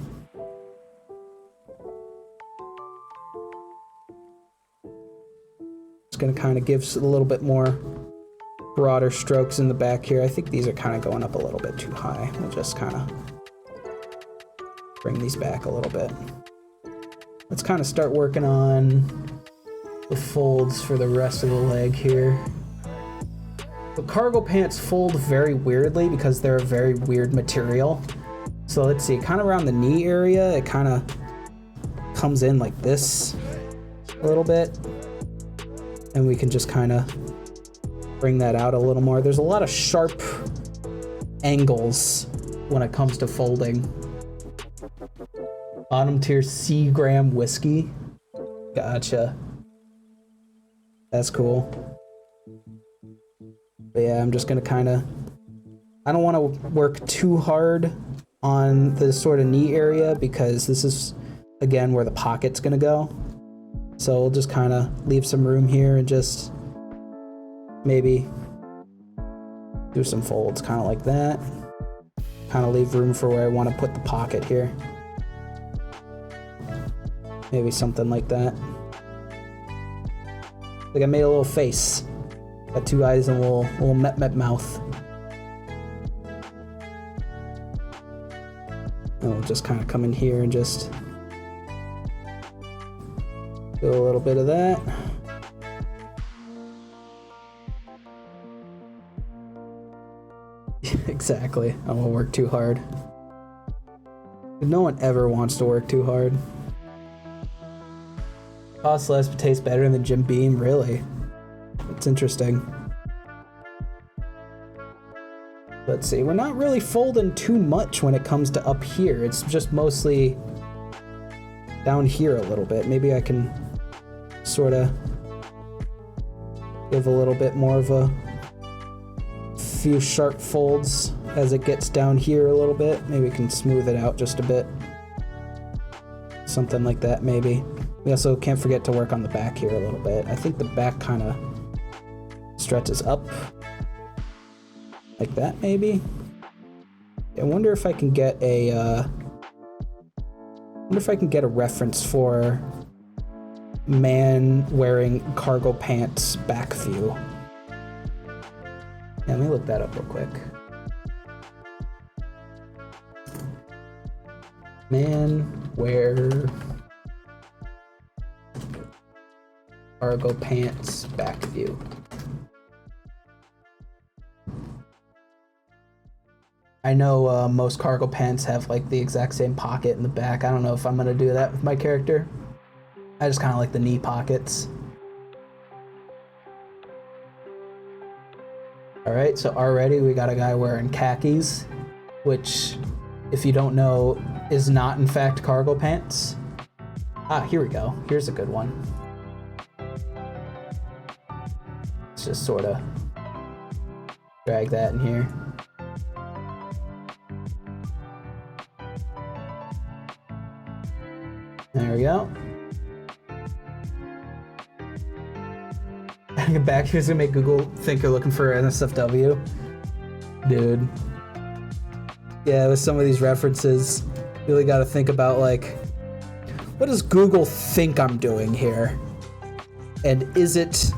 A: Just gonna kind of give a little bit more broader strokes in the back here. I think these are kind of going up a little bit too high. We'll just kind of bring these back a little bit. Let's kind of start working on the folds for the rest of the leg here. The cargo pants fold very weirdly because they're a very weird material. So let's see, kind of around the knee area, it kind of comes in like this a little bit. And we can just kind of bring that out a little more. There's a lot of sharp angles when it comes to folding. Bottom tier Seagram whiskey. Gotcha. That's cool. But yeah, I'm just gonna kind of, I don't want to work too hard on the sort of knee area because this is, again, where the pocket's gonna go. So we'll just kind of leave some room here and just maybe do some folds kind of like that. Kind of leave room for where I want to put the pocket here. Maybe something like that. Like I made a little face. Got two eyes and a little met mouth. And we'll just kind of come in here and just do a little bit of that. Exactly. I won't work too hard. No one ever wants to work too hard. Costs less but tastes better than Jim Beam, really. It's interesting. Let's see, we're not really folding too much when it comes to up here. It's just mostly down here a little bit. Maybe I can sort of give a little bit more of a few sharp folds as it gets down here a little bit. Maybe we can smooth it out just a bit. Something like that, maybe. We also can't forget to work on the back here a little bit. I think the back kind of stretches up like that, maybe. I wonder if I can get a reference for man wearing cargo pants back view. Yeah, let me look that up real quick. Man wear cargo pants back view. I know most cargo pants have like the exact same pocket in the back. I don't know if I'm gonna do that with my character. I just kind of like the knee pockets. Alright, so already we got a guy wearing khakis, which, if you don't know, is not in fact cargo pants. Ah, here we go. Here's a good one. Let's just sort of drag that in here. There we go. back. He was gonna make Google think you're looking for NSFW. Dude. Yeah, with some of these references, you really gotta think about, like, what does Google think I'm doing here? And is it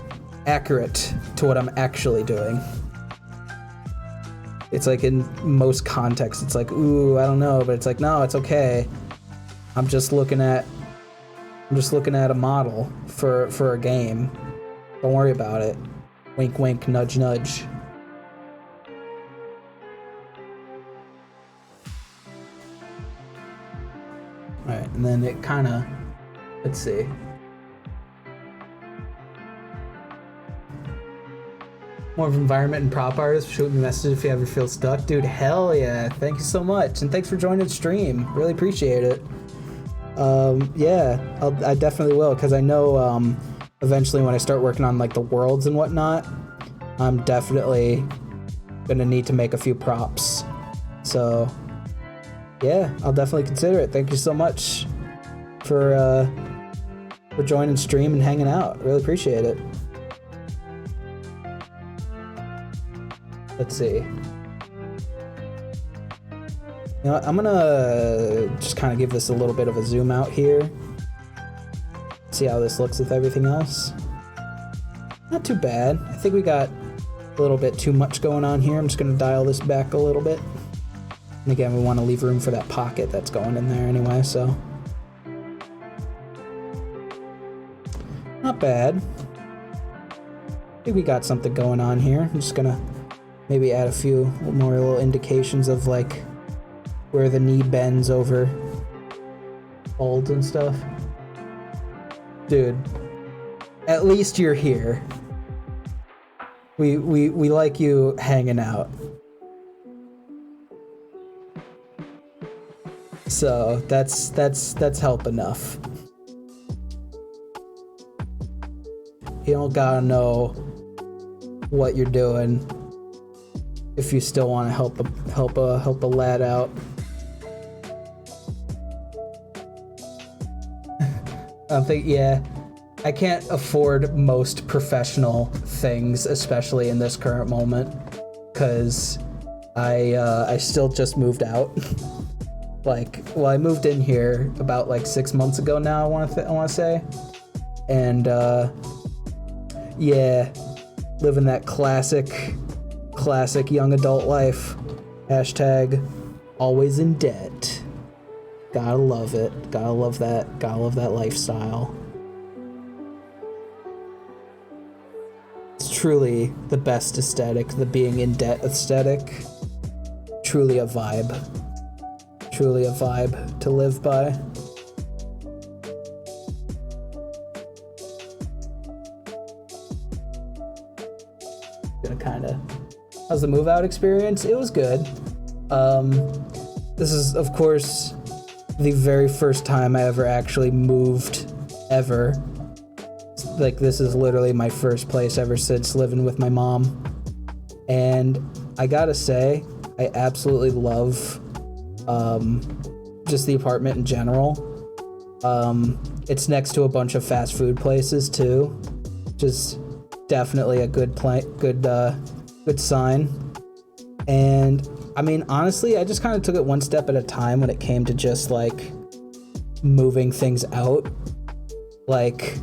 A: accurate to what I'm actually doing? It's like in most contexts, it's like, ooh, I don't know, but it's like, no, it's okay. I'm just looking at a model for a game. Don't worry about it. Wink, wink, nudge, nudge. All right, and then it kind of, let's see. More of environment and prop artist. Shoot me a message if you ever feel stuck. Dude, hell yeah. Thank you so much. And thanks for joining the stream. Really appreciate it. Yeah, I definitely will, because I know eventually when I start working on like the worlds and whatnot, I'm definitely gonna need to make a few props. So yeah, I'll definitely consider it. Thank you so much for joining stream and hanging out. Really appreciate it. Let's see. You know what, I'm gonna just kind of give this a little bit of a zoom out here. See how this looks with everything else. Not too bad. I think we got a little bit too much going on here. I'm just gonna dial this back a little bit. And again, we want to leave room for that pocket that's going in there anyway, so. Not bad. I think we got something going on here. I'm just gonna maybe add a few more little indications of like where the knee bends over folds and stuff. Dude, at least you're here. We like you hanging out. So that's help enough. You don't gotta know what you're doing if you still want to help a lad out. I think, yeah, I can't afford most professional things, especially in this current moment, because I still just moved out. Like, well, I moved in here about like 6 months ago now. I want to say, and yeah, living that classic young adult life. Hashtag always in debt. Gotta love it. Gotta love that. Gotta love that lifestyle. It's truly the best aesthetic, the being in debt aesthetic. Truly a vibe. Truly a vibe to live by. Gonna kinda... How's the move out experience? It was good. This is, of course, the very first time I ever actually moved ever. Like, this is literally my first place ever since living with my mom. And I gotta say, I absolutely love just the apartment in general. It's next to a bunch of fast food places too, which is definitely a good sign. And I mean, honestly, I just kind of took it one step at a time when it came to just like moving things out. Like,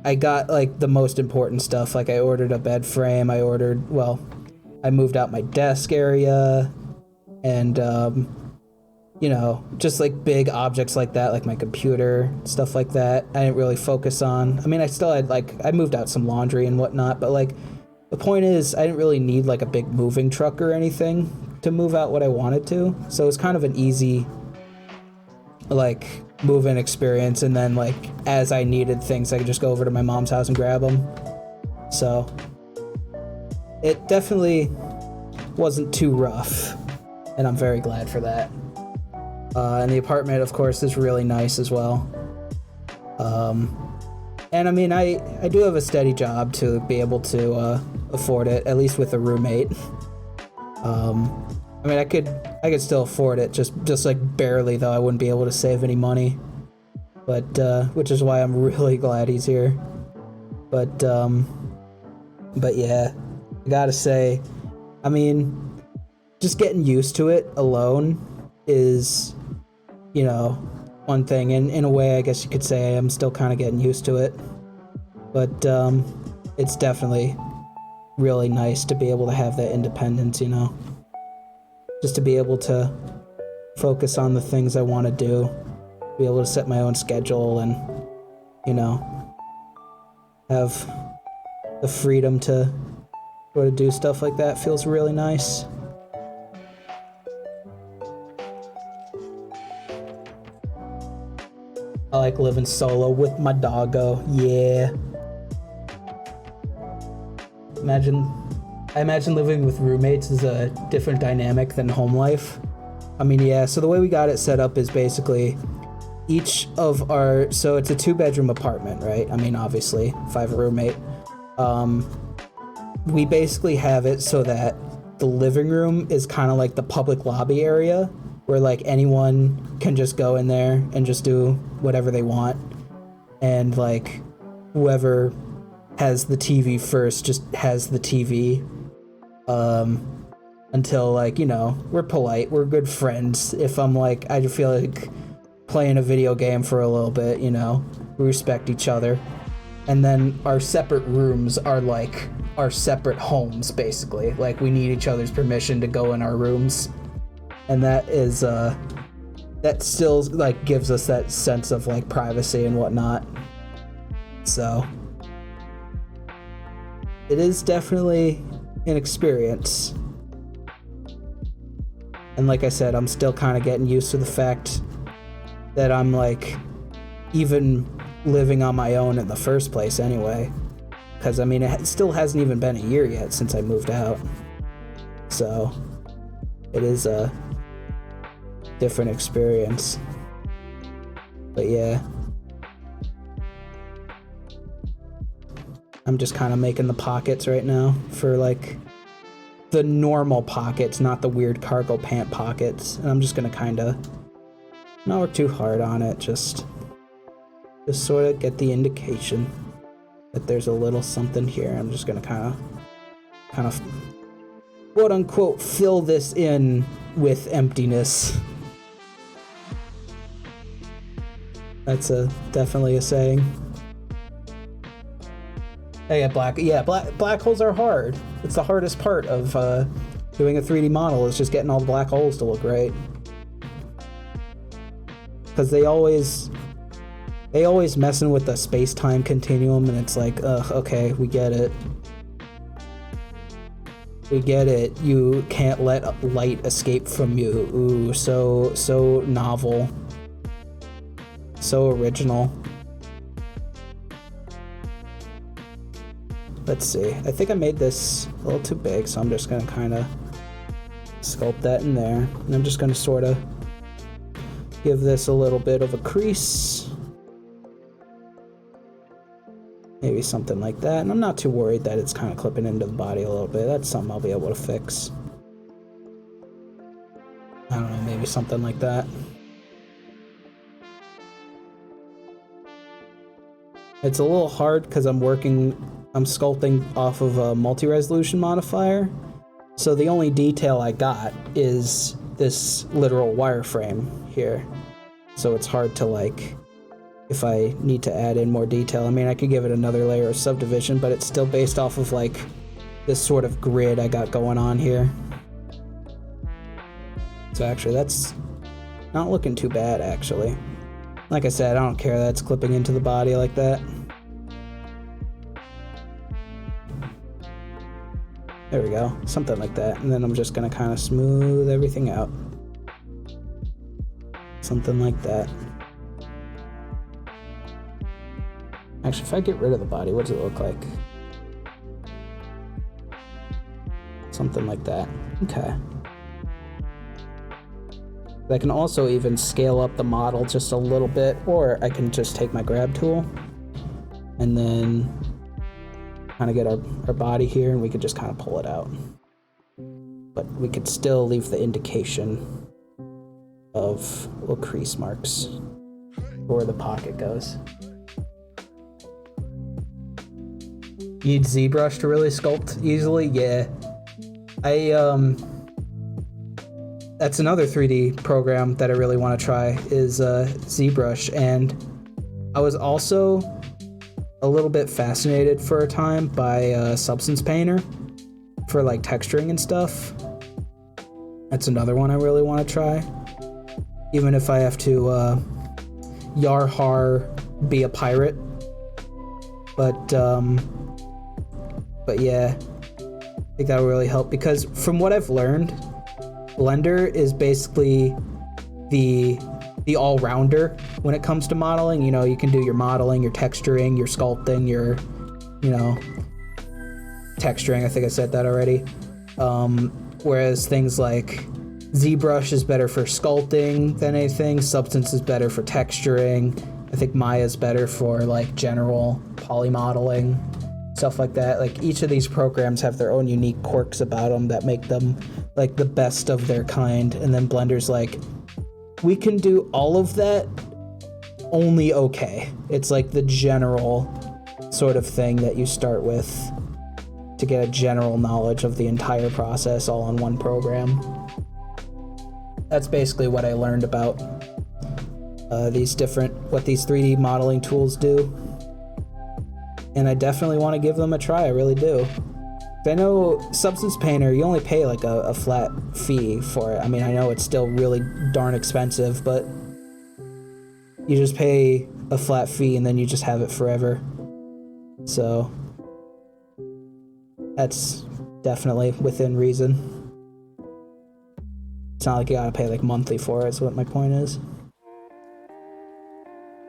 A: I got like the most important stuff. Like, I ordered a bed frame. I moved out my desk area, and you know, just like big objects like that, like my computer, stuff like that. I didn't really focus on. I mean, I still had I moved out some laundry and whatnot, but like, the point is, I didn't really need like a big moving truck or anything to move out what I wanted to. So it was kind of an easy like move-in experience. And then like, as I needed things, I could just go over to my mom's house and grab them. So it definitely wasn't too rough, and I'm very glad for that. And the apartment, of course, is really nice as well. And I mean, I do have a steady job to be able to afford it, at least with a roommate. I mean, I could still afford it, just like barely, though. I wouldn't be able to save any money, but which is why I'm really glad he's here. But But yeah, I gotta say, I mean, just getting used to it alone is, you know, one thing. And in a way, I guess you could say I am still kind of getting used to it. But it's definitely really nice to be able to have that independence, you know? Just to be able to focus on the things I want to do, be able to set my own schedule and, you know, have the freedom to sort of do stuff like that feels really nice. I like living solo with my doggo, yeah. I imagine living with roommates is a different dynamic than home life. I mean, yeah, so the way we got it set up is basically each of our, so it's a 2-bedroom apartment, right? I mean, obviously, if I have a roommate. We basically have it so that the living room is kind of like the public lobby area where like anyone can just go in there and just do whatever they want. And like whoever has the TV first just has the TV until like, you know, we're polite, we're good friends. If I'm like, I feel like playing a video game for a little bit, you know, we respect each other. And then our separate rooms are like our separate homes, basically. Like we need each other's permission to go in our rooms. And that is, that still like gives us that sense of like privacy and whatnot. So it is definitely an experience. And like I said, I'm still kind of getting used to the fact that I'm like even living on my own in the first place anyway. Because I mean, it still hasn't even been a year yet since I moved out. So it is a different experience. But yeah. I'm just kind of making the pockets right now for like the normal pockets, not the weird cargo pant pockets. And I'm just gonna kind of not work too hard on it, just sort of get the indication that there's a little something here. I'm just gonna kind of quote unquote fill this in with emptiness. That's definitely a saying. Black holes are hard. It's the hardest part of doing a 3D model, is just getting all the black holes to look right. Because they always messing with the space-time continuum, and it's like, ugh, okay, we get it. We get it. You can't let light escape from you. Ooh, so novel. So original. Let's see. I think I made this a little too big, so I'm just gonna kind of sculpt that in there. And I'm just gonna sort of give this a little bit of a crease. Maybe something like that. And I'm not too worried that it's kind of clipping into the body a little bit. That's something I'll be able to fix. I don't know, maybe something like that. It's a little hard because I'm sculpting off of a multi-resolution modifier. So the only detail I got is this literal wireframe here. So it's hard to like, if I need to add in more detail. I mean, I could give it another layer of subdivision, but it's still based off of like this sort of grid I got going on here. So actually that's not looking too bad actually. Like I said, I don't care that it's clipping into the body like that. There we go, something like that. And then I'm just gonna kind of smooth everything out. Something like that. Actually, if I get rid of the body, what does it look like? Something like that. Okay. I can also even scale up the model just a little bit, or I can just take my grab tool and then kind of get our body here, and we could just kind of pull it out. But we could still leave the indication of little crease marks where the pocket goes. You need ZBrush to really sculpt easily? Yeah. That's another 3D program that I really want to try is ZBrush, and I was also a little bit fascinated for a time by Substance Painter for like texturing and stuff. That's another one I really want to try, even if I have to Yarhar be a pirate. But yeah, I think that would really help, because from what I've learned, Blender is basically the all-rounder when it comes to modeling. You know, you can do your modeling, your texturing, your sculpting, your, you know, texturing. I think I said that already. Whereas things like ZBrush is better for sculpting than anything. Substance is better for texturing. I think Maya is better for like general poly modeling, stuff like that. Like each of these programs have their own unique quirks about them that make them like the best of their kind. And then Blender's like, we can do all of that, only okay. It's like the general sort of thing that you start with to get a general knowledge of the entire process all in one program. That's basically what I learned about what these 3D modeling tools do. And I definitely want to give them a try, I really do. I know Substance Painter, you only pay like a flat fee for it. I mean, I know it's still really darn expensive, but you just pay a flat fee and then you just have it forever. So that's definitely within reason. It's not like you gotta pay like monthly for it, is what my point is.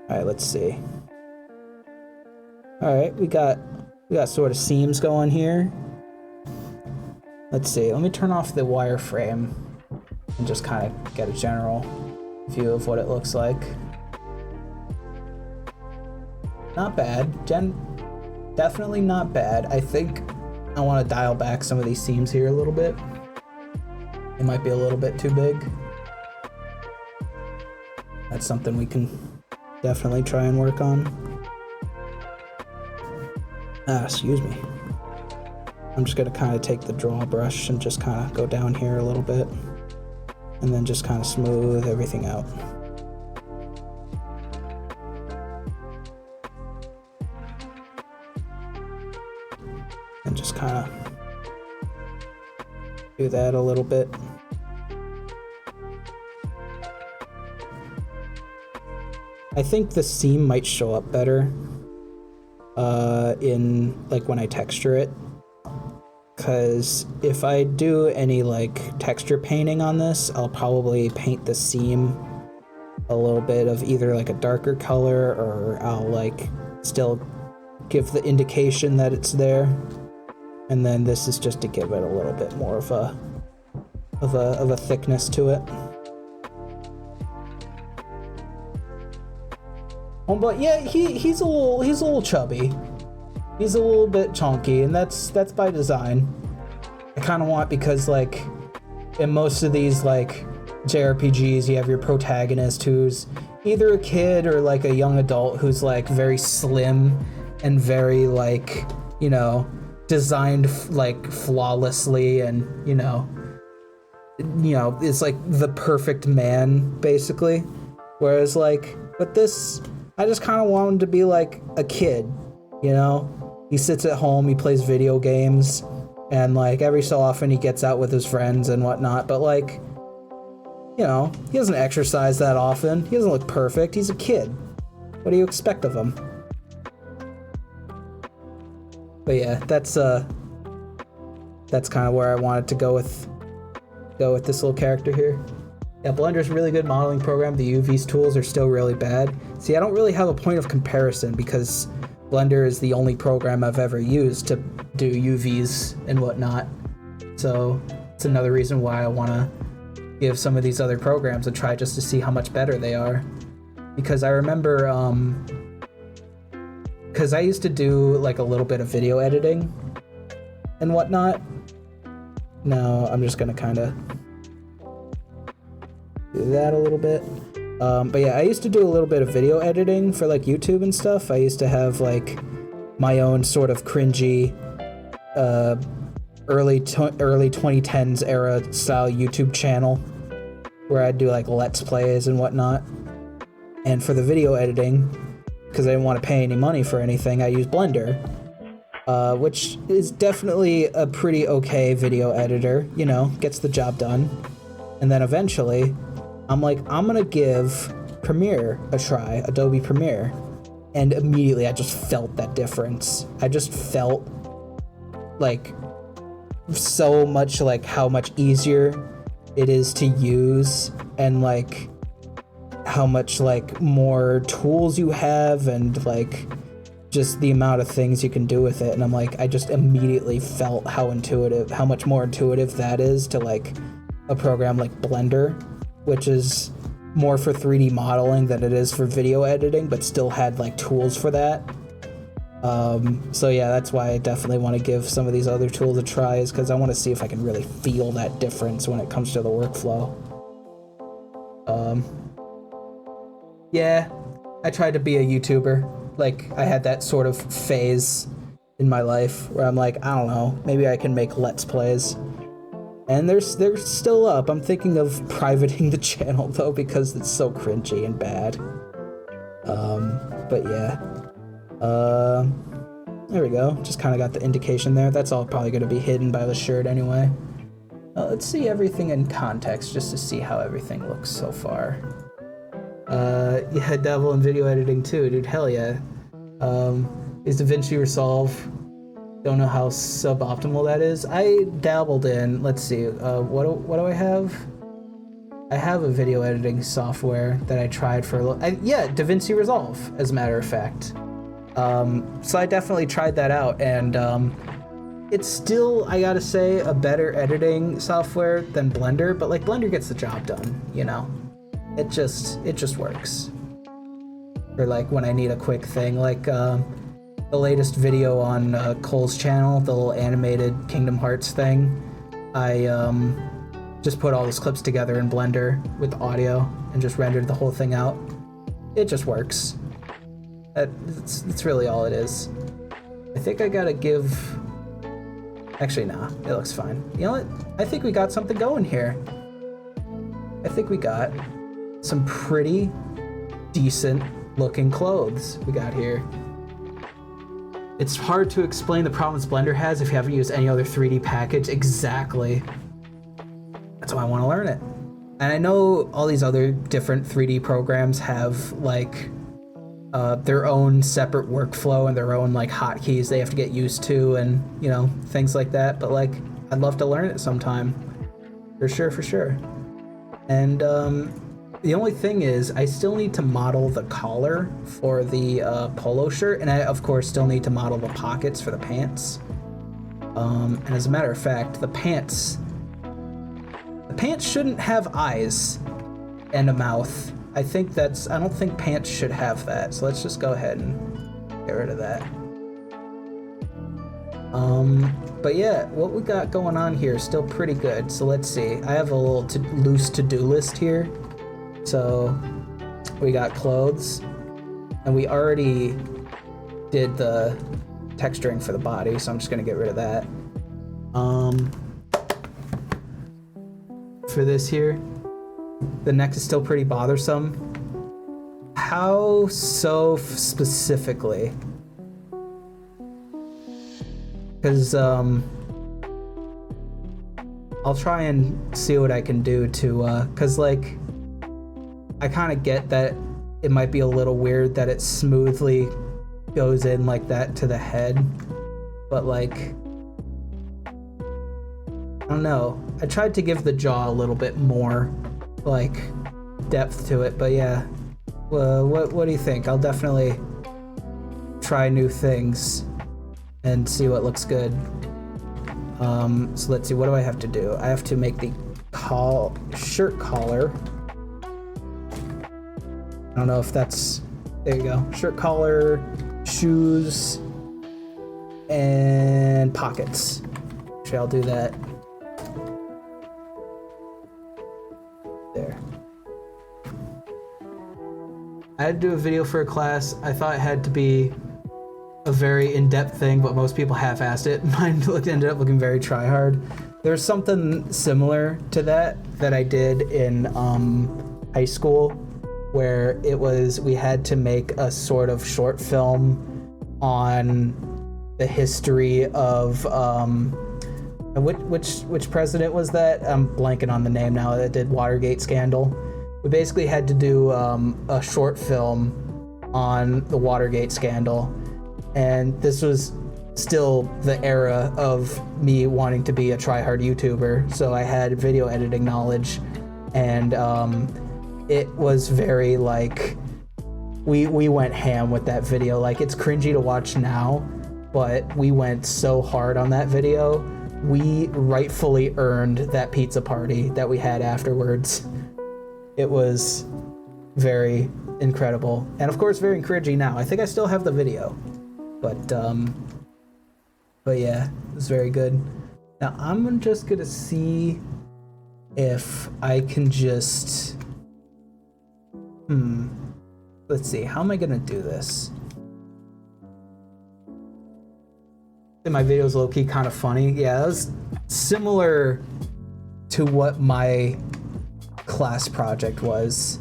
A: Alright, let's see. Alright, we got sort of seams going here. Let's see, let me turn off the wireframe and just kind of get a general view of what it looks like. Not bad. Definitely not bad. I think I want to dial back some of these seams here a little bit. It might be a little bit too big. That's something we can definitely try and work on. Excuse me. I'm just gonna kind of take the draw brush and just kind of go down here a little bit and then just kind of smooth everything out. And just kind of do that a little bit. I think the seam might show up better in like when I texture it, because if I do any like texture painting on this, I'll probably paint the seam a little bit of either like a darker color, or I'll like still give the indication that it's there, and then this is just to give it a little bit more of a thickness to it. But yeah, he's a little chubby. He's a little bit chunky, and that's by design. I kind of want, because like in most of these like JRPGs, you have your protagonist who's either a kid or like a young adult who's like very slim and very like, you know, designed like flawlessly, and you know, it's like the perfect man basically. Whereas like with this, I just kind of want him to be like a kid, you know? He sits at home, he plays video games, and like every so often he gets out with his friends and whatnot, but like, you know, he doesn't exercise that often. He doesn't look perfect. He's a kid. What do you expect of him? But yeah, that's kind of where I wanted to go with this little character here. Yeah, Blender's a really good modeling program. The UV's tools are still really bad. See, I don't really have a point of comparison because Blender is the only program I've ever used to do UVs and whatnot. So it's another reason why I want to give some of these other programs a try, just to see how much better they are. Because I remember, because I used to do like a little bit of video editing and whatnot. Now I'm just gonna kind of do that a little bit. But yeah, I used to do a little bit of video editing for like YouTube and stuff. I used to have like my own sort of cringy early 2010s era style YouTube channel where I'd do like Let's Plays and whatnot. And for the video editing, because I didn't want to pay any money for anything, I used Blender, which is definitely a pretty okay video editor, you know, gets the job done. And then eventually, I'm like, I'm gonna give Premiere a try, Adobe Premiere. And immediately I just felt that difference. I just felt like so much like how much easier it is to use, and like how much like more tools you have, and like just the amount of things you can do with it. And I'm like, I just immediately felt how much more intuitive that is to like a program like Blender, which is more for 3D modeling than it is for video editing, but still had like tools for that. So yeah, that's why I definitely want to give some of these other tools a try, is because I want to see if I can really feel that difference when it comes to the workflow. Yeah, I tried to be a YouTuber. Like, I had that sort of phase in my life where I'm like, I don't know, maybe I can make Let's Plays. And they're still up. I'm thinking of privating the channel though, because it's so cringy and bad. But yeah. There we go. Just kind of got the indication there. That's all probably going to be hidden by the shirt anyway. Let's see everything in context just to see how everything looks so far. Yeah, dabble in video editing too, dude. Hell yeah. Is DaVinci Resolve? Don't know how suboptimal that is. I dabbled in, let's see, what do I have? I have a video editing software that I tried for yeah, DaVinci Resolve, as a matter of fact. So I definitely tried that out, and it's still, I gotta say, a better editing software than Blender, but like Blender gets the job done, you know? It just works. Or like when I need a quick thing, like the latest video on Cole's channel, the little animated Kingdom Hearts thing, I just put all those clips together in Blender with audio and just rendered the whole thing out. It just works. That's really all it is. I think I gotta give... Actually, nah, it looks fine. You know what? I think we got something going here. I think we got some pretty decent looking clothes we got here. It's hard to explain the problems Blender has if you haven't used any other 3D package. Exactly. That's why I want to learn it. And I know all these other different 3D programs have like their own separate workflow and their own like hotkeys they have to get used to, and you know, things like that. But like, I'd love to learn it sometime. For sure. And the only thing is, I still need to model the collar for the polo shirt, and I, of course, still need to model the pockets for the pants. And as a matter of fact, the pants shouldn't have eyes and a mouth. I don't think pants should have that, so let's just go ahead and get rid of that. But yeah, what we got going on here is still pretty good. So let's see, I have a little loose to-do list here. So we got clothes, and we already did the texturing for the body, so I'm just gonna get rid of that. For this here, the neck is still pretty bothersome. How so specifically? Because I'll try and see what I can do to because like, I kind of get that it might be a little weird that it smoothly goes in like that to the head, but like, I don't know. I tried to give the jaw a little bit more like depth to it, but yeah. What do you think? I'll definitely try new things and see what looks good. So let's see, what do I have to do? I have to make the shirt collar. I don't know if that's, there you go. Shirt collar, shoes, and pockets. Actually, I'll do that. There. I had to do a video for a class. I thought it had to be a very in-depth thing, but most people half-assed it. Mine ended up looking very try-hard. There's something similar to that I did in high school, where we had to make a sort of short film on the history of which president was that? I'm blanking on the name now, that did Watergate scandal. We basically had to do a short film on the Watergate scandal, and this was still the era of me wanting to be a try-hard YouTuber, so I had video editing knowledge, and it was very like, we went ham with that video. Like, it's cringy to watch now, but we went so hard on that video. We rightfully earned that pizza party that we had afterwards. It was very incredible, and of course very cringy now. I think I still have the video, but yeah, it was very good. Now I'm just gonna see if I can just let's see, how am I gonna do this? My video's low-key kind of funny. Yeah, that was similar to what my class project was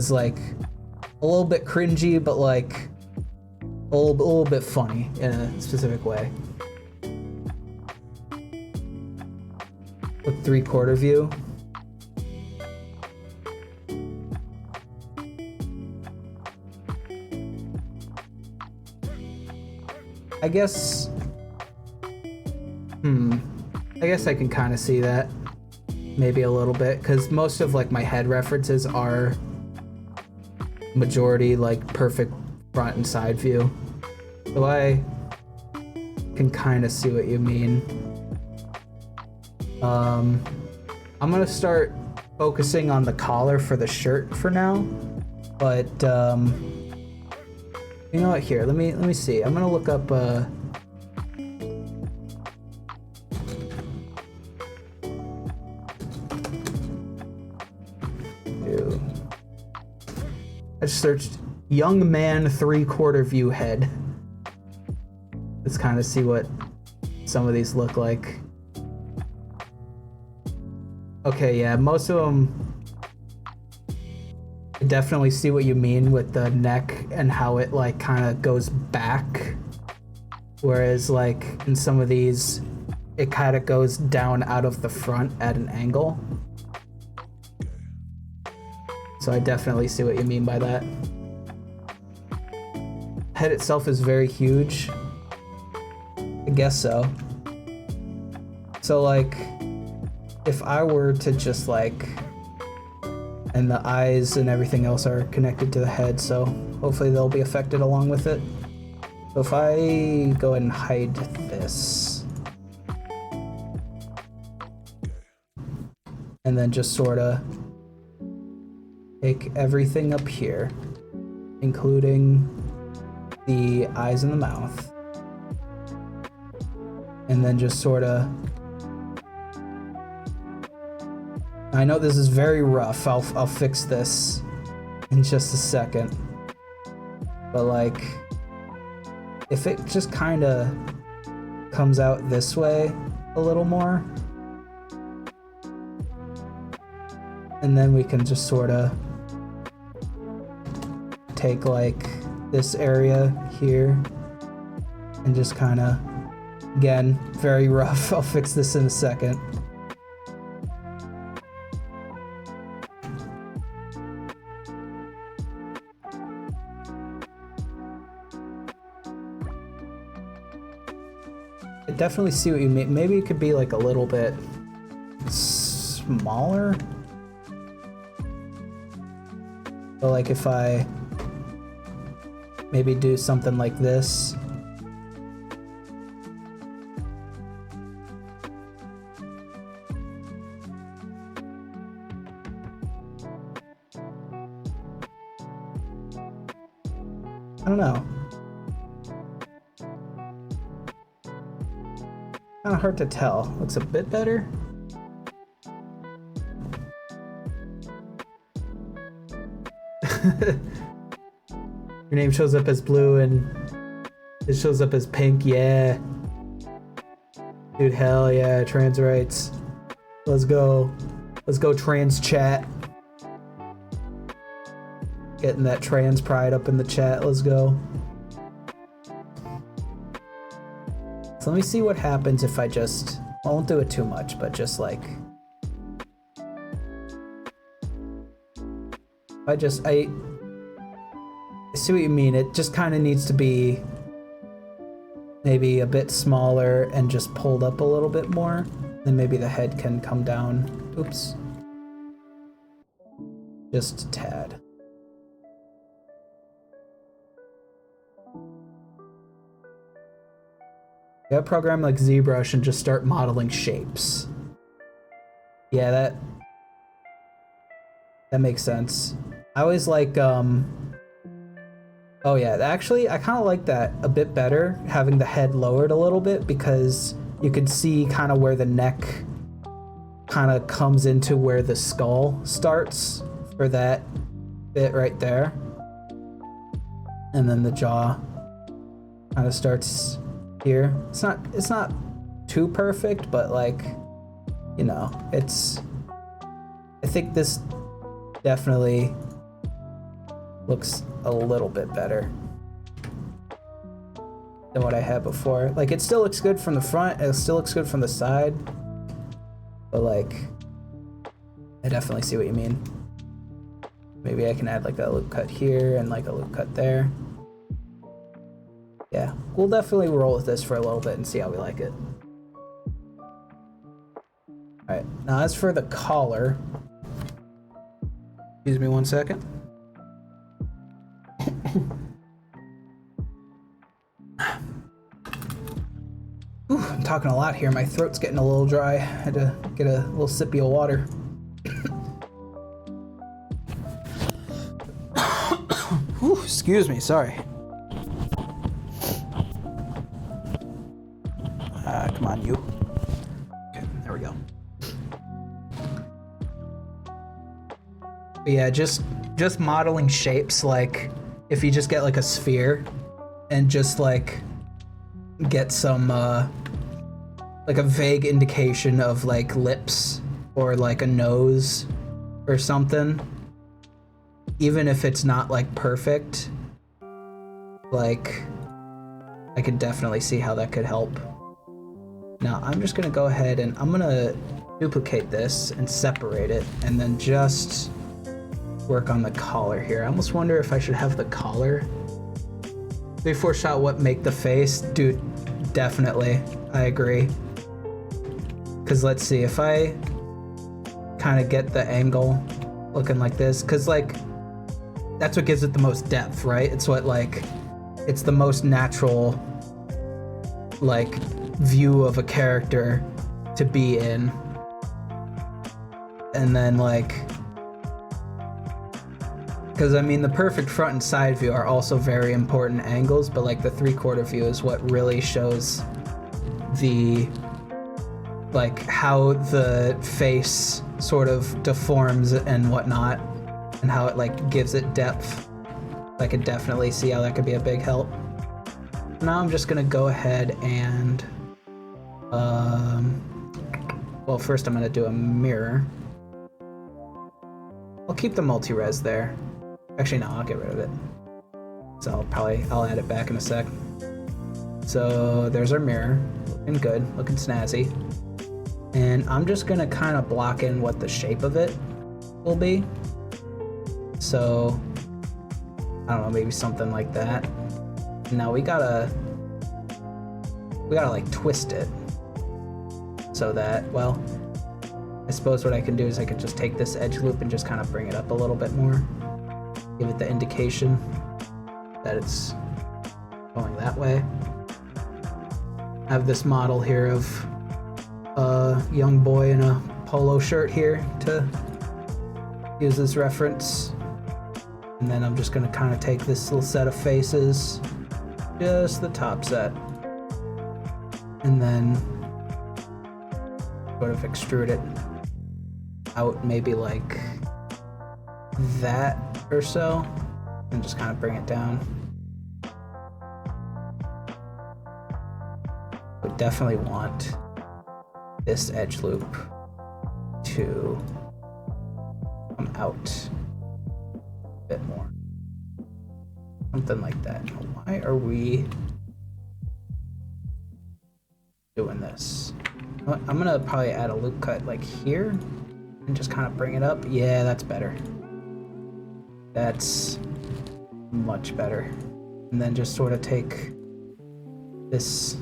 A: like a little bit cringy, but like a little bit funny in a specific way. With 3/4 view. I guess I can kind of see that maybe a little bit, because most of like my head references are majority like perfect front and side view, so I can kind of see what you mean. I'm gonna start focusing on the collar for the shirt for now, but you know what, here, let me see. I'm gonna look up I just searched young man 3/4 view head. Let's kind of see what some of these look like. Okay, yeah, most of them, I definitely see what you mean with the neck and how it like kind of goes back, whereas like in some of these it kind of goes down out of the front at an angle. So I definitely see what you mean by that. Head itself is very huge. I guess so. So like, if I were to just like, and the eyes and everything else are connected to the head, so hopefully they'll be affected along with it. So if I go ahead and hide this, and then just sort of take everything up here, including the eyes and the mouth, and then just sort of, I know this is very rough, I'll fix this in just a second, but like, if it just kind of comes out this way a little more, and then we can just sort of take like this area here and just kind of, again, very rough. I'll fix this in a second. I definitely see what you mean. Maybe it could be like a little bit smaller. So like if I maybe do something like this. I don't know. Kind of hard to tell. Looks a bit better. Your name shows up as blue and It shows up as pink, yeah. Dude, hell yeah, trans rights. Let's go. Let's go, trans chat. Getting that trans pride up in the chat, let's go. So let me see what happens if I just, I won't do it too much, but just like, I see what you mean. It just kind of needs to be maybe a bit smaller and just pulled up a little bit more. Then maybe the head can come down. Oops. Just a tad. Yeah, a program like ZBrush and just start modeling shapes. Yeah, that makes sense. I always like, oh yeah, actually, I kind of like that a bit better, having the head lowered a little bit, because you can see kind of where the neck kind of comes into where the skull starts for that bit right there. And then the jaw kind of starts here. It's not too perfect, but like, you know, I think this definitely looks a little bit better than what I had before. Like, it still looks good from the front, it still looks good from the side, but like, I definitely see what you mean. Maybe I can add like a loop cut here and like a loop cut there. Yeah, we'll definitely roll with this for a little bit and see how we like it. Alright, now as for the collar, excuse me one second. Ooh, I'm talking a lot here. My throat's getting a little dry. I had to get a little sippy of water. Ooh, excuse me, sorry. Come on, you. Okay, there we go. But yeah, just modeling shapes, like if you just get like a sphere and just like get some like a vague indication of like lips or like a nose or something, even if it's not like perfect, like I could definitely see how that could help. Now I'm just gonna go ahead and I'm gonna duplicate this and separate it and then just work on the collar here. I almost wonder if I should have the collar before shot what make the face. Dude, definitely, I agree. Cause let's see, if I kind of get the angle looking like this, cause like that's what gives it the most depth, right? It's what like, it's the most natural like view of a character to be in. And then like, because I mean the perfect front and side view are also very important angles, but like the 3/4 view is what really shows the like how the face sort of deforms and whatnot, and how it like gives it depth. I could definitely see how that could be a big help. Now I'm just gonna go ahead and well, first I'm gonna do a mirror. I'll keep the multi-res there. Actually, no, I'll get rid of it. So I'll add it back in a sec. So there's our mirror, looking good, looking snazzy. And I'm just gonna kind of block in what the shape of it will be. So, I don't know, maybe something like that. Now we gotta like twist it. So that, well, I suppose what I can do is I could just take this edge loop and just kind of bring it up a little bit more. Give it the indication that it's going that way. I have this model here of a young boy in a polo shirt here to use as reference. And then I'm just gonna kind of take this little set of faces, just the top set, and then sort of extrude it out maybe like that or so, and just kind of bring it down. definitely want this edge loop to come out a bit more. Something like that. Why are we doing this? I'm gonna probably add a loop cut like here and just kind of bring it up. Yeah, that's better. That's much better. And then just sort of take this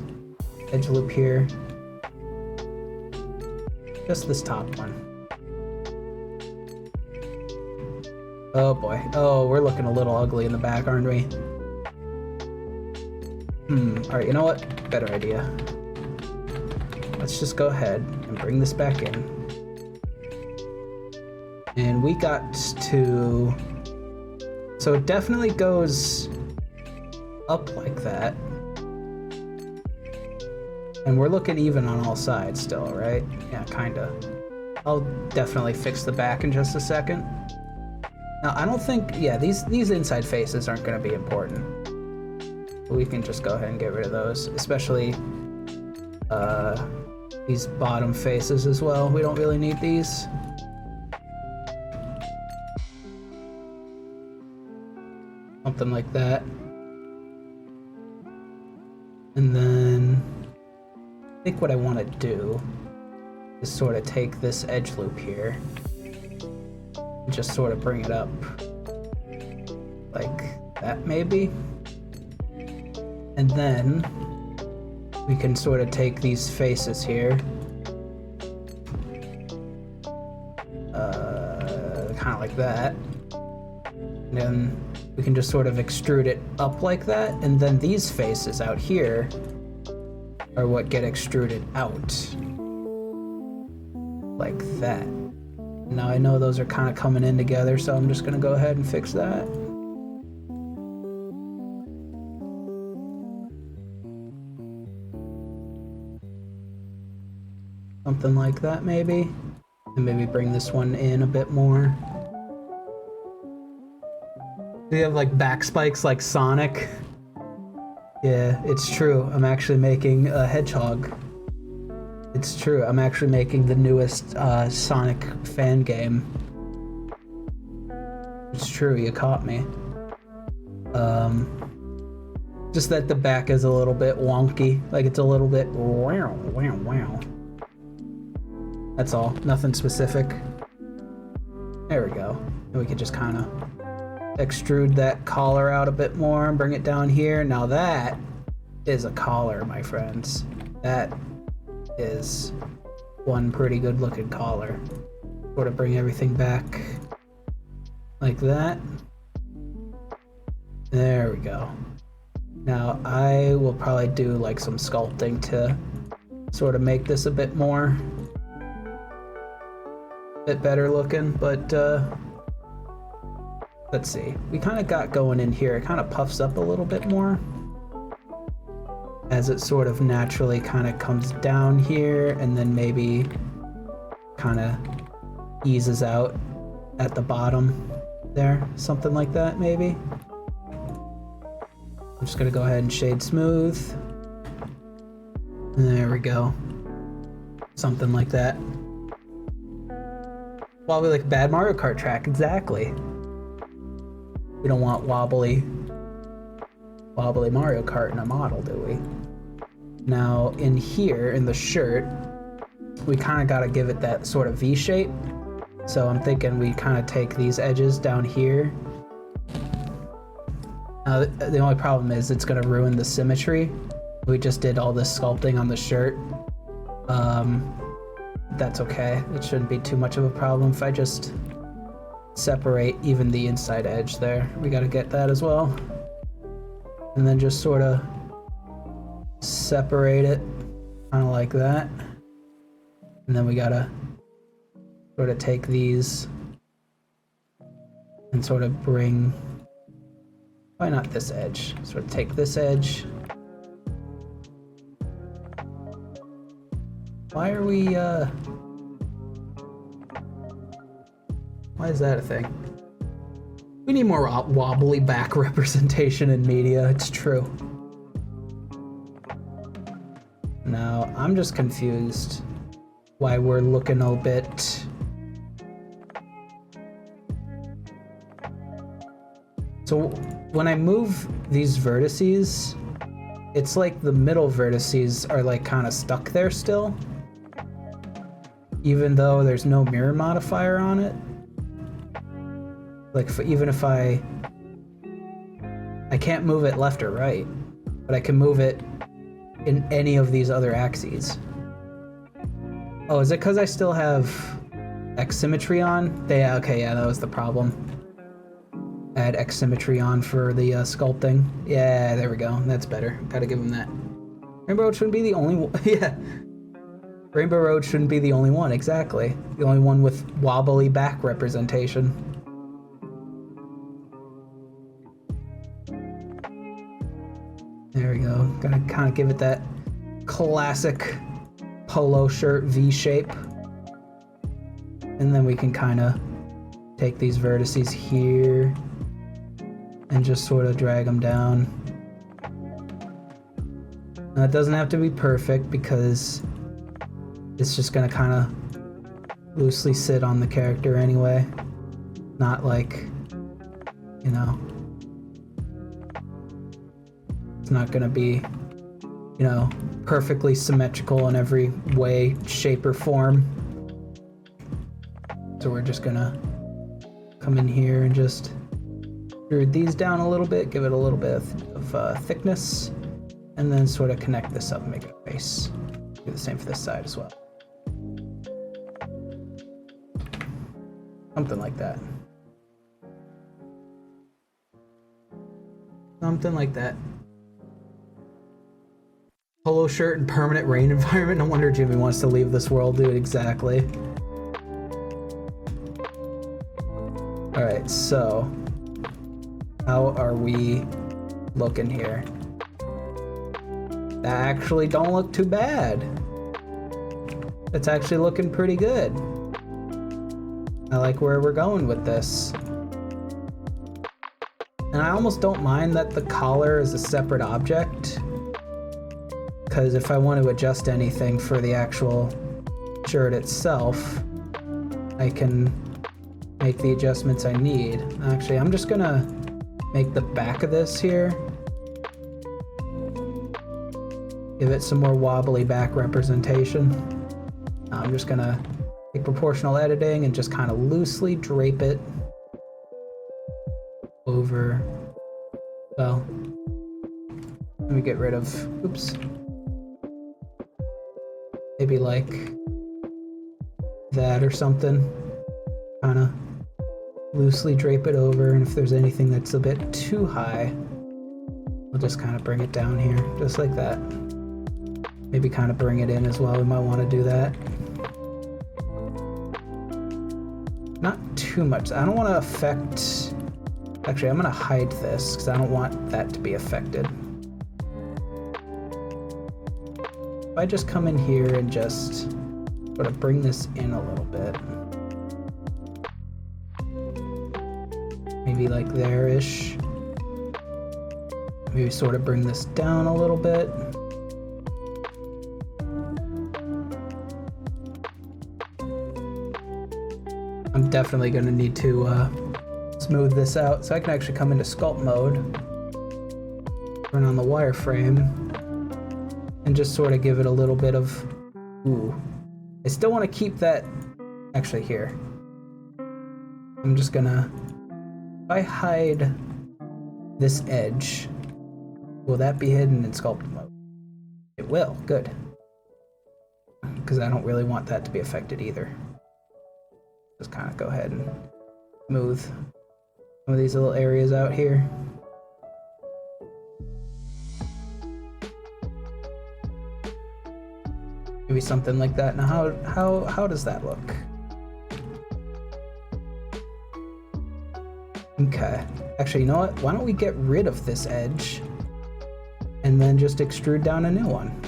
A: edge loop here, just this top one. Oh boy. Oh, we're looking a little ugly in the back, aren't we? Alright, you know what? Better idea. Let's just go ahead and bring this back in. And we got to... So it definitely goes up like that. And we're looking even on all sides still, right? Yeah, kinda. I'll definitely fix the back in just a second. Now, I don't think... Yeah, these inside faces aren't going to be important. We can just go ahead and get rid of those. Especially these bottom faces as well. We don't really need these. Something like that. And then I think what I want to do is sort of take this edge loop here and just sort of bring it up like that maybe. And then we can sort of take these faces here, kind of like that. And then we can just sort of extrude it up like that, and then these faces out here are what get extruded out. Like that. Now I know those are kind of coming in together, so I'm just gonna go ahead and fix that. Something like that maybe. And maybe bring this one in a bit more. Do you have like back spikes like Sonic? Yeah, it's true. I'm actually making a hedgehog. It's true. I'm actually making the newest Sonic fan game. It's true. You caught me. Just that the back is a little bit wonky. Like it's a little bit wow, wow, wow. That's all. Nothing specific. There we go. And we could just kind of extrude that collar out a bit more and bring it down here. Now that is a collar, my friends. That is one pretty good looking collar. Sort of bring everything back like that. There we go. Now I will probably do like some sculpting to sort of make this a bit better looking, but let's see. We kind of got going in here. It kind of puffs up a little bit more as it sort of naturally kind of comes down here and then maybe kind of eases out at the bottom there. Something like that, maybe. I'm just gonna go ahead and shade smooth. There we go. Something like that. Wobbly like a bad Mario Kart track, exactly. We don't want wobbly Mario Kart in a model, do we? Now, in here, in the shirt, we kind of got to give it that sort of V shape. So I'm thinking we kind of take these edges down here. Now, the only problem is it's going to ruin the symmetry. We just did all this sculpting on the shirt. That's okay. It shouldn't be too much of a problem if I just separate even the inside edge there. We got to get that as well. And then just sort of separate it kind of like that. And then we got to sort of take these and sort of bring, why not this edge? Sort of take this edge. Why are we, why is that a thing? We need more wobbly back representation in media, it's true. Now, Now, I'm just confused why we're looking a bit... So when I move these vertices, it's like the middle vertices are like kind of stuck there still, even though there's no mirror modifier on it. Like even if I can't move it left or right, but I can move it in any of these other axes. Oh, is it because I still have X symmetry on? Yeah, okay, yeah, that was the problem. Add X symmetry on for the sculpting. Yeah, there we go. That's better. Gotta give him that. Rainbow Road shouldn't be the only one. Yeah. Rainbow Road shouldn't be the only one, exactly. The only one with wobbly back representation. There we go. Gonna kind of give it that classic polo shirt V shape. And then we can kind of take these vertices here and just sort of drag them down. Now, it doesn't have to be perfect because it's just gonna kind of loosely sit on the character anyway. Not like, you know, it's not gonna be, you know, perfectly symmetrical in every way, shape, or form. So we're just gonna come in here and just extrude these down a little bit, give it a little bit of thickness, and then sort of connect this up and make it a face. Do the same for this side as well. Something like that. Something like that. Polo shirt and permanent rain environment. No wonder Jimmy wants to leave this world, dude. Exactly. Alright, so how are we looking here? That actually don't look too bad. It's actually looking pretty good. I like where we're going with this. And I almost don't mind that the collar is a separate object, because if I want to adjust anything for the actual shirt itself, I can make the adjustments I need. Actually, I'm just gonna make the back of this here, give it some more wobbly back representation. I'm just gonna take proportional editing and just kind of loosely drape it over. Well, let me get rid of, oops, maybe like that or something. Kind of loosely drape it over, and if there's anything that's a bit too high, we'll just kind of bring it down here, just like that. Maybe kind of bring it in as well. We might want to do that. Not too much. I don't want to affect... Actually, I'm going to hide this because I don't want that to be affected. If I just come in here and just sort of bring this in a little bit. Maybe like there-ish. Maybe sort of bring this down a little bit. I'm definitely going to need to smooth this out, so I can actually come into sculpt mode, turn on the wireframe, and just sort of give it a little bit of, ooh. I still want to keep that, actually here. I'm just gonna, if I hide this edge, will that be hidden in sculpt mode? It will, good. Because I don't really want that to be affected either. Just kind of go ahead and smooth some of these little areas out here. Maybe something like that. Now how does that look? Okay. Actually, you know what? Why don't we get rid of this edge and then just extrude down a new one?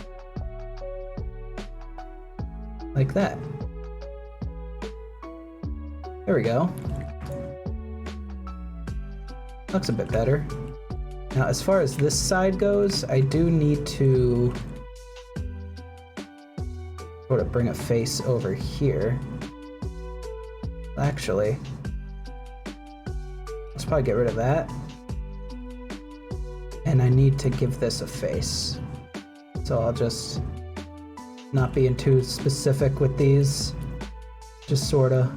A: Like that. There we go. Looks a bit better. Now, as far as this side goes, I do need to sort of bring a face over here. Actually, let's probably get rid of that. And I need to give this a face. So I'll just not being too specific with these. Just sort of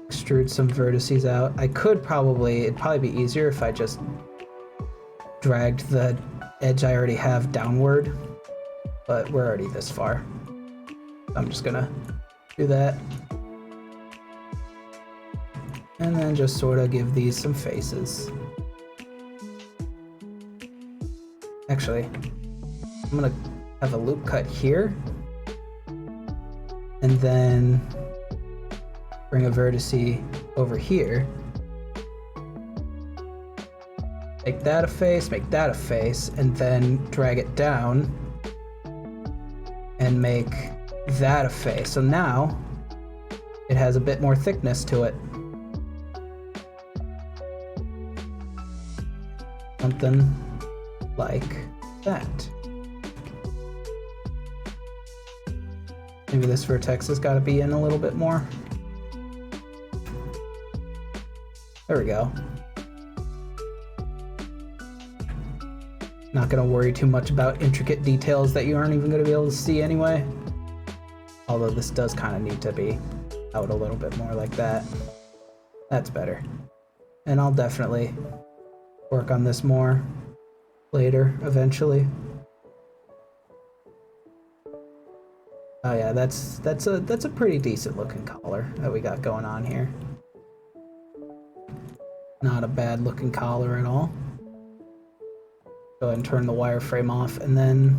A: extrude some vertices out. I could probably, it'd probably be easier if I just dragged the edge I already have downward, but we're already this far. I'm just gonna do that. And then just sort of give these some faces. Actually, I'm gonna have a loop cut here, and then bring a vertice over here. Make that a face, make that a face, and then drag it down and make that a face. So now it has a bit more thickness to it. Something like that. Maybe this vertex has got to be in a little bit more. There we go. Not gonna worry too much about intricate details that you aren't even gonna be able to see anyway. Although this does kind of need to be out a little bit more like that. That's better. And I'll definitely work on this more later, eventually. Oh yeah, that's a pretty decent looking collar that we got going on here. Not a bad looking collar at all. Go ahead and turn the wireframe off, and then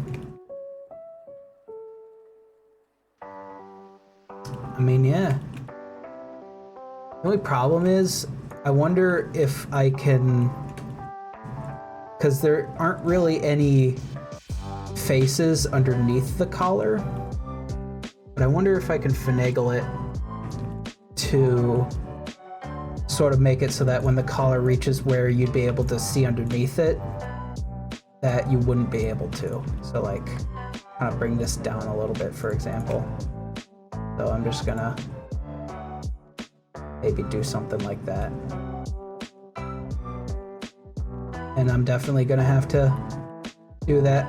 A: I mean, yeah. The only problem is, I wonder if I can, because there aren't really any faces underneath the collar, but I wonder if I can finagle it to sort of make it so that when the collar reaches where you'd be able to see underneath it, that you wouldn't be able to. So like, kind of bring this down a little bit, for example. So I'm just gonna maybe do something like that. And I'm definitely gonna have to do that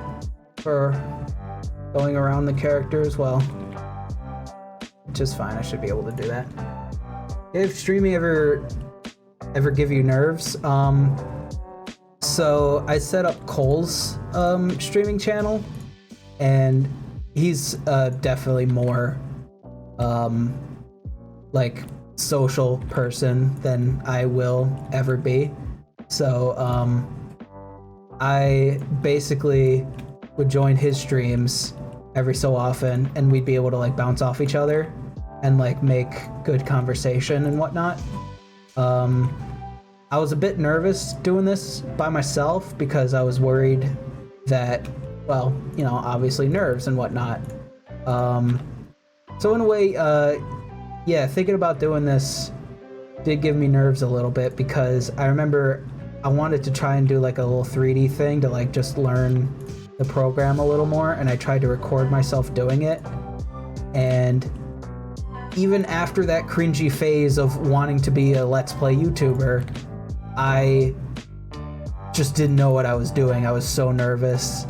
A: for going around the character as well. Which is fine, I should be able to do that. If streaming ever give you nerves, so I set up Cole's streaming channel, and he's definitely more like social person than I will ever be. So I basically would join his streams every so often, and we'd be able to like bounce off each other and like make good conversation and whatnot. I was a bit nervous doing this by myself because I was worried that, well, you know, obviously nerves and whatnot. So in a way, yeah, thinking about doing this did give me nerves a little bit, because I remember I wanted to try and do like a little 3D thing to like just learn the program a little more, and I tried to record myself doing it. And even after that cringy phase of wanting to be a Let's Play YouTuber, I just didn't know what I was doing. I was so nervous.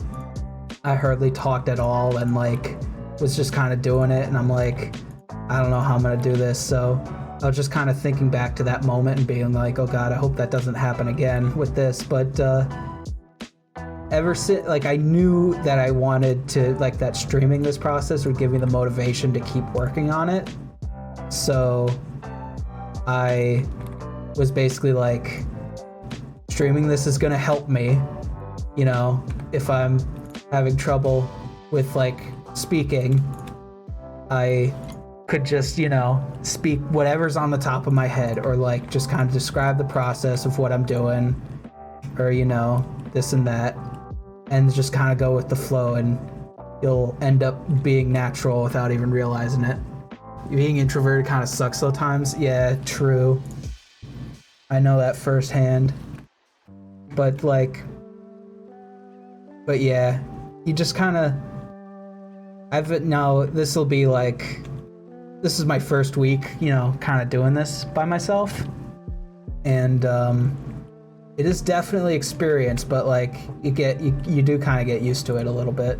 A: I hardly talked at all, and like was just kind of doing it, and I'm like, I don't know how I'm gonna do this. So I was just kind of thinking back to that moment and being like, oh god, I hope that doesn't happen again with this. But ever since, like, I knew that I wanted to, like, that streaming this process would give me the motivation to keep working on it. So I was basically like, streaming this is gonna help me, you know, if I'm having trouble with like speaking, I could just, you know, speak whatever's on the top of my head, or like just kind of describe the process of what I'm doing, or, you know, this and that, and just kind of go with the flow, and you'll end up being natural without even realizing it. Being introverted kind of sucks sometimes. Yeah, true. I know that firsthand. But like, but yeah, you just kind of Now this will be like, this is my first week, you know, kind of doing this by myself. And it is definitely experience, but like you do kind of get used to it a little bit.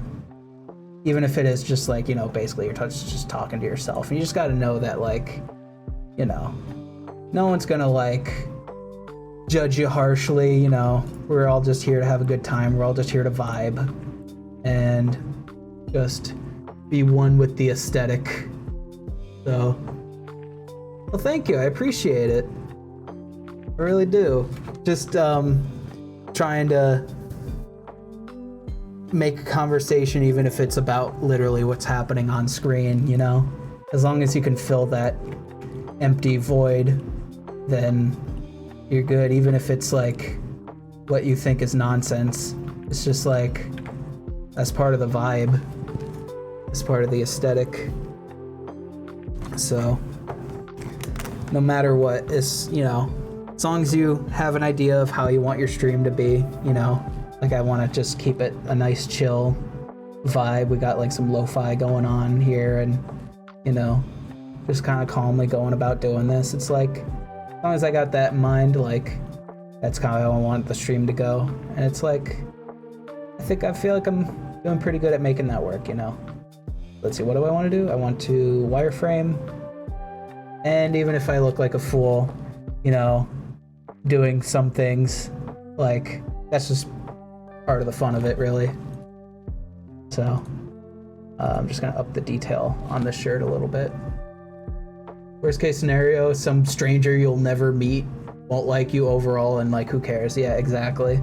A: Even if it is just like, you know, basically you're just talking to yourself, and you just got to know that, like, you know, no one's gonna like judge you harshly. You know, we're all just here to have a good time. We're all just here to vibe and just be one with the aesthetic. So, well, thank you. I appreciate it. I really do. Just trying to make a conversation, even if it's about literally what's happening on screen, you know? As long as you can fill that empty void, then you're good. Even if it's like what you think is nonsense, it's just like, that's part of the vibe. It's part of the aesthetic. So, no matter what, it's, you know, as long as you have an idea of how you want your stream to be, you know, like I want to just keep it a nice chill vibe. We got like some lo-fi going on here, and, you know, just kind of calmly going about doing this. It's like, as long as I got that in mind, like, that's kind of how I want the stream to go. And it's like, I feel like I'm doing pretty good at making that work, you know. Let's see, what do I want to do? I want to wireframe. And even if I look like a fool, you know, doing some things, like, that's just part of the fun of it, really. So, I'm just gonna up the detail on this shirt a little bit. Worst case scenario, some stranger you'll never meet won't like you overall, and like, who cares? Yeah, exactly.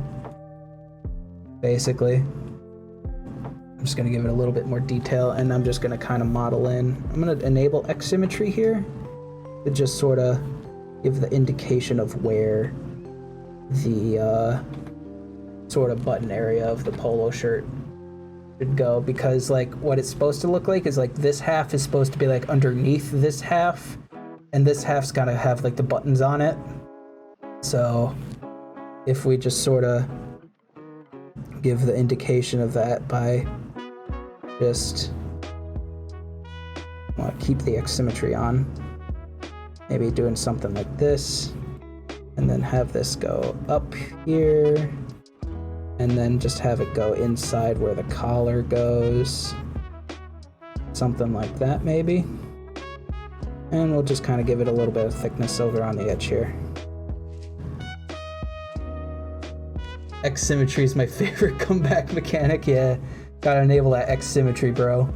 A: Basically. I'm just gonna give it a little bit more detail, and I'm just gonna kind of model in. I'm gonna enable X symmetry here to just sort of give the indication of where the sort of button area of the polo shirt should go, because like what it's supposed to look like is like this half is supposed to be like underneath this half, and this half's gotta have like the buttons on it. So if we just sort of give the indication of that by just keep the X symmetry on, maybe doing something like this, and then have this go up here, and then just have it go inside where the collar goes. Something like that, maybe. And we'll just kind of give it a little bit of thickness over on the edge here. X symmetry is my favorite comeback mechanic. Yeah, gotta enable that X symmetry, bro.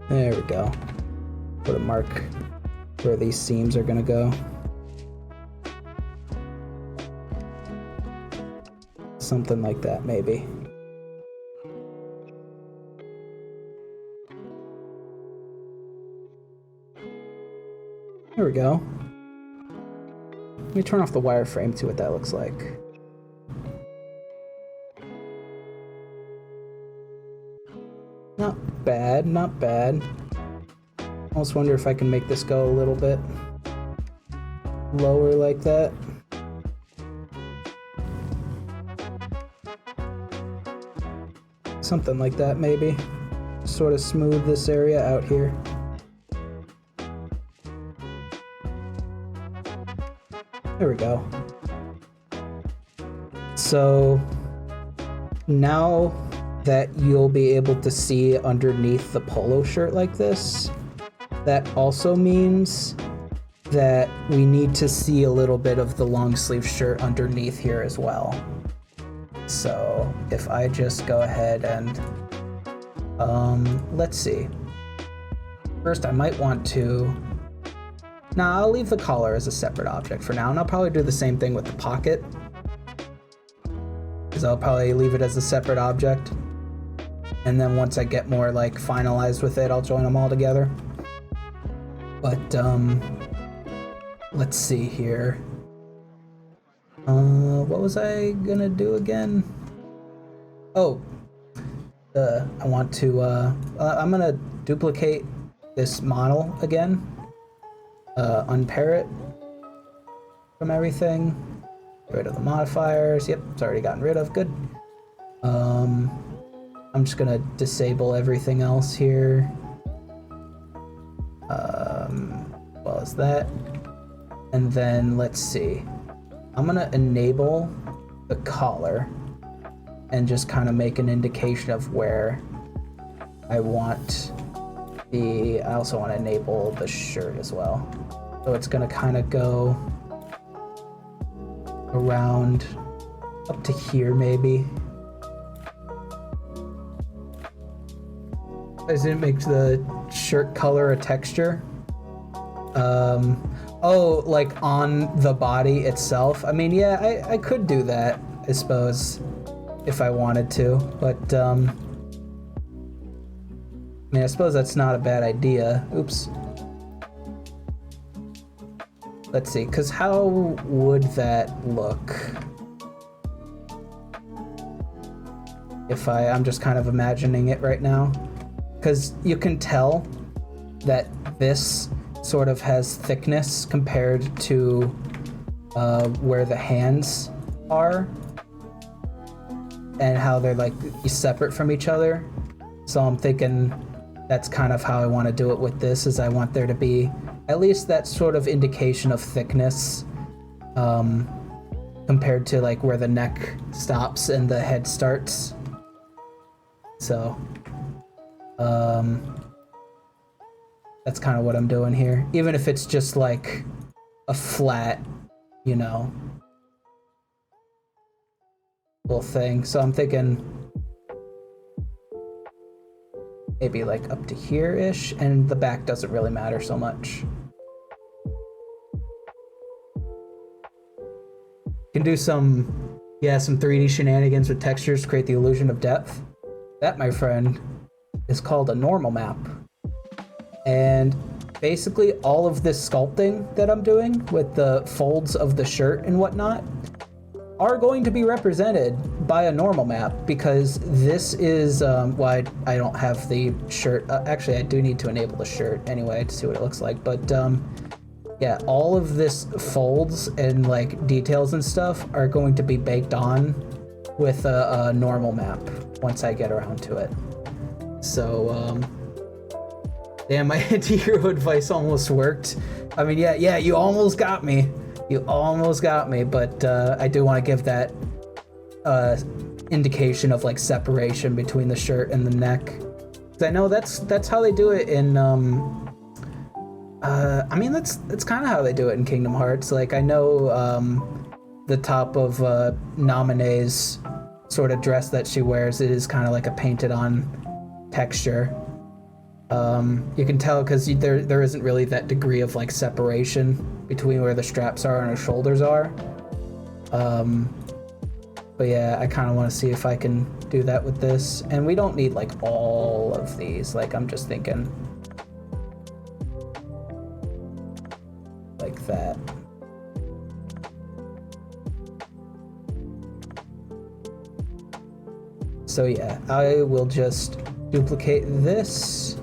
A: There we go. Put a mark where these seams are gonna go. Something like that, maybe. There we go. Let me turn off the wireframe, see what that looks like. Not bad, not bad. I almost wonder if I can make this go a little bit lower like that. Something like that, maybe. Sort of smooth this area out here. There we go. So now that you'll be able to see underneath the polo shirt like this, that also means that we need to see a little bit of the long sleeve shirt underneath here as well. So if I just go ahead and let's see. First, I might want to. Nah, I'll leave the collar as a separate object for now, and I'll probably do the same thing with the pocket, because I'll probably leave it as a separate object. And then once I get more like finalized with it, I'll join them all together. But let's see here. What was I gonna do again? Oh, I want to, I'm gonna duplicate this model again, unpair it from everything, get rid of the modifiers. Yep, it's already gotten rid of, good. I'm I'm just gonna disable everything else here. Well as that. And then let's see. I'm gonna enable the collar and just kind of make an indication of where I want the, I also want to enable the shirt as well. So it's gonna kind of go around up to here maybe. I didn't make the shirt color a texture. Oh, like on the body itself. I mean, yeah, I could do that, I suppose, if I wanted to, but I mean, I suppose that's not a bad idea. Oops. Let's see, because how would that look if I'm just kind of imagining it right now? Because you can tell that this sort of has thickness compared to where the hands are and how they're like separate from each other. So I'm thinking that's kind of how I want to do it with this, is I want there to be at least that sort of indication of thickness compared to like where the neck stops and the head starts. So that's kind of what I'm doing here, even if it's just like a flat, you know, little thing. So I'm thinking maybe like up to here-ish, and the back doesn't really matter so much. Can do some, yeah, some 3D shenanigans with textures to create the illusion of depth. That, my friend, is called a normal map. And basically all of this sculpting that I'm doing with the folds of the shirt and whatnot are going to be represented by a normal map, because this is why I don't have the shirt. Actually, I do need to enable the shirt anyway to see what it looks like. But yeah, all of this folds and like details and stuff are going to be baked on with a normal map once I get around to it. So damn, my anti-hero advice almost worked. I mean, yeah, you almost got me. You almost got me, but I do want to give that indication of like separation between the shirt and the neck. Because I know that's how they do it in I mean, that's kind of how they do it in Kingdom Hearts. Like, I know the top of Naminé's sort of dress that she wears, it is kind of like a painted on texture. You can tell because there isn't really that degree of like separation between where the straps are and her shoulders are. But yeah, I kind of want to see if I can do that with this. And we don't need like all of these. Like, I'm just thinking like that. So yeah, I will just duplicate this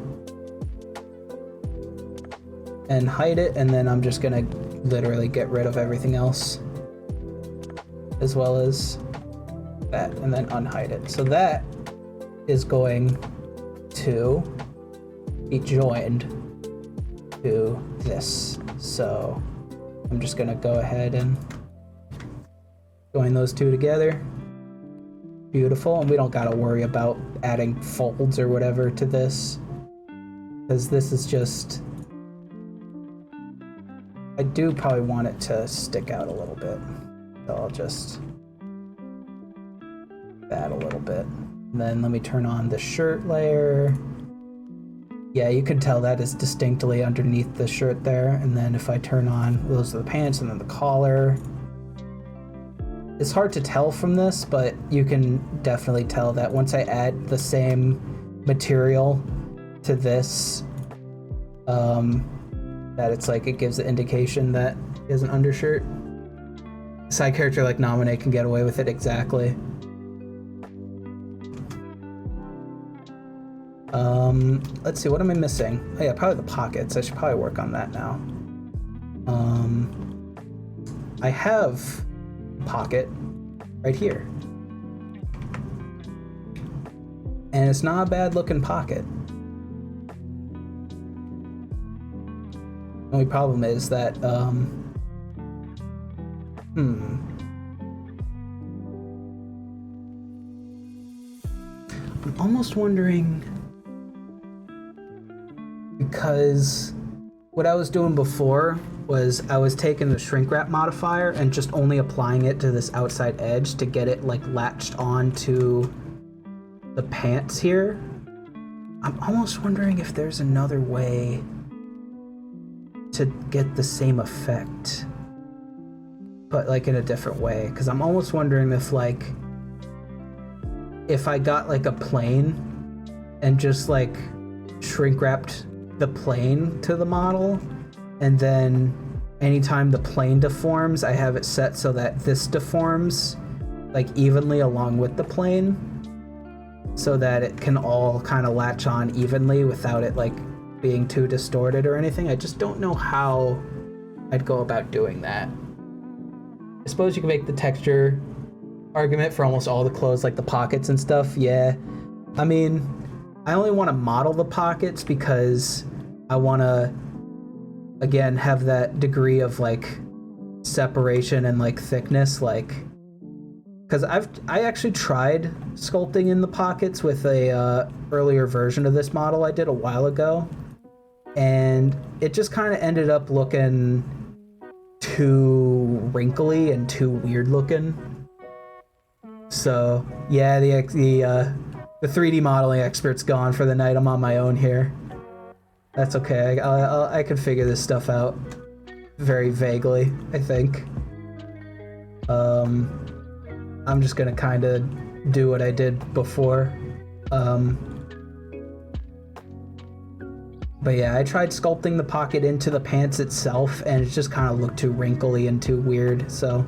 A: and hide it, and then I'm just gonna literally get rid of everything else as well as that, and then unhide it. So that is going to be joined to this. So I'm just gonna go ahead and join those two together. Beautiful, and we don't gotta worry about adding folds or whatever to this, because this is just, I do probably want it to stick out a little bit, so I'll just that a little bit. And then let me turn on the shirt layer. Yeah, you can tell that is distinctly underneath the shirt there. And then if I turn on, those are the pants and then the collar. It's hard to tell from this, but you can definitely tell that once I add the same material to this, that it's like, it gives the indication that it is an undershirt. Side character like Naminé can get away with it exactly. Let's see, what am I missing? Oh yeah, probably the pockets. I should probably work on that now. I have a pocket right here. And it's not a bad looking pocket. The only problem is that, I'm almost wondering, because what I was doing before was I was taking the shrink wrap modifier and just only applying it to this outside edge to get it like latched onto the pants here. I'm almost wondering if there's another way to get the same effect, but like in a different way, because I'm almost wondering if like if I got like a plane and just like shrink wrapped the plane to the model, and then anytime the plane deforms, I have it set so that this deforms like evenly along with the plane, so that it can all kind of latch on evenly without it like being too distorted or anything. I just don't know how I'd go about doing that. I suppose you can make the texture argument for almost all the clothes, like the pockets and stuff. Yeah, I mean, I only want to model the pockets because I want to, again, have that degree of like separation and like thickness, like, because I actually tried sculpting in the pockets with a earlier version of this model I did a while ago, and it just kind of ended up looking too wrinkly and too weird looking. So yeah, the 3D modeling expert's gone for the night. I'm on my own here. That's okay. I can figure this stuff out very vaguely, I think. I'm just gonna kind of do what I did before. But yeah, I tried sculpting the pocket into the pants itself, and it just kind of looked too wrinkly and too weird. So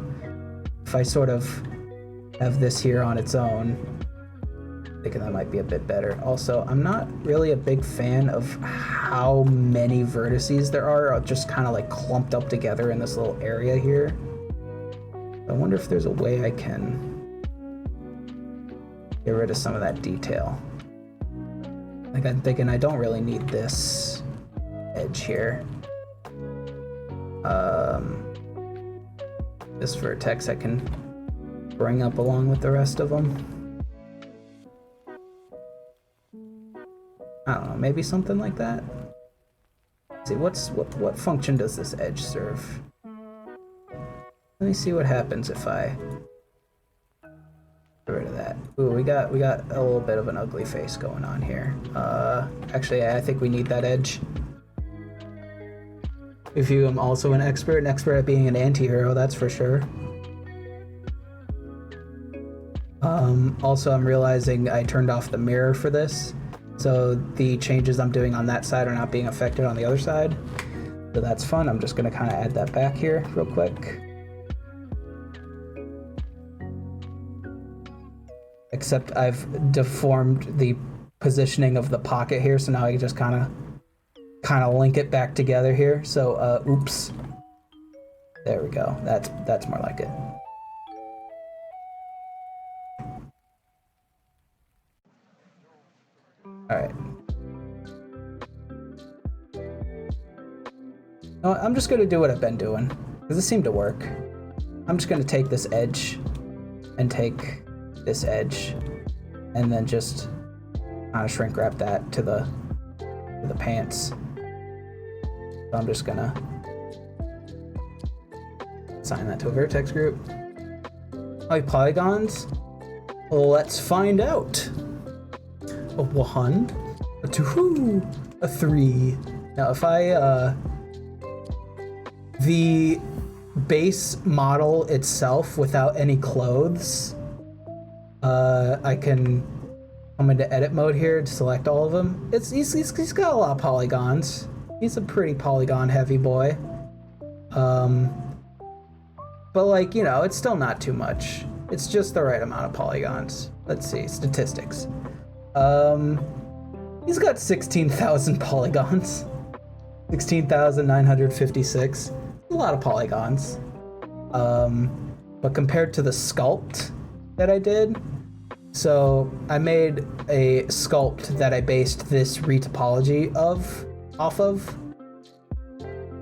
A: if I sort of have this here on its own, I think that might be a bit better. Also, I'm not really a big fan of how many vertices there are just kind of like clumped up together in this little area here. I wonder if there's a way I can get rid of some of that detail. Like, I'm thinking I don't really need this edge here. This vertex I can bring up along with the rest of them. I don't know, maybe something like that. Let's see, what function does this edge serve? Let me see what happens if I get rid of that. Ooh, we got a little bit of an ugly face going on here. Actually, I think we need that edge. If you am also an expert at being an anti-hero, that's for sure. Also, I'm realizing I turned off the mirror for this, so the changes I'm doing on that side are not being affected on the other side. So that's fun. I'm just gonna kind of add that back here real quick. Except I've deformed the positioning of the pocket here, so now I can just kind of link it back together here. So, oops. There we go. That's more like it. All right. No, I'm just gonna do what I've been doing, because this seemed to work. I'm just gonna take this edge and take this edge, and then just kind of shrink wrap that to the pants. So I'm just gonna assign that to a vertex group. Oh, polygons? Let's find out. A 1, a 2, a 3. Now if I the base model itself without any clothes, I can come into edit mode here to select all of them. He's got a lot of polygons. He's a pretty polygon heavy boy. But like, you know, it's still not too much. It's just the right amount of polygons. Let's see, statistics. He's got 16,000 polygons. 16,956. A lot of polygons. But compared to the sculpt that I did, So I made a sculpt that I based this retopology off of.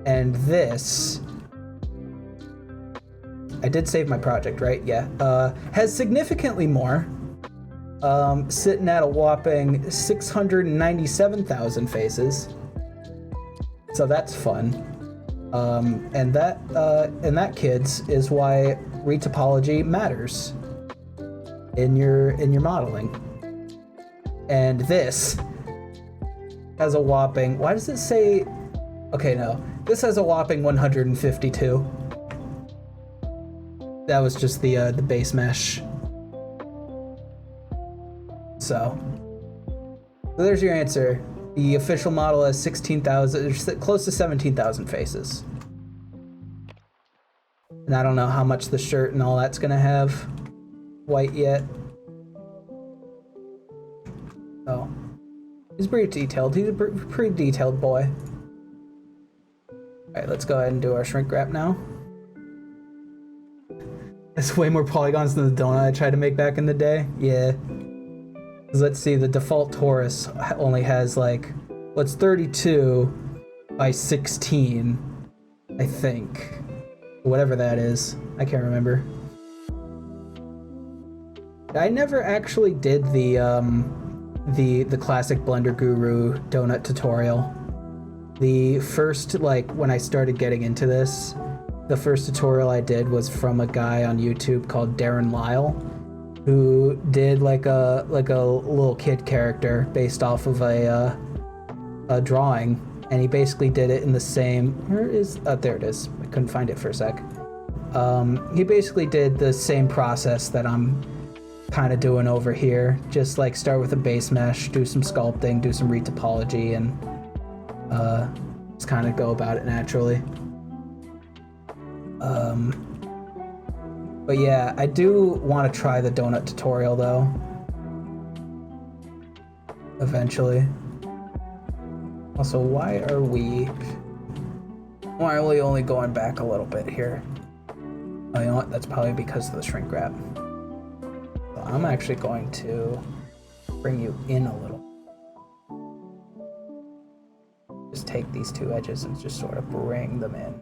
A: And this, I did save my project, right? Yeah. Has significantly more. Sitting at a whopping 697,000 faces. So that's fun. And that, kids, is why retopology matters in your modeling. And this has a whopping, why does it say, okay, no, this has a whopping 152. That was just the base mesh. So there's your answer. The official model has 16,000, close to 17,000 faces. And I don't know how much the shirt and all that's gonna have white yet. Oh, he's pretty detailed. He's a pretty detailed boy. All right, let's go ahead and do our shrink wrap now. That's way more polygons than the donut I tried to make back in the day. Yeah. Let's see, the default Taurus only has like, what's 32 by 16, I think. Whatever that is, I can't remember. I never actually did the classic Blender Guru donut tutorial. The first, like, when I started getting into this, the first tutorial I did was from a guy on YouTube called Darren Lyle, who did like a little kid character based off of a drawing, and he basically did it in the same. Where is? Oh, there it is. I couldn't find it for a sec. He basically did the same process that I'm kind of doing over here. Just like start with a base mesh, do some sculpting, do some retopology, and just kind of go about it naturally. But yeah, I do want to try the donut tutorial though. Eventually. Also, why are we only going back a little bit here? Oh, you know what? That's probably because of the shrink wrap. So I'm actually going to bring you in a little. Just take these two edges and just sort of bring them in.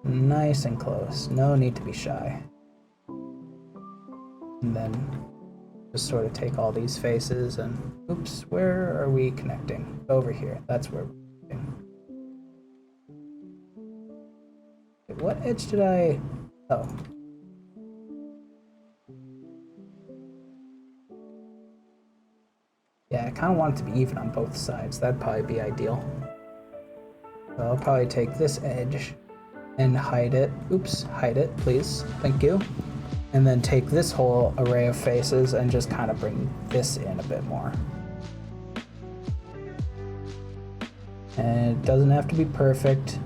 A: Nice and close. No need to be shy. And then just sort of take all these faces and... Oops, where are we connecting? Over here. That's where we're connecting. Wait, what edge did I... Oh. Yeah, I kind of want it to be even on both sides. That'd probably be ideal. So I'll probably take this edge and hide it. Oops, hide it, please. Thank you. And then take this whole array of faces and just kind of bring this in a bit more. And it doesn't have to be perfect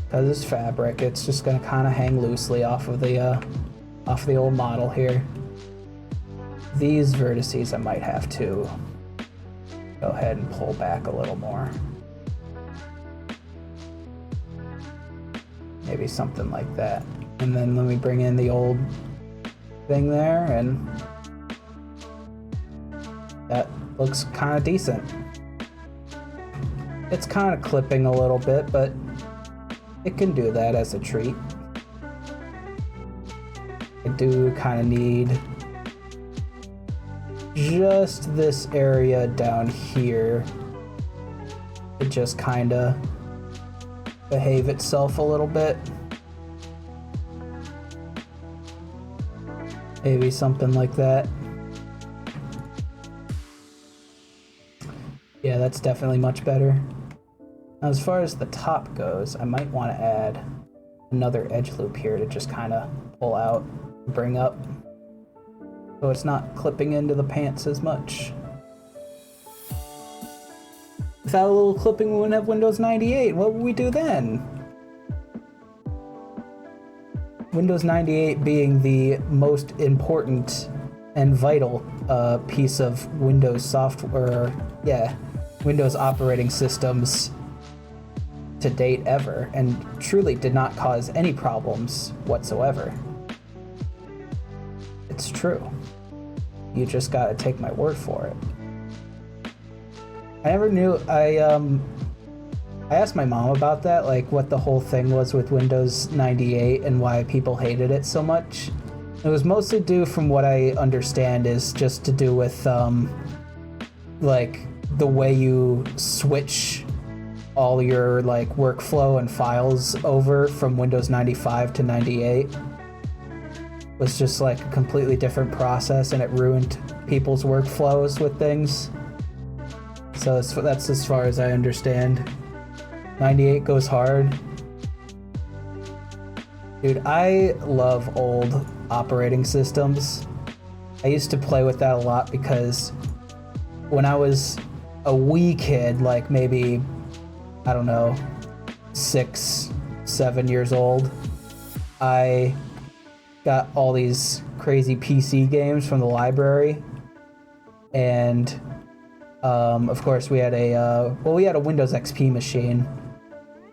A: because it's fabric. It's just gonna kind of hang loosely off of the old model here. These vertices I might have to go ahead and pull back a little more. Maybe something like that. And then let me bring in the old thing there, and that looks kind of decent. It's kind of clipping a little bit, but it can do that as a treat. I do kind of need just this area down here to just kind of behave itself a little bit. Maybe something like that. Yeah, that's definitely much better. Now, as far as the top goes, I might want to add another edge loop here to just kind of pull out, bring up, so it's not clipping into the pants as much. Without a little clipping, we wouldn't have Windows 98. What would we do then? Windows 98 being the most important and vital piece of Windows software, Windows operating systems to date ever, and truly did not cause any problems whatsoever. It's true. You just gotta take my word for it. I never knew. I asked my mom about that, like what the whole thing was with Windows 98 and why people hated it so much. It was mostly due, from what I understand, is just to do with like the way you switch all your like workflow and files over from Windows 95 to 98 was just like a completely different process, and it ruined people's workflows with things. So that's as far as I understand. 98 goes hard. Dude, I love old operating systems. I used to play with that a lot because when I was a wee kid, like maybe, I don't know, 6, 7 years old, I got all these crazy PC games from the library. And of course we had a Windows XP machine,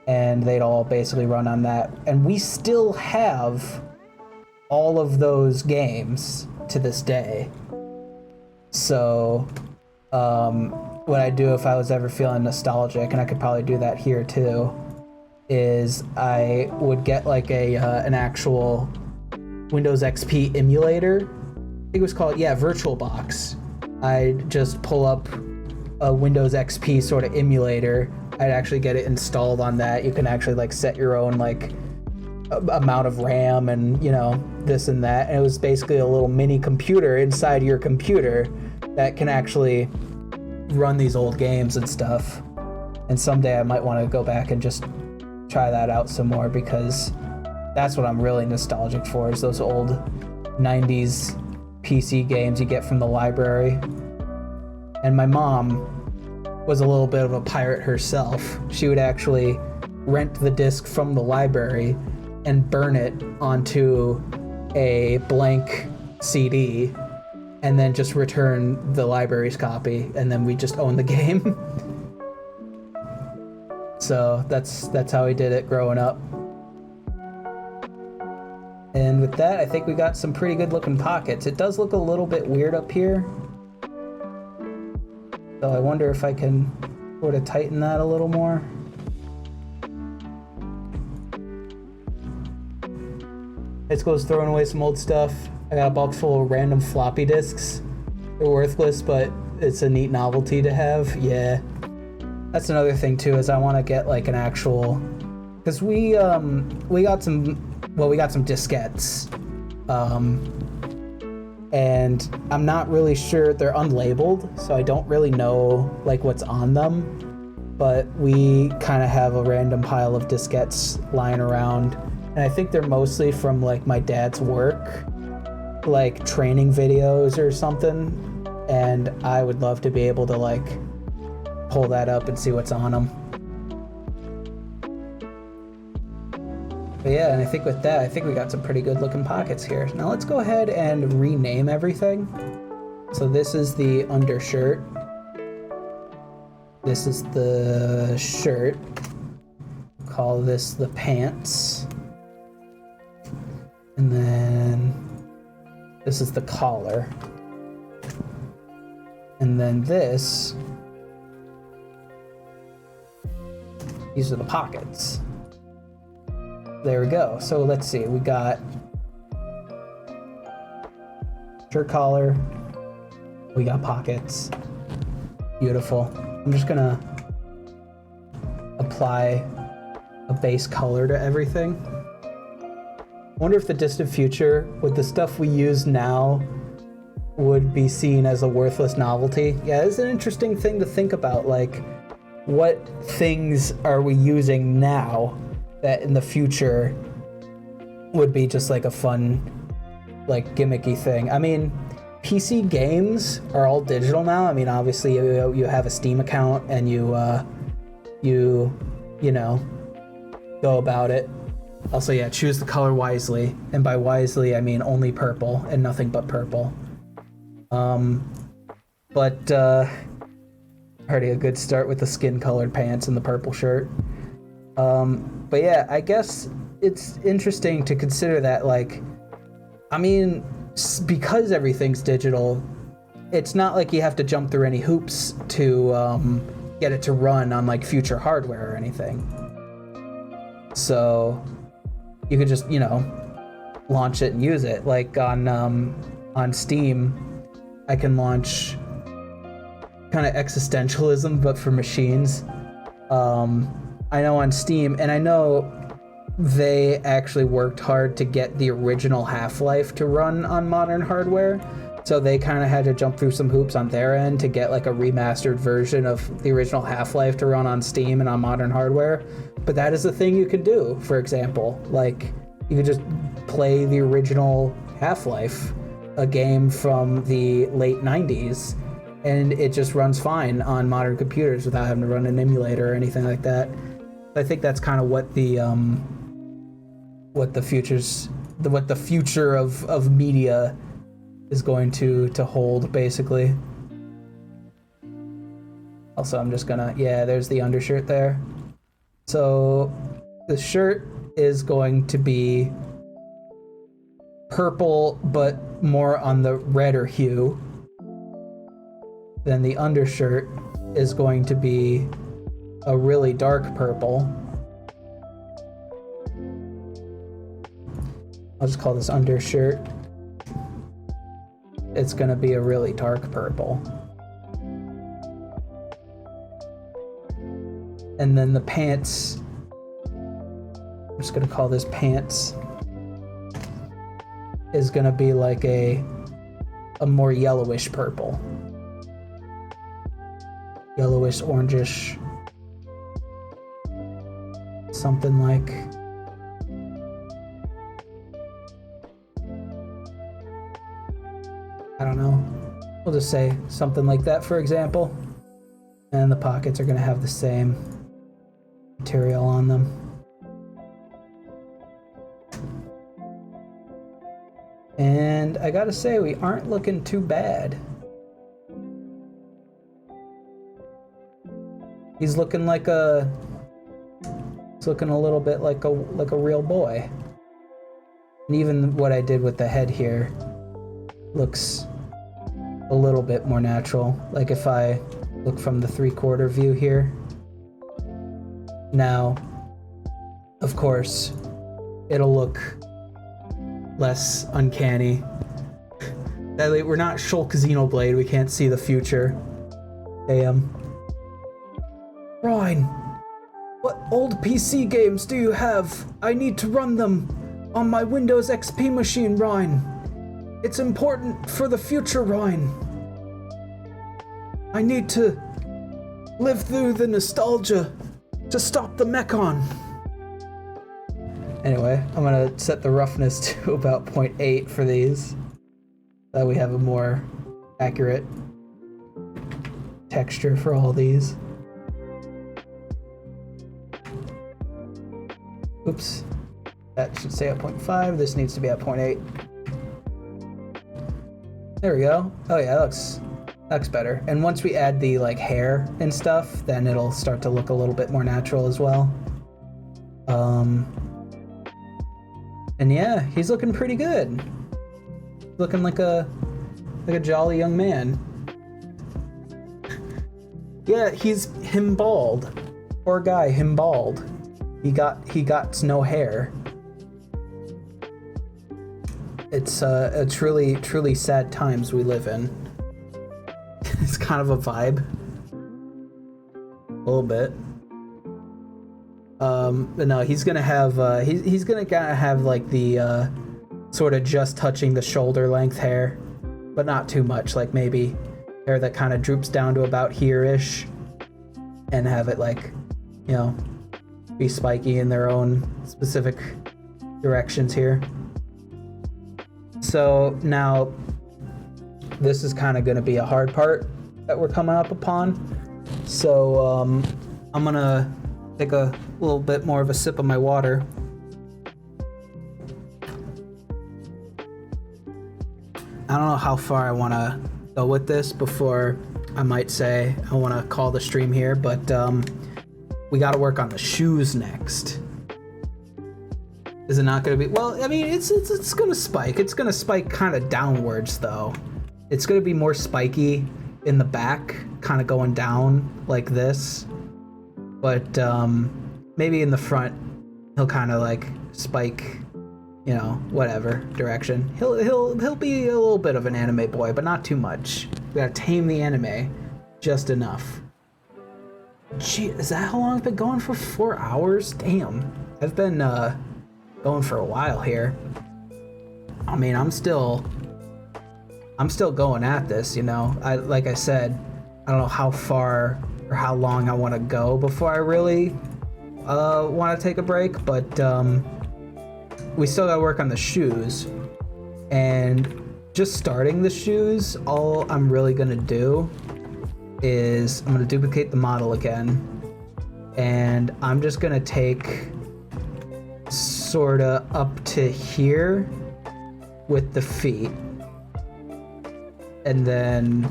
A: and they'd all basically run on that. And we still have all of those games to this day. So what I do if I was ever feeling nostalgic, and I could probably do that here too, is I would get like an actual Windows XP emulator. I think it was called, VirtualBox. I'd just pull up a Windows XP sort of emulator. I'd actually get it installed on that. You can actually like set your own like amount of RAM and, you know, this and that. And it was basically a little mini computer inside your computer that can actually run these old games and stuff. And someday I might want to go back and just try that out some more, because that's what I'm really nostalgic for, is those old 90s PC games you get from the library. And my mom was a little bit of a pirate herself. She would actually rent the disc from the library and burn it onto a blank CD, and then just return the library's copy, and then we just own the game. So that's how we did it growing up. And with that, I think we got some pretty good looking pockets. It does look a little bit weird up here, so I wonder if I can sort of tighten that a little more. It goes throwing away some old stuff. I got a box full of random floppy disks. They're worthless, but it's a neat novelty to have. Yeah. That's another thing too, is I want to get like an actual, because we got some diskettes, and I'm not really sure, they're unlabeled, so I don't really know like what's on them, but we kind of have a random pile of diskettes lying around, and I think they're mostly from like my dad's work, like training videos or something, and I would love to be able to like pull that up and see what's on them. But yeah, and I think with that, I think we got some pretty good looking pockets here. Now let's go ahead and rename everything. So this is the undershirt. This is the shirt. Call this the pants. And then this is the collar. And then these are the pockets. There we go. So let's see, we got shirt collar, we got pockets. Beautiful. I'm just gonna apply a base color to everything. I wonder if the distant future, with the stuff we use now, would be seen as a worthless novelty. Yeah, it's an interesting thing to think about, like, what things are we using now that in the future would be just like a fun, like, gimmicky thing. I mean, PC games are all digital now. I mean, obviously you have a Steam account and you know, go about it. Also, yeah, choose the color wisely. And by wisely, I mean only purple and nothing but purple. Already a good start with the skin-colored pants and the purple shirt. But yeah, I guess it's interesting to consider that, like, I mean, because everything's digital, it's not like you have to jump through any hoops to get it to run on like future hardware or anything. So you could just, you know, launch it and use it. Like on Steam, I can launch kind of existentialism, but for machines. I know on Steam, and I know they actually worked hard to get the original Half-Life to run on modern hardware. So they kind of had to jump through some hoops on their end to get like a remastered version of the original Half-Life to run on Steam and on modern hardware. But that is a thing you could do, for example. Like, you could just play the original Half-Life, a game from the late 90s, and it just runs fine on modern computers without having to run an emulator or anything like that. I think that's kind of what the future of media is going to hold, basically. Also, I'm just gonna, yeah, there's the undershirt there. So the shirt is going to be purple, but more on the redder hue. Then the undershirt is going to be a really dark purple. I'll just call this undershirt. It's gonna be a really dark purple. And then the pants, I'm just gonna call this pants, is gonna be like a more yellowish purple. Yellowish, orangish, something like. I don't know. We'll just say something like that, for example. And the pockets are going to have the same material on them. And I gotta say, we aren't looking too bad. He's looking like a... He's looking a little bit like a real boy. And even what I did with the head here looks a little bit more natural. Like if I look from the 3/4 view here. Now, of course, it'll look less uncanny. That we're not Shulk Xenoblade, we can't see the future. Damn. Ryan, what old PC games do you have? I need to run them on my Windows XP machine, Ryan. It's important for the future, Ryan. I need to live through the nostalgia to stop the Mechon. Anyway, I'm gonna set the roughness to about 0.8 for these. So that we have a more accurate texture for all these. Oops. That should stay at 0.5. This needs to be at 0.8. There we go. Oh yeah, that looks better. And once we add the like hair and stuff, then it'll start to look a little bit more natural as well. And yeah, he's looking pretty good. Looking like a jolly young man. Yeah, he's him bald. Poor guy, him bald. He got no hair. It's truly sad times we live in. It's kind of a vibe. A little bit. But no, he's gonna have he's gonna kind of have like the sort of just touching the shoulder length hair, but not too much. Like maybe hair that kind of droops down to about here-ish, and have it like, you know, be spiky in their own specific directions here. So now this is kind of going to be a hard part that we're coming up upon. So I'm going to take a little bit more of a sip of my water. I don't know how far I want to go with this before I might say I want to call the stream here, but we got to work on the shoes next. Is it not going to be? Well, I mean, it's going to spike. It's going to spike kind of downwards, though. It's going to be more spiky in the back, kind of going down like this. But maybe in the front, he'll kind of like spike, you know, whatever direction. He'll be a little bit of an anime boy, but not too much. We gotta tame the anime just enough. Gee, is that how long I've been going for? 4 hours? Damn. I've been going for a while here. I mean, I'm still going at this, you know. Like I said, I don't know how far or how long I want to go before I really want to take a break, but we still gotta work on the shoes. And just starting the shoes, all I'm really gonna do is I'm gonna duplicate the model again, and I'm just gonna take sorta up to here with the feet, and then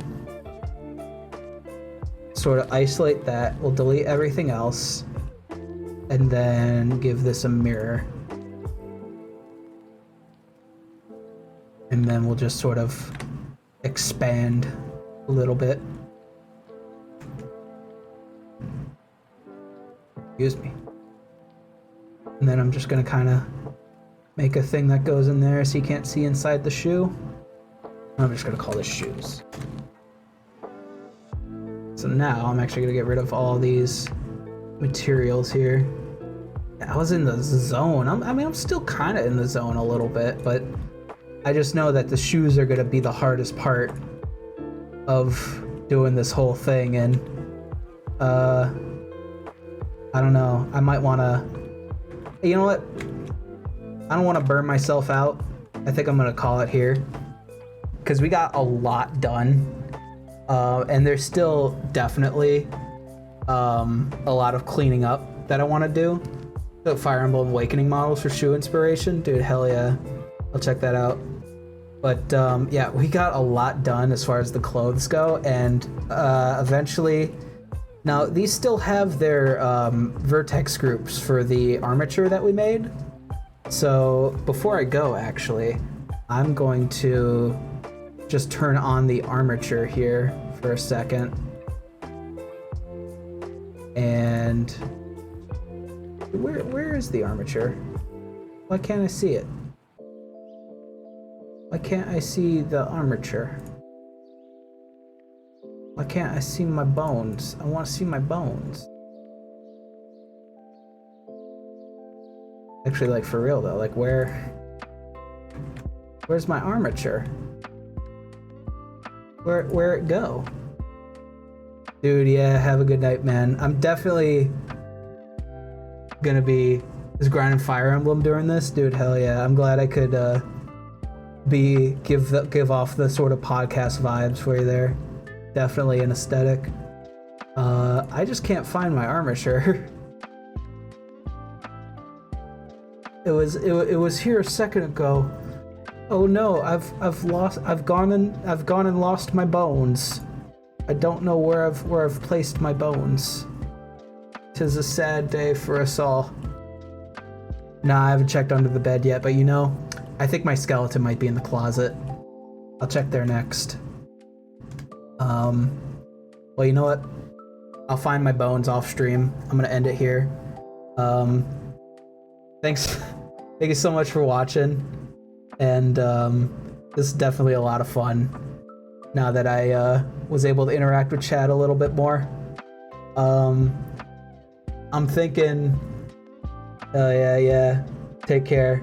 A: sort of isolate that. We'll delete everything else, and then give this a mirror, and then we'll just sort of expand a little bit. Excuse me. And then I'm just gonna kind of make a thing that goes in there so you can't see inside the shoe. I'm just gonna call this shoes. So now I'm actually gonna get rid of all these materials here. I was in the zone. I mean, I'm still kind of in the zone a little bit, but I just know that the shoes are gonna be the hardest part of doing this whole thing, and I don't know. I might want to. You know what? I don't want to burn myself out. I think I'm gonna call it here, because we got a lot done, and there's still definitely a lot of cleaning up that I want to do. The Fire Emblem Awakening models for shoe inspiration, dude. Hell yeah, I'll check that out. But yeah, we got a lot done as far as the clothes go, and eventually. Now, these still have their vertex groups for the armature that we made. So before I go, actually, I'm going to just turn on the armature here for a second. And where is the armature? Why can't I see it? Why can't I see the armature? Why can't I see my bones? I want to see my bones. Actually, like, for real though, like, where's my armature? Where'd it go? Dude, yeah, have a good night, man. I'm definitely gonna be just grinding Fire Emblem during this. Dude, hell yeah. I'm glad I could give off the sort of podcast vibes for you there. Definitely an aesthetic. I just can't find my armature. It was here a second ago. Oh no, I've gone and lost my bones. I don't know where I've placed my bones. 'Tis a sad day for us all. Nah, I haven't checked under the bed yet, but you know, I think my skeleton might be in the closet. I'll check there next. Well, you know what? I'll find my bones off stream. I'm gonna end it here. Thanks. Thank you so much for watching. And this is definitely a lot of fun now that I was able to interact with chat a little bit more. I'm thinking, oh yeah, take care.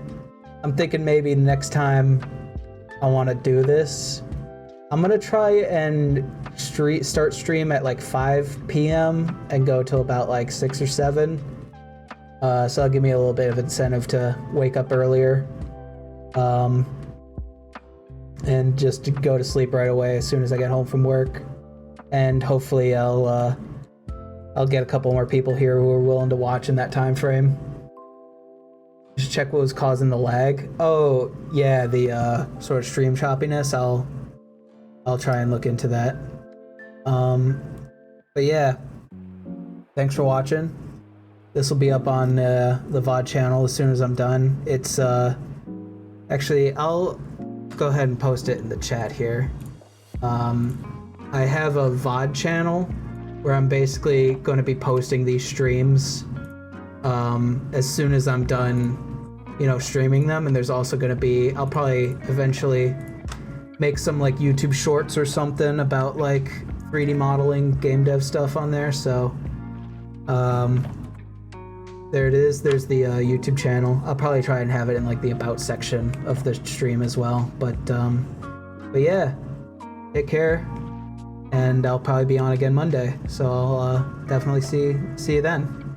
A: I'm thinking maybe next time I want to do this, I'm gonna try and start stream at like 5 p.m. and go till about like 6 or 7. So that'll give me a little bit of incentive to wake up earlier. And just to go to sleep right away as soon as I get home from work. And hopefully I'll get a couple more people here who are willing to watch in that time frame. Just check what was causing the lag. Oh yeah, the sort of stream choppiness. I'll try and look into that. But yeah, thanks for watching. This will be up on the VOD channel as soon as I'm done. It's actually, I'll go ahead and post it in the chat here. I have a VOD channel where I'm basically going to be posting these streams as soon as I'm done, streaming them. And there's also going to be, I'll probably eventually make some like YouTube shorts or something about like 3D modeling, game dev stuff on there. So there it is. There's the YouTube channel. I'll probably try and have it in like the about section of the stream as well. But yeah, take care, and I'll probably be on again Monday. So I'll definitely see you then.